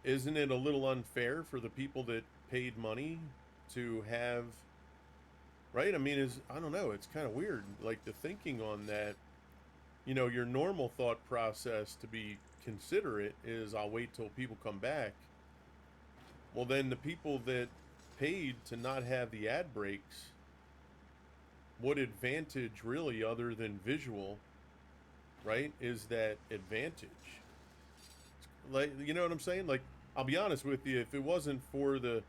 isn't it a little unfair for the people that paid money to have... Right? I mean, I don't know. It's kind of weird. Like, the thinking on that, you know, your normal thought process to be considerate is I'll wait till people come back. Well, then the people that paid to not have the ad breaks, what advantage really other than visual, right, is that advantage? Like, you know what I'm saying? Like, I'll be honest with you, if it wasn't for the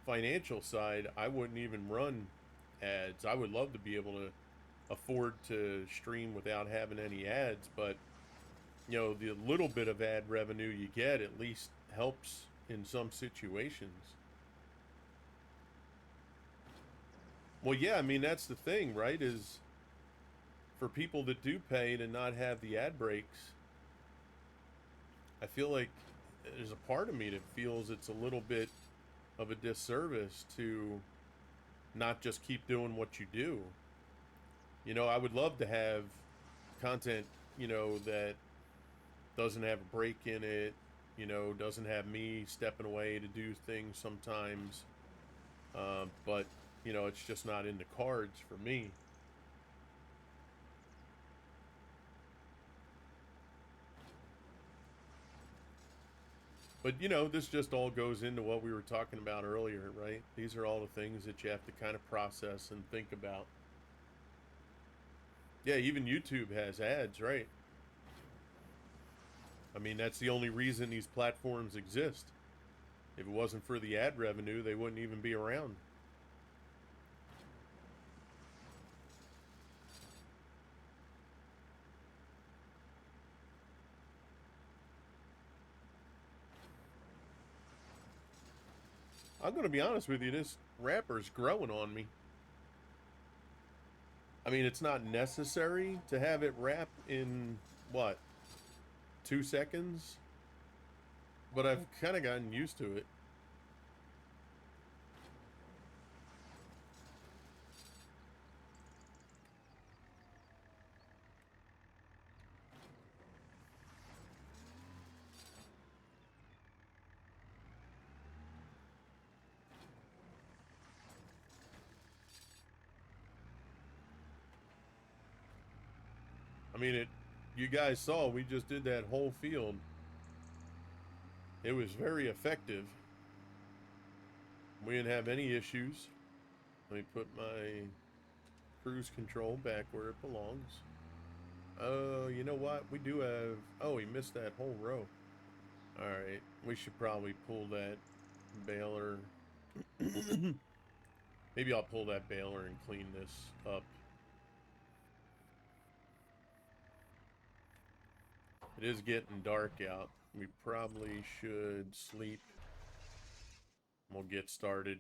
financial side, I wouldn't even run ads. I would love to be able to afford to stream without having any ads, but you know, the little bit of ad revenue you get at least helps in some situations. Well, yeah, I mean, that's the thing, right? Is for people that do pay to not have the ad breaks, I feel like there's a part of me that feels it's a little bit of a disservice to not just keep doing what you do. You know, I would love to have content, you know, that doesn't have a break in it, you know, doesn't have me stepping away to do things sometimes. But, you know, it's just not in the cards for me. But, you know, this just all goes into what we were talking about earlier, right? These are all the things that you have to kind of process and think about. Yeah, even YouTube has ads, right? I mean, that's the only reason these platforms exist. If it wasn't for the ad revenue, they wouldn't even be around. I'm going to be honest with you, this rapper's growing on me. I mean, it's not necessary to have it rap in, what, 2 seconds? But I've kind of gotten used to it. I mean, you guys saw, we just did that whole field. It was very effective. We didn't have any issues. Let me put my cruise control back where it belongs. Oh, you know what? We do have... Oh, we missed that whole row. Alright, we should probably pull that baler. Maybe I'll pull that baler and clean this up. It is getting dark out. We probably should sleep. We'll get started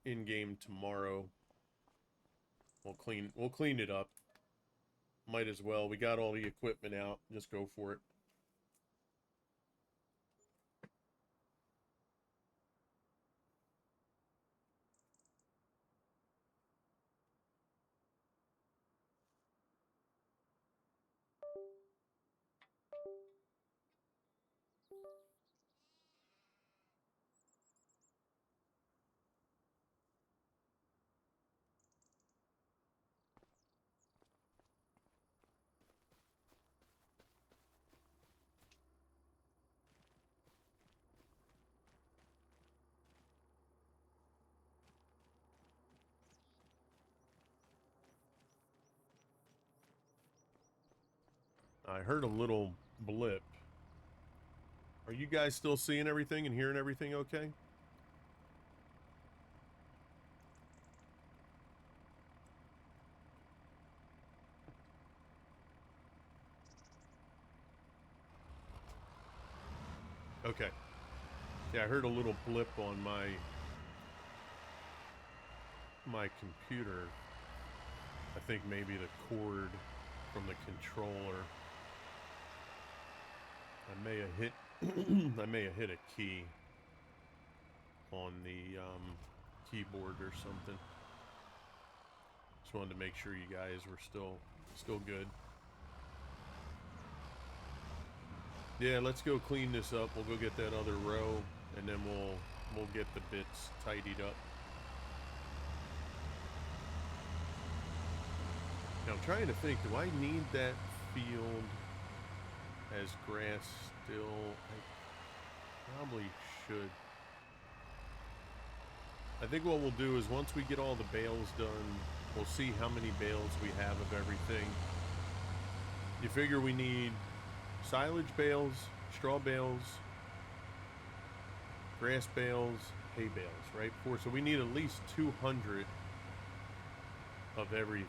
in game tomorrow. We'll clean it up. Might as well. We got all the equipment out. Just go for it. I heard a little blip. Are you guys still seeing everything and hearing everything okay? Okay. Yeah, I heard a little blip on my computer. I think maybe the cord from the controller. I may have hit a key on the keyboard or something. Just wanted to make sure you guys were still good. Yeah, let's go clean this up. We'll go get that other row, and then we'll get the bits tidied up. Now I'm trying to think, do I need that field as grass still? I probably should. I think what we'll do is once we get all the bales done, we'll see how many bales we have of everything. You figure we need silage bales, straw bales, grass bales, hay bales, right? So we need at least 200 of everything.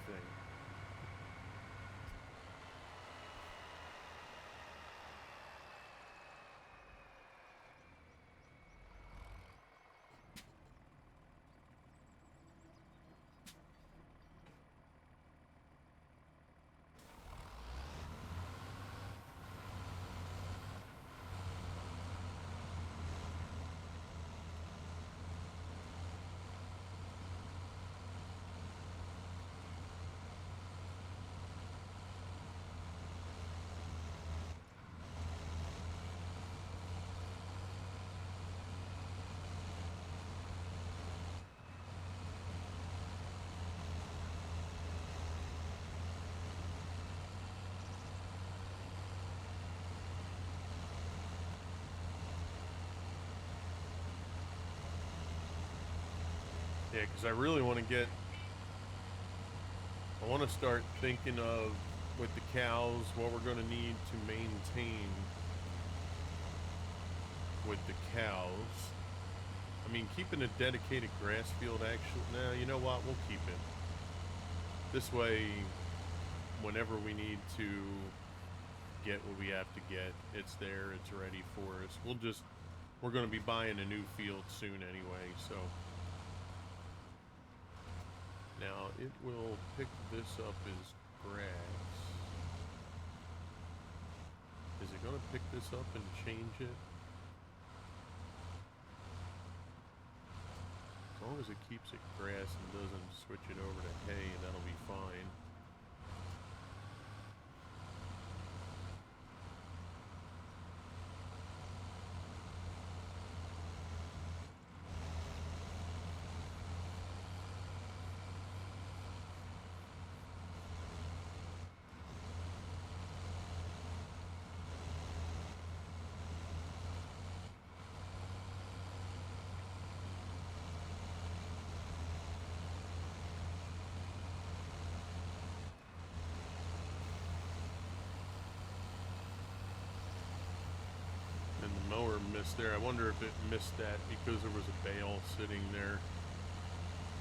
Yeah, because I really want to I want to start thinking of, with the cows, what we're going to need to maintain with the cows. I mean, keeping a dedicated grass field, actually, nah, you know what, we'll keep it. This way, whenever we need to get what we have to get, it's there, it's ready for us. We're going to be buying a new field soon anyway, so. Now, it will pick this up as grass. Is it going to pick this up and change it? As long as it keeps it grass and doesn't switch it over to hay, that'll be fine. Mower missed there. I wonder if it missed that because there was a bale sitting there.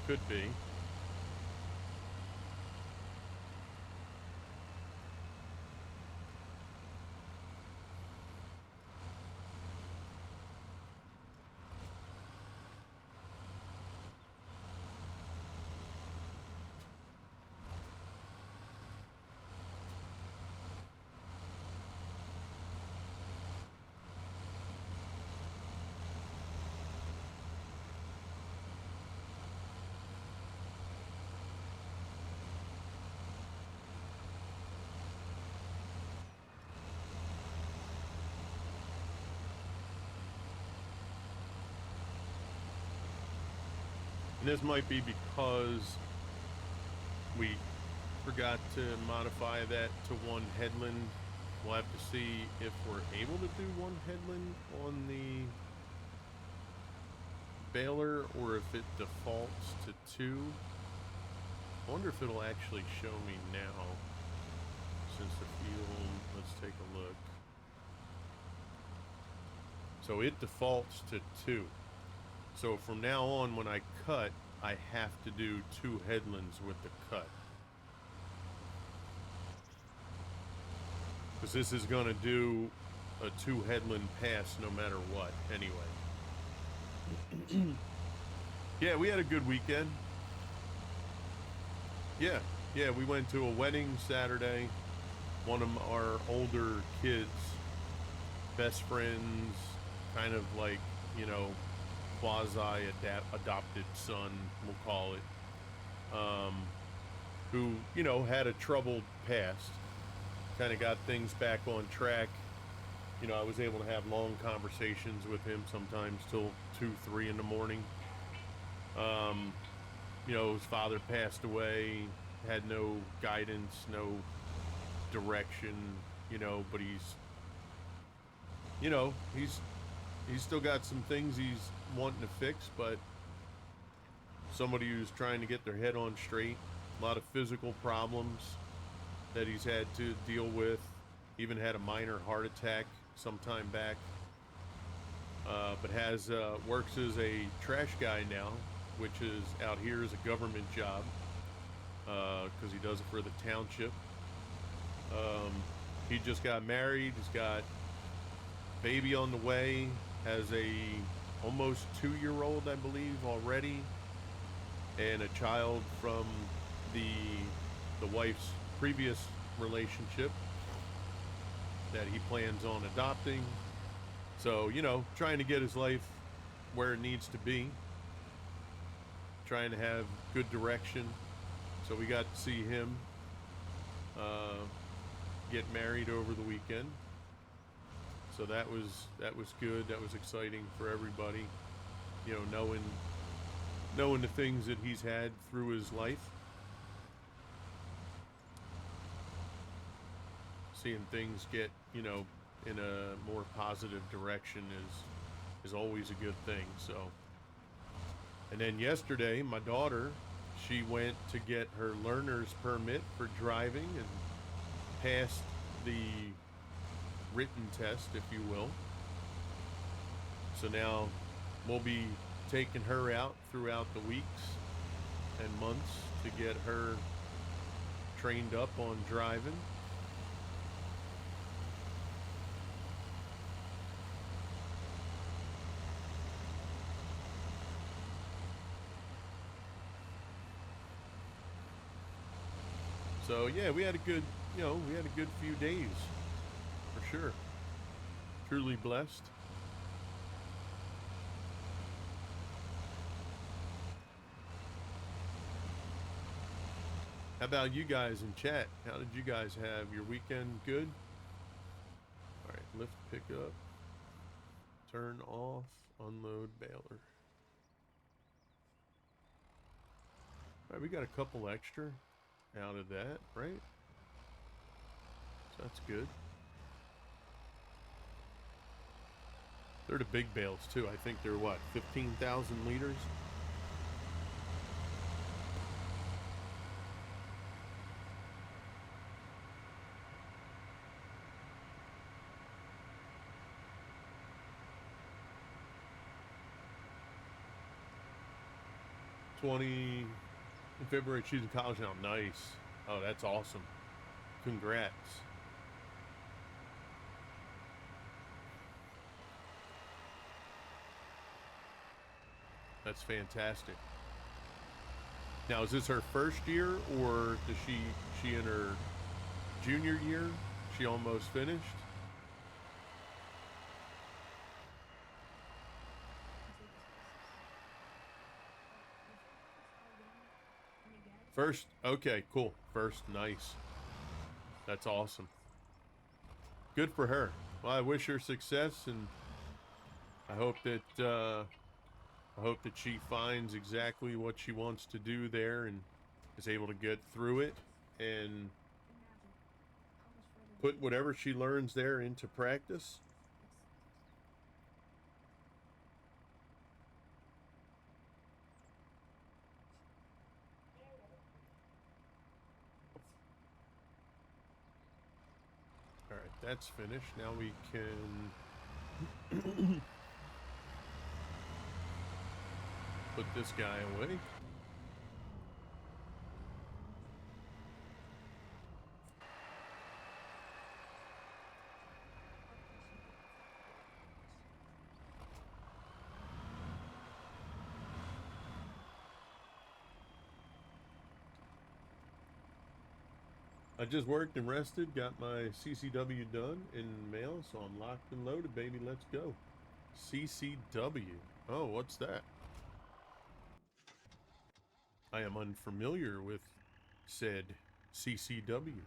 Could be. And this might be because we forgot to modify that to one headland. We'll have to see if we're able to do one headland on the baler or if it defaults to two. I wonder if it'll actually show me now since the field, let's take a look. So it defaults to two. So from now on, when I cut, I have to do two headlands with the cut. Because this is going to do a two headland pass no matter what, anyway. Yeah, we had a good weekend. Yeah, we went to a wedding Saturday. One of our older kids, best friends, kind of like, you know, quasi-adopted son, we'll call it, who, you know, had a troubled past, kind of got things back on track. You know, I was able to have long conversations with him, sometimes till 2, 3 in the morning. You know, his father passed away, had no guidance, no direction, you know, but he's still got some things he's wanting to fix, but somebody who's trying to get their head on straight. A lot of physical problems that he's had to deal with. Even had a minor heart attack some time back. But works as a trash guy now, which is out here as a government job. because he does it for the township. He just got married. He's got baby on the way. Has a almost 2-year-old, I believe, already, and a child from the wife's previous relationship that he plans on adopting. So, you know, trying to get his life where it needs to be, trying to have good direction. So we got to see him get married over the weekend. So that was good. That was exciting for everybody. You know, knowing the things that he's had through his life. Seeing things get, you know, in a more positive direction is always a good thing. So, and then yesterday, my daughter, she went to get her learner's permit for driving and passed the written test, if you will. So now we'll be taking her out throughout the weeks and months to get her trained up on driving. So yeah, we had a good few days, for sure. Truly blessed. How about you guys in chat? How did you guys have your weekend? Good? All right, lift, pick up, turn off, unload baler. All right, we got a couple extra out of that, right? So that's good. They're the big bales too. I think they're what, 15,000 liters? In February, she's in college now. Nice. Oh, that's awesome. Congrats. That's fantastic. Now, is this her first year, or does she in her junior year? She almost finished. First, okay, cool. First, nice. That's awesome. Good for her. Well, I wish her success, and I hope that she finds exactly what she wants to do there and is able to get through it and put whatever she learns there into practice. All right, that's finished. Now we can put this guy away. I just worked and rested, got my CCW done in mail, so I'm locked and loaded, baby. Let's go. CCW. Oh, what's that? I am unfamiliar with said CCW.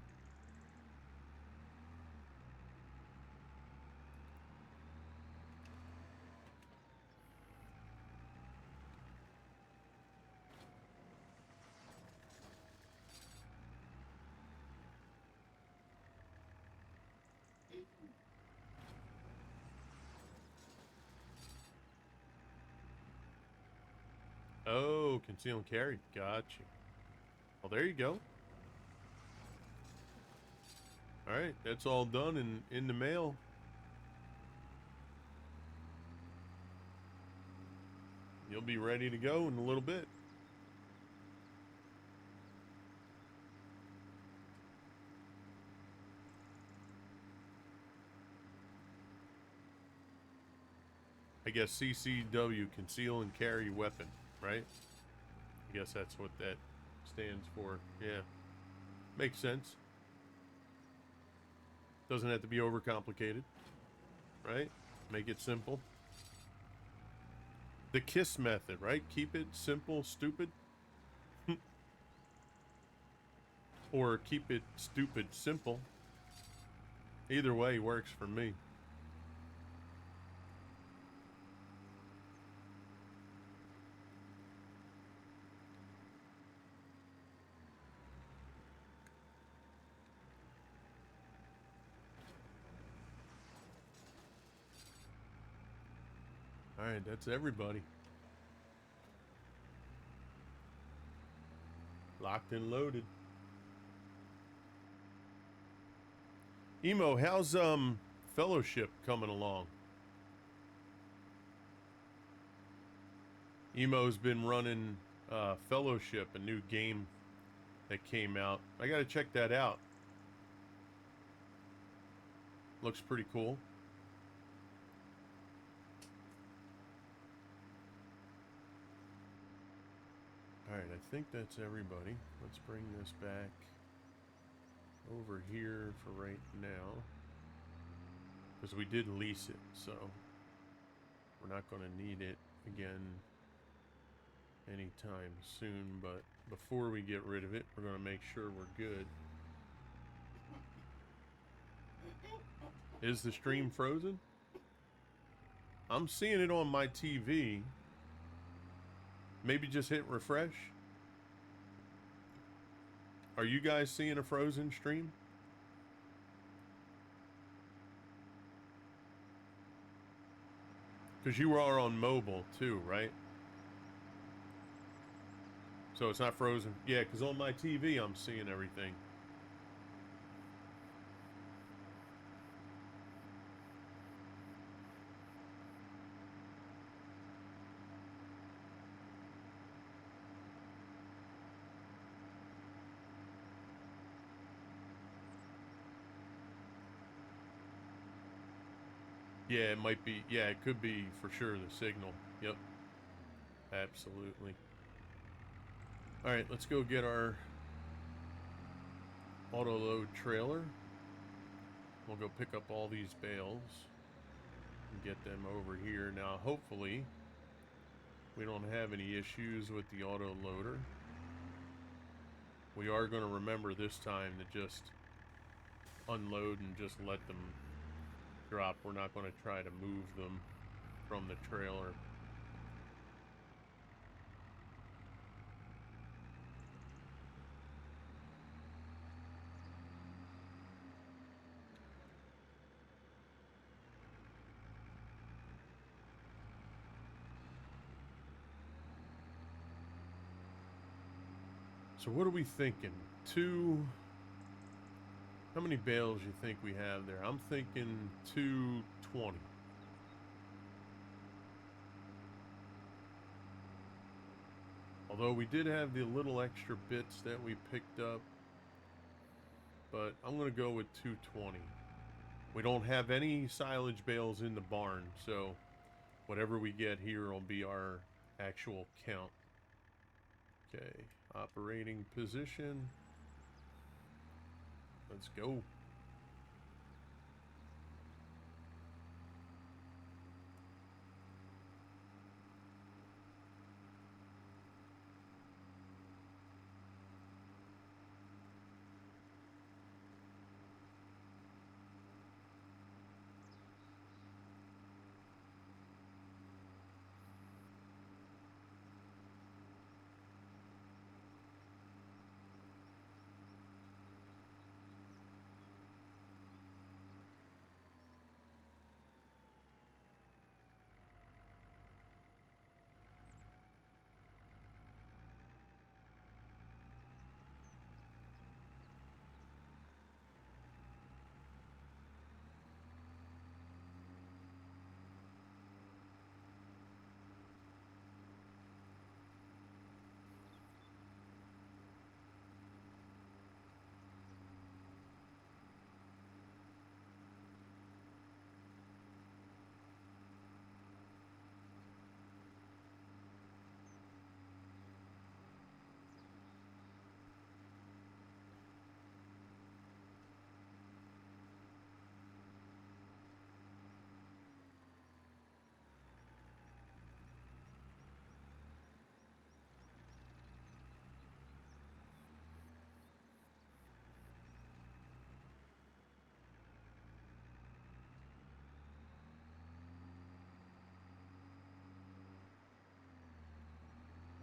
Oh, conceal and carry. Gotcha. Well, there you go. All right, that's all done and in the mail. You'll be ready to go in a little bit. I guess CCW, conceal and carry weapon, right? I guess that's what that stands for. Yeah. Makes sense. Doesn't have to be overcomplicated, right? Make it simple. The KISS method, right? Keep it simple, stupid. Or keep it stupid, simple. Either way works for me. All right, that's everybody. Locked and loaded. Emo, how's Fellowship coming along? Emo's been running Fellowship, a new game that came out. I gotta check that out. Looks pretty cool. Alright, I think that's everybody. Let's bring this back over here for right now. Because we did lease it, so we're not going to need it again anytime soon. But before we get rid of it, we're going to make sure we're good. Is the stream frozen? I'm seeing it on my TV. Maybe just hit refresh. Are you guys seeing a frozen stream? Because you are on mobile too, right? So it's not frozen. Yeah, because on my TV I'm seeing everything. Yeah, it might be. Yeah, it could be for sure the signal. Yep. Absolutely. All right, let's go get our auto load trailer. We'll go pick up all these bales and get them over here. Now, hopefully, we don't have any issues with the auto loader. We are going to remember this time to just unload and just let them drop. We're not going to try to move them from the trailer. So what are we thinking? How many bales you think we have there? I'm thinking 220. Although we did have the little extra bits that we picked up, but I'm going to go with 220. We don't have any silage bales in the barn, so whatever we get here will be our actual count. Okay, operating position. Let's go.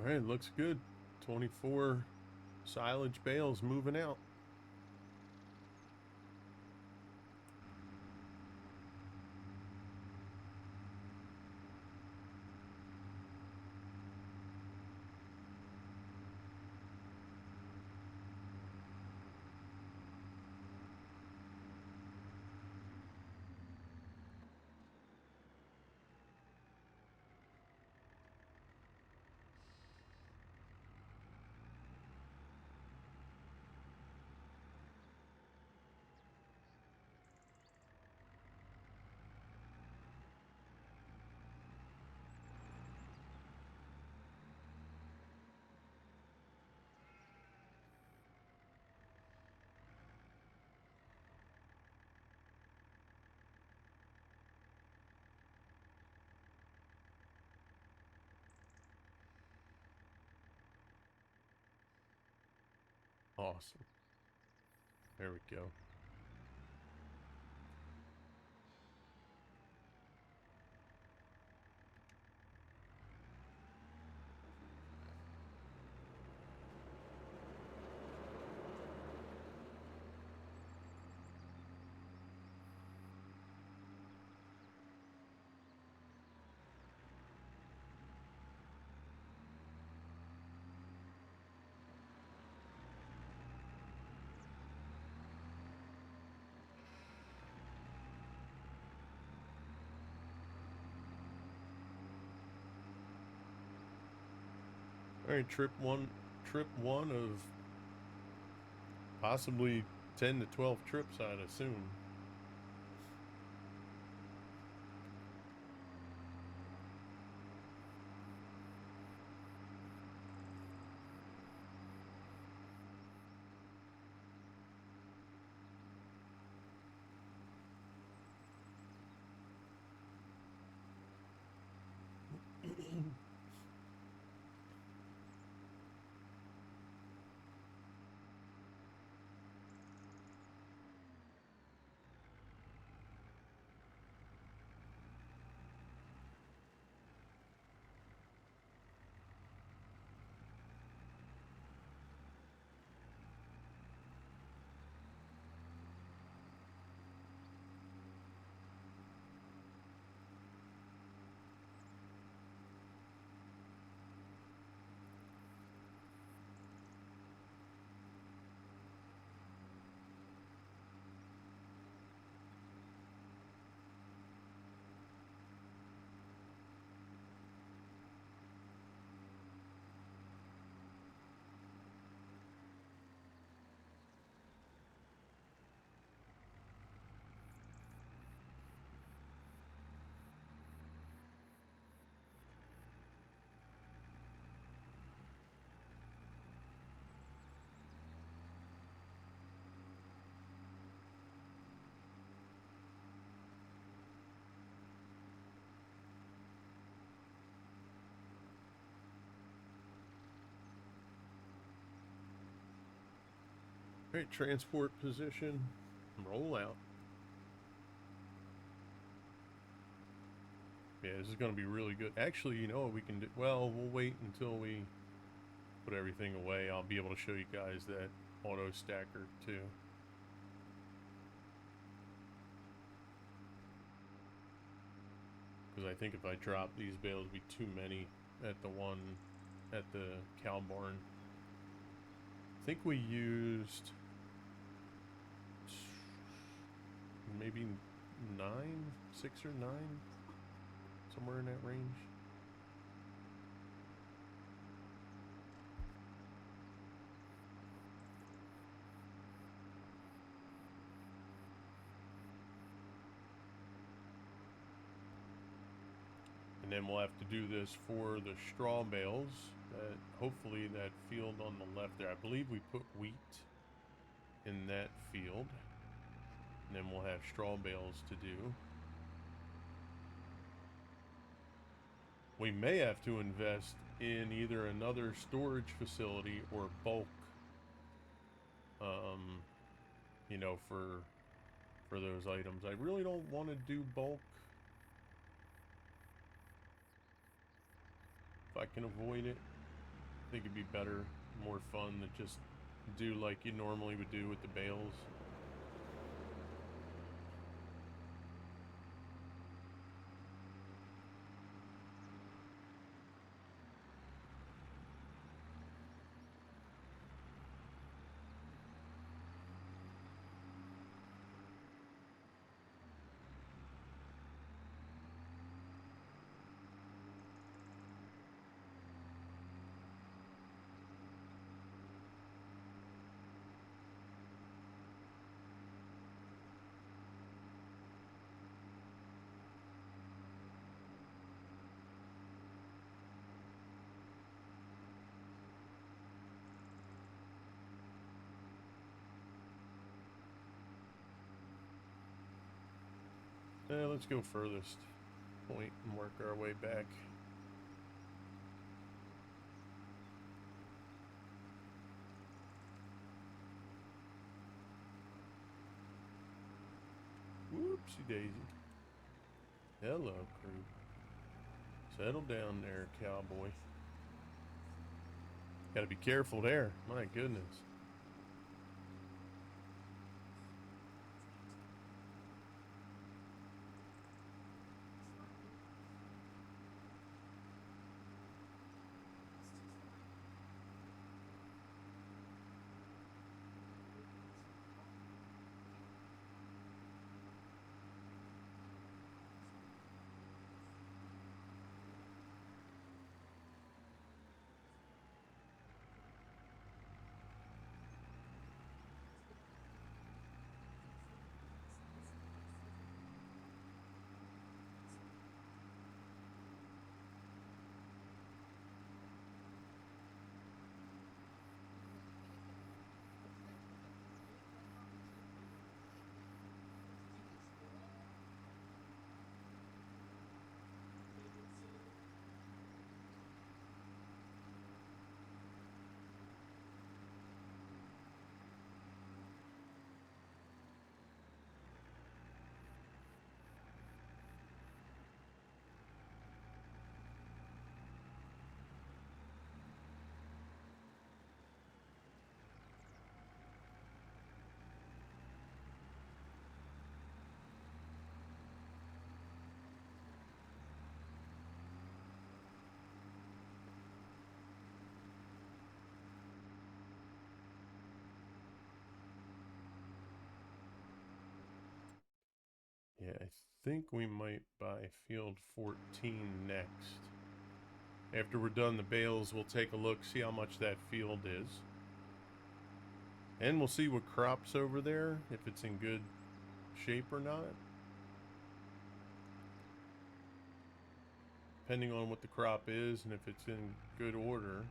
right, looks good. 24 silage bales moving out. Awesome. There we go. All right, trip one of possibly 10 to 12 trips, I'd assume. All right, transport position, roll out. Yeah, this is going to be really good. Actually, you know what we can do? Well, we'll wait until we put everything away. I'll be able to show you guys that auto stacker too. Because I think if I drop these bales, it'd be too many at the one at the cow barn. I think we used maybe 6 or 9, somewhere in that range. And then we'll have to do this for the straw bales. Hopefully that field on the left there. I believe we put wheat in that field. And then we'll have straw bales to do. We may have to invest in either another storage facility or bulk. You know, for those items. I really don't want to do bulk. If I can avoid it. I think it'd be better, more fun to just do like you normally would do with the bales. Let's go furthest point and work our way back. Whoopsie daisy. Hello, crew. Settle down there, cowboy. Gotta be careful there. My goodness. Yeah, I think we might buy field 14 next. After we're done the bales, we'll take a look, see how much that field is. And we'll see what crop's over there, if it's in good shape or not. Depending on what the crop is and if it's in good order,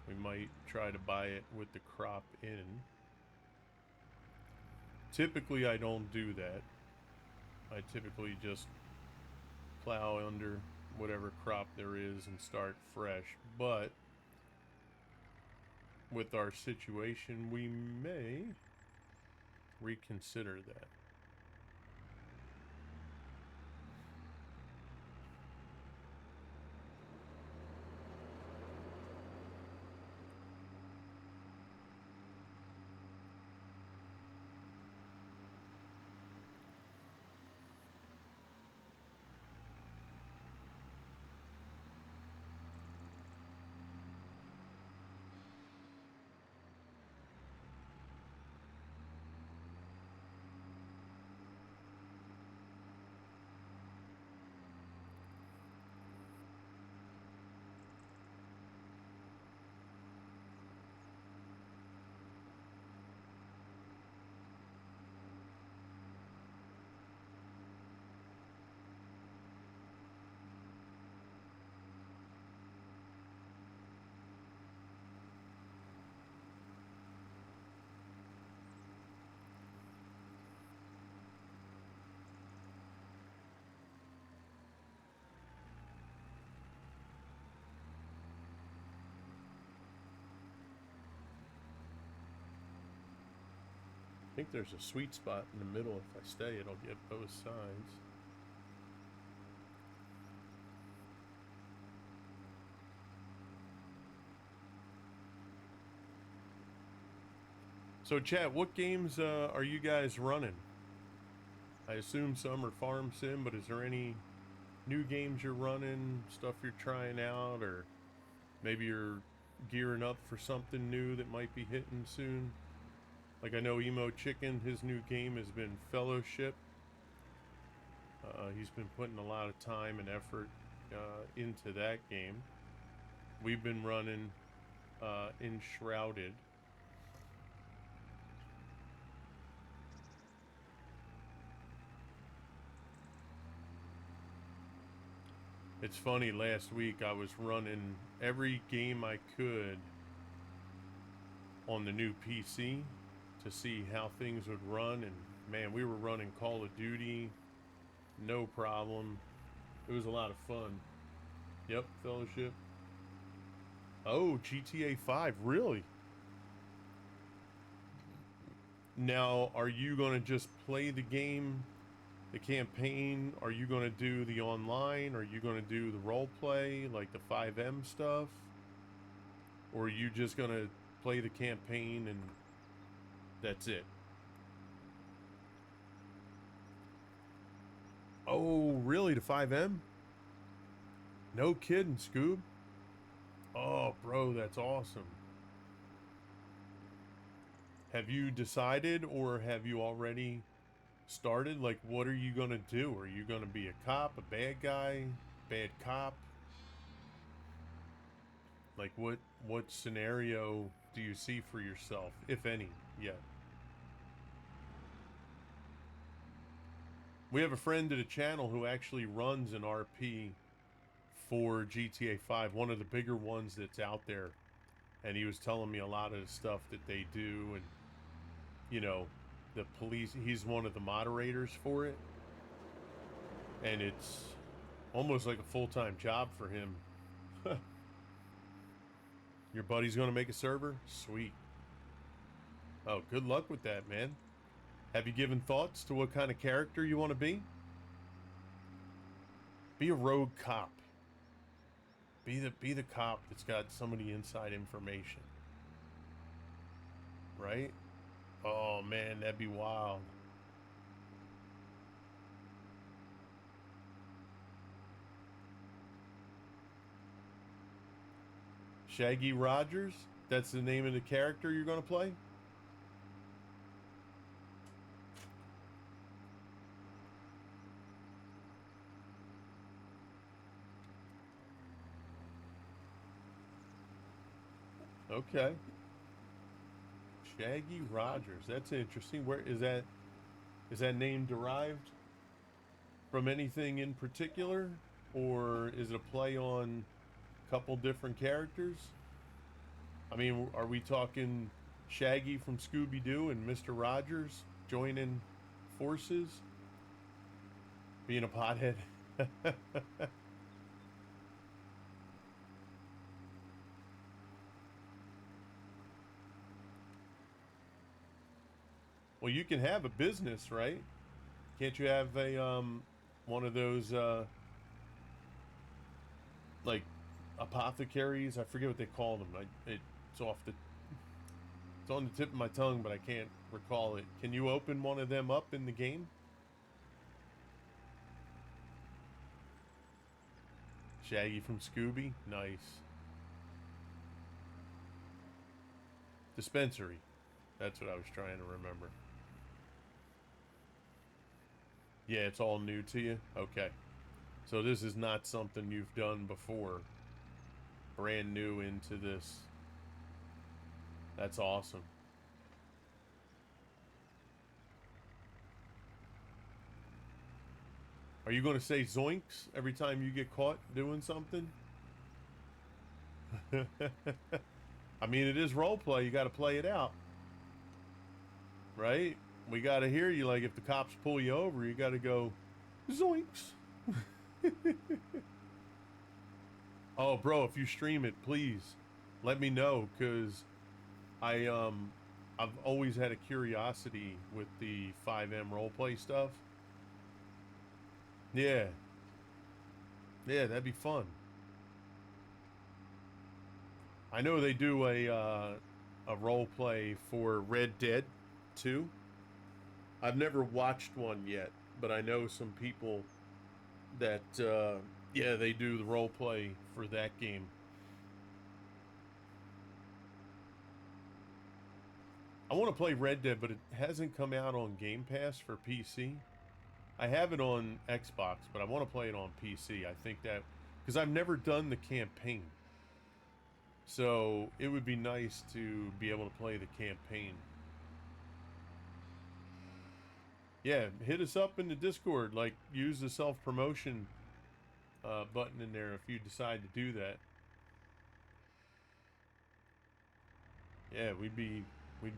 we might try to buy it with the crop in. Typically, I don't do that. I typically just plow under whatever crop there is and start fresh. But with our situation, we may reconsider that. I think there's a sweet spot in the middle. If I stay, it'll get both sides. So, chat, what games are you guys running? I assume some are Farm Sim, but is there any new games you're running, stuff you're trying out, or maybe you're gearing up for something new that might be hitting soon? Like I know Emo Chicken, his new game has been Fellowship. He's been putting a lot of time and effort into that game. We've been running Enshrouded. It's funny, last week I was running every game I could on the new PC to see how things would run, and man, we were running Call of Duty, no problem. It was a lot of fun. Yep, Fellowship. Oh, GTA 5, really? Now, are you going to just play the game, the campaign? Are you going to do the online? Are you going to do the role play, like the 5M stuff? Or are you just going to play the campaign and that's it? Oh, really? The 5M? No kidding, Scoob. Oh, bro, that's awesome. Have you decided, or have you already started? Like, what are you going to do? Are you going to be a cop, a bad guy, bad cop? Like, what scenario do you see for yourself, if any, yet? We have a friend at a channel who actually runs an RP for GTA 5, one of the bigger ones that's out there. And he was telling me a lot of the stuff that they do, and, you know, the police, he's one of the moderators for it. And it's almost like a full-time job for him. Your buddy's going to make a server? Sweet. Oh, good luck with that, man. Have you given thoughts to what kind of character you want to be? Be a rogue cop. Be the cop that's got some of the inside information. Right? Oh, man, that'd be wild. Shaggy Rogers? That's the name of the character you're going to play? Okay. Shaggy Rogers. That's interesting. Where is that? Is that name derived from anything in particular, or is it a play on a couple different characters? I mean, are we talking Shaggy from Scooby-Doo and Mr. Rogers joining forces? Being a pothead? Well, you can have a business, right? Can't you have a one of those like apothecaries? I forget what they call them. It's on the tip of my tongue, but I can't recall it. Can you open one of them up in the game? Shaggy from Scooby? Nice. Dispensary. That's what I was trying to remember. Yeah, it's all new to you? Okay. So this is not something you've done before. Brand new into this. That's awesome. Are you going to say zoinks every time you get caught doing something? I mean, it is roleplay. You got to play it out. Right? We got to hear you. Like, if the cops pull you over, you got to go, zoinks. Oh, bro, if you stream it, please let me know, because I've always had a curiosity with the 5M roleplay stuff. Yeah. Yeah, that'd be fun. I know they do a a role play for Red Dead 2. I've never watched one yet, but I know some people that yeah, they do the role play for that game. I want to play Red Dead, but it hasn't come out on Game Pass for PC. I have it on Xbox, but I want to play it on PC. I think that because I've never done the campaign. So it would be nice to be able to play the campaign. Yeah, hit us up in the Discord. Like, use the self-promotion button in there if you decide to do that. Yeah, we'd be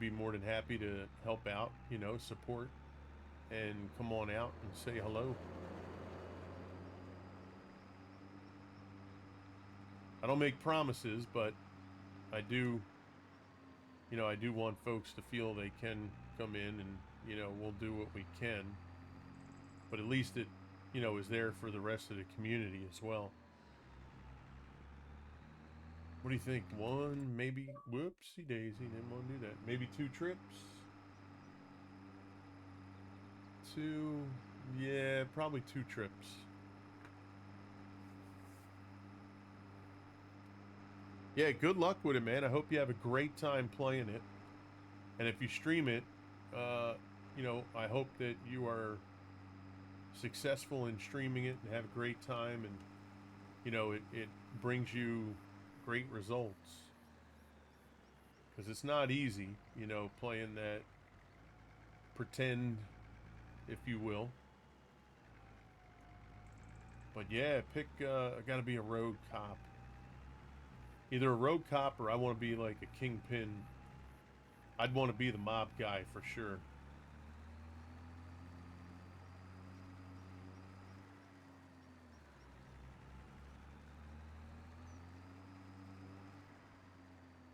more than happy to help out, you know, support, and come on out and say hello. I don't make promises, but I do, you know, I do want folks to feel they can come in and, you know, we'll do what we can. But at least it, you know, is there for the rest of the community as well. What do you think? One, maybe, whoopsie daisy, didn't want to do that. Maybe 2 trips? 2, yeah, probably 2 trips. Yeah, good luck with it, man. I hope you have a great time playing it. And if you stream it, you know, I hope that you are successful in streaming it and have a great time, and, you know, it brings you great results. Because it's not easy, you know, playing that pretend, if you will. But yeah, pick, I gotta be a road cop. Either a road cop or I want to be like a kingpin. I'd want to be the mob guy for sure.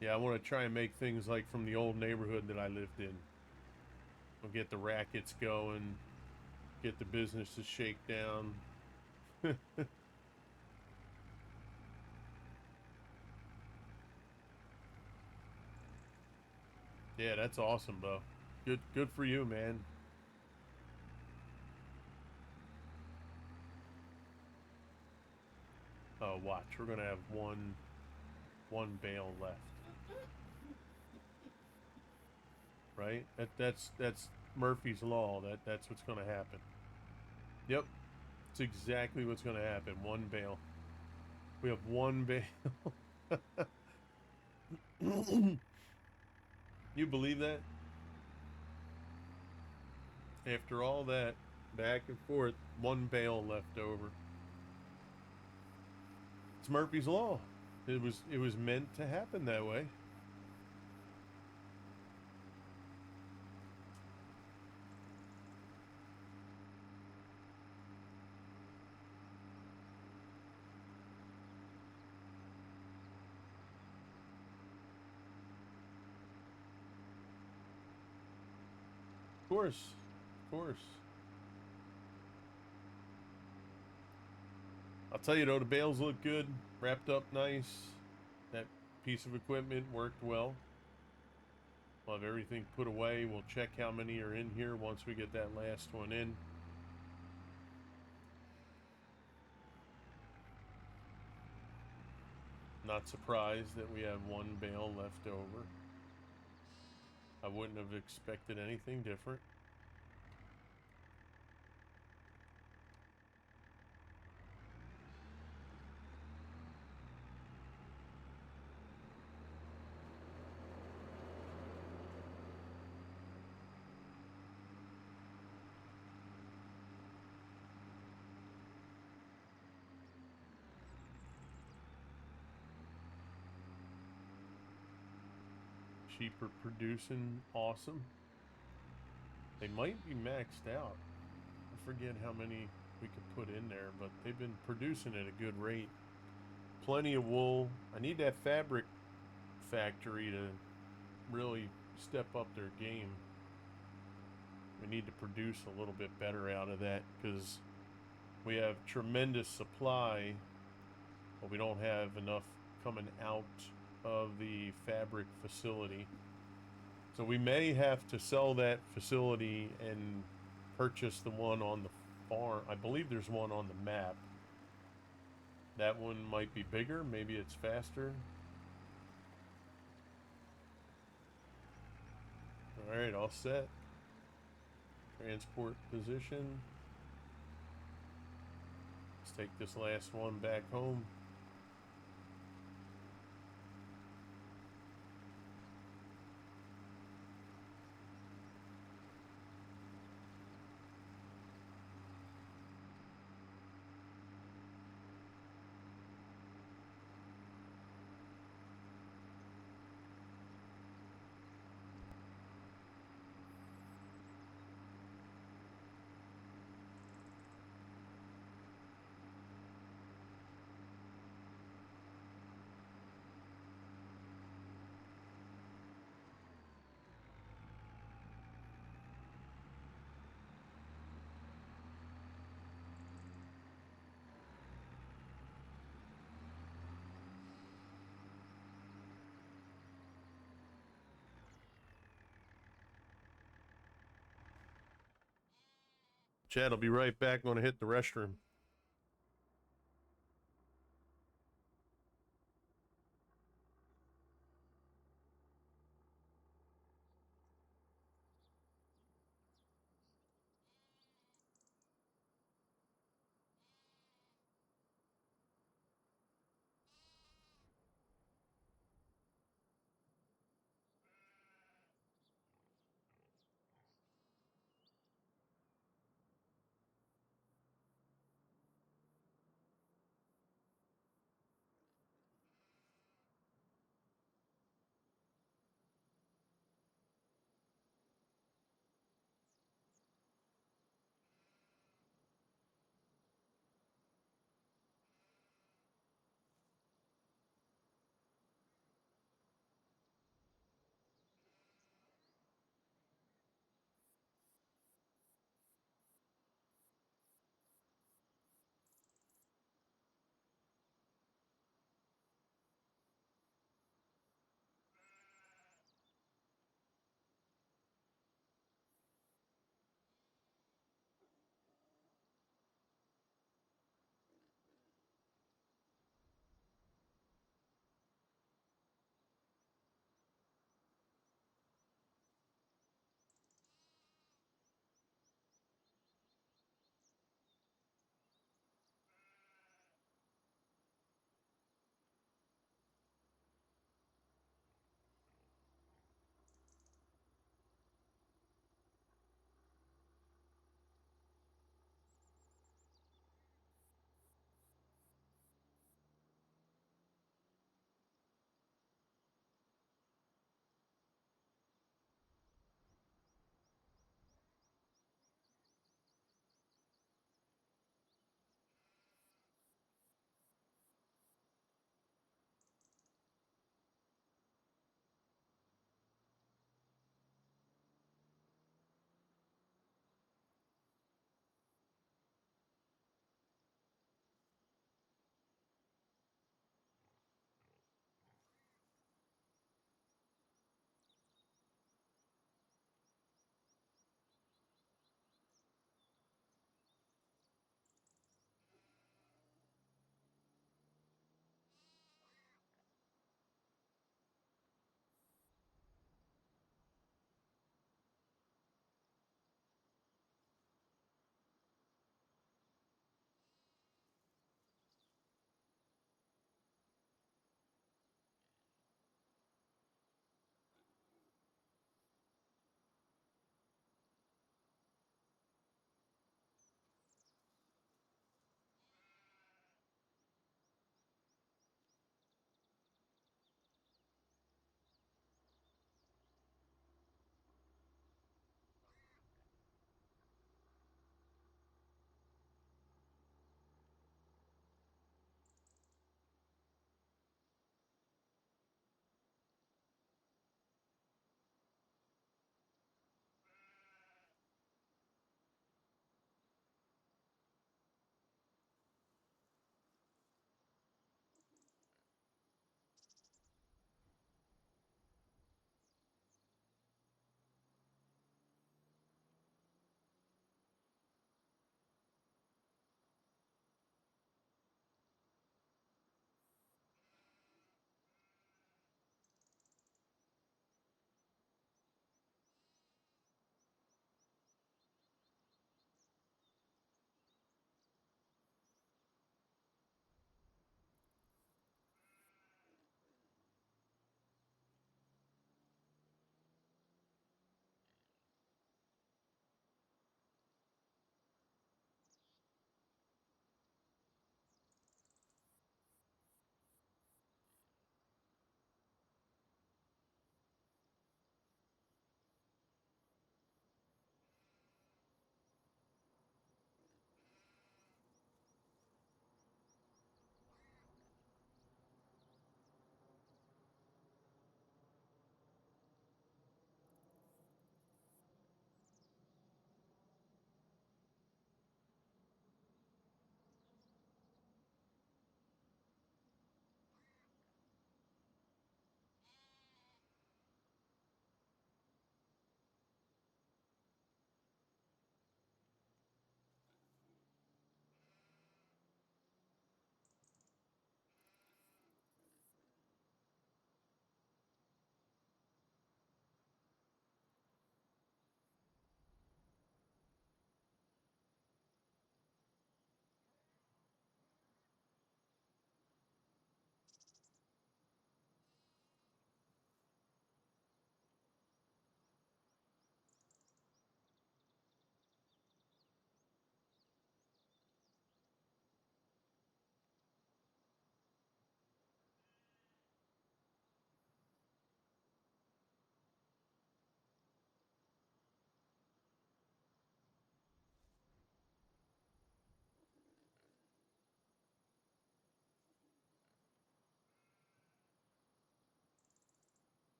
Yeah, I want to try and make things like from the old neighborhood that I lived in. We'll get the rackets going, get the businesses shake down. Yeah, that's awesome, bro. Good for you, man. Oh, watch. We're gonna have one bale left. Right? That's Murphy's Law. That's what's gonna happen. Yep. It's exactly what's gonna happen. One bale. We have one bale. You believe that? After all that back and forth, one bale left over. It's Murphy's Law. It was meant to happen that way. Of course. I'll tell you though, the bales look good, wrapped up nice. That piece of equipment worked well. We'll have everything put away. We'll check how many are in here once we get that last one in. Not surprised that we have one bale left over. I wouldn't have expected anything different. Sheep are producing awesome. They might be maxed out. I forget how many we could put in there, but they've been producing at a good rate. Plenty of wool. I need that fabric factory to really step up their game. We need to produce a little bit better out of that because we have tremendous supply, but we don't have enough coming out of the fabric facility. So we may have to sell that facility and purchase the one on the farm. I believe there's one on the map. That one might be bigger. Maybe it's faster. All right, all set. Transport position. Let's take this last one back home. Chad, I'll be right back. Going to hit the restroom.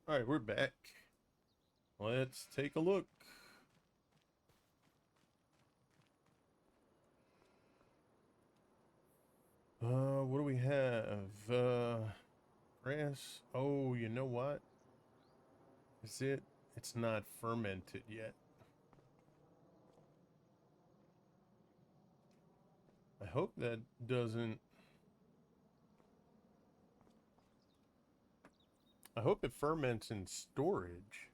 All right, we're back. Let's take a look. What do we have? Grass. Oh, you know what? Is it? It's not fermented yet. I hope that doesn't... I hope it ferments in storage.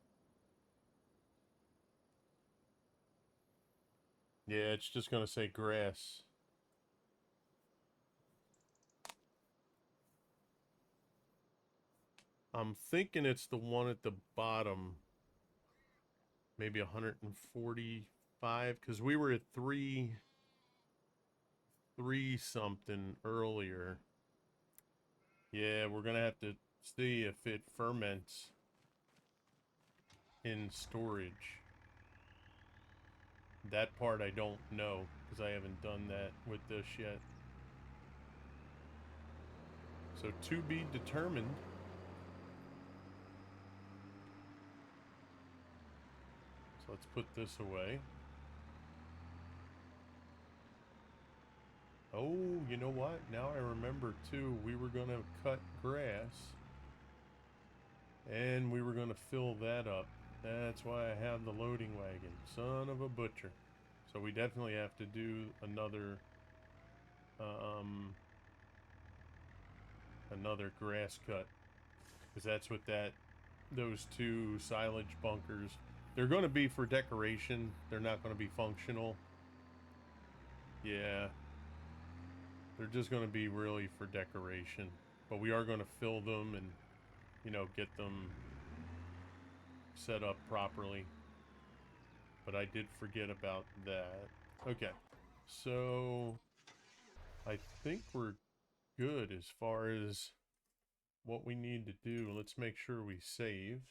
Yeah, it's just gonna say grass. I'm thinking it's the one at the bottom. Maybe 145, because we were at 3 something earlier. Yeah, we're gonna have to see if it ferments in storage. That part I don't know, because I haven't done that with this yet. So to be determined. So let's put this away. Oh, you know what? Now I remember too, we were gonna cut grass and we were gonna fill that up. That's why I have the loading wagon. Son of a butcher. So we definitely have to do another another grass cut, because that's what those 2 silage bunkers, they're going to be for decoration. They're not going to be functional. Yeah, they're just going to be really for decoration, but we are going to fill them and, you know, get them set up properly. But I did forget about that. Okay, so I think we're good as far as what we need to do. Let's make sure we save.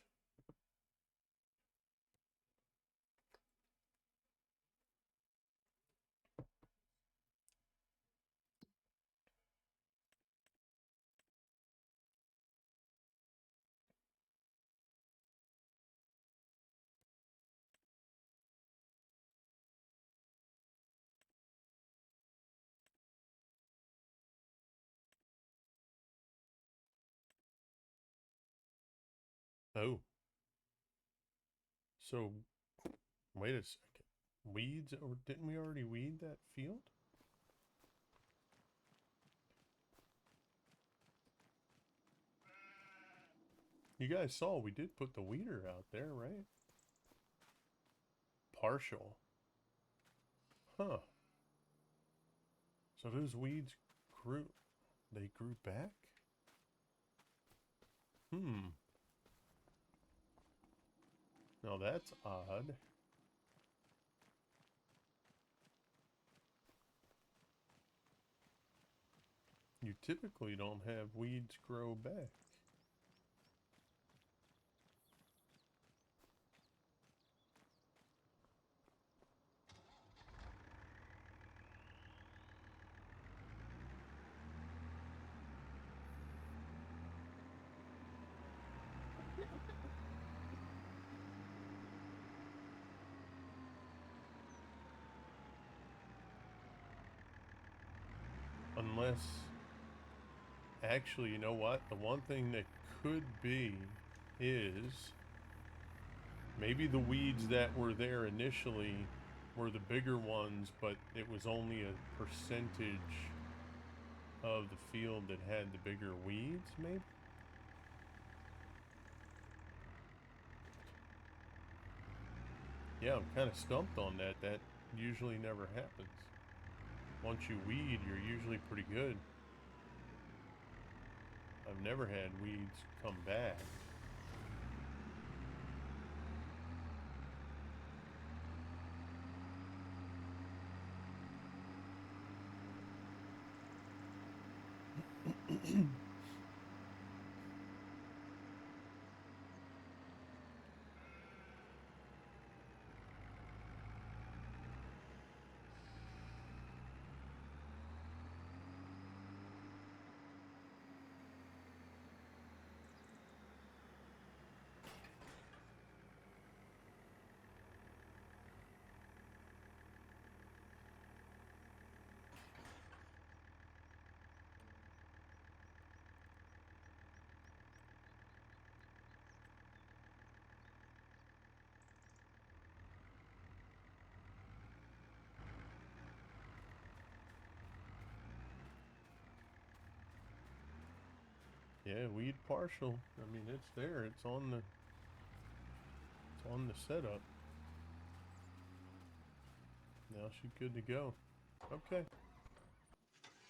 Oh. So, wait a second. Weeds? Or didn't we already weed that field? You guys saw we did put the weeder out there, right? Partial. Huh. So those weeds grew... They grew back? Hmm. Now that's odd. You typically don't have weeds grow back. Unless... Actually, you know what? The one thing that could be is... Maybe the weeds that were there initially were the bigger ones, but it was only a percentage of the field that had the bigger weeds, maybe? Yeah, I'm kind of stumped on that. That usually never happens. Once you weed, you're usually pretty good. I've never had weeds come back. Yeah, weed partial. I mean, it's there. It's on the setup. Now she's good to go. Okay.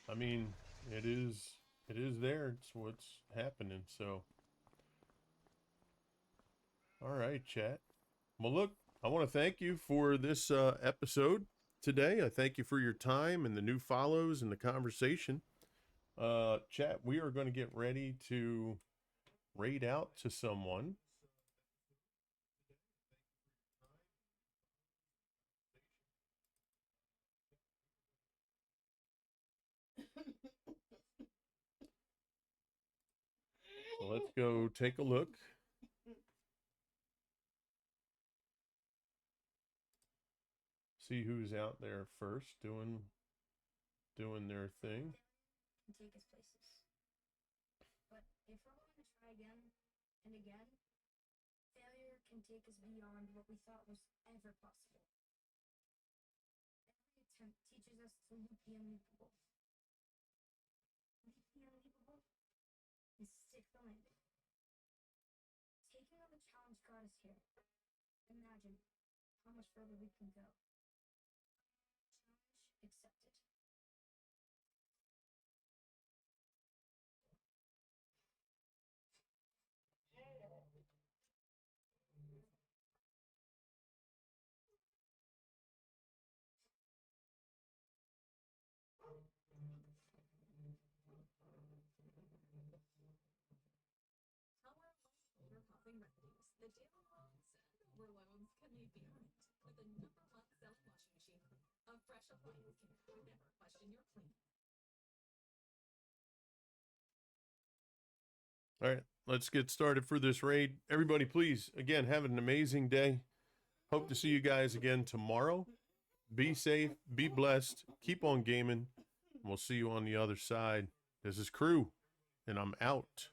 I mean, it is there. It's what's happening. So, all right, chat. Well, look, I want to thank you for this episode today. I thank you for your time and the new follows and the conversation. Chat, we are going to get ready to raid out to someone. So let's go take a look. See who's out there first doing their thing. And take his places. But if we're going to try again and again, failure can take us beyond what we thought was ever possible. Every attempt teaches us to leap the unleapable. Leap the unleapable and stick the landing. Taking on the challenge got us here. Imagine how much further we can go. Challenge accepted. Tower Hair Popping Remedies, the daily loans and overloads can leave behind. With the #1 selling washing machine cleaner, a fresh appliance can never question your clean. All right, let's get started for this raid. Everybody, please, again, have an amazing day. Hope to see you guys again tomorrow. Be safe, be blessed, keep on gaming, and we'll see you on the other side. This is Crew, and I'm out.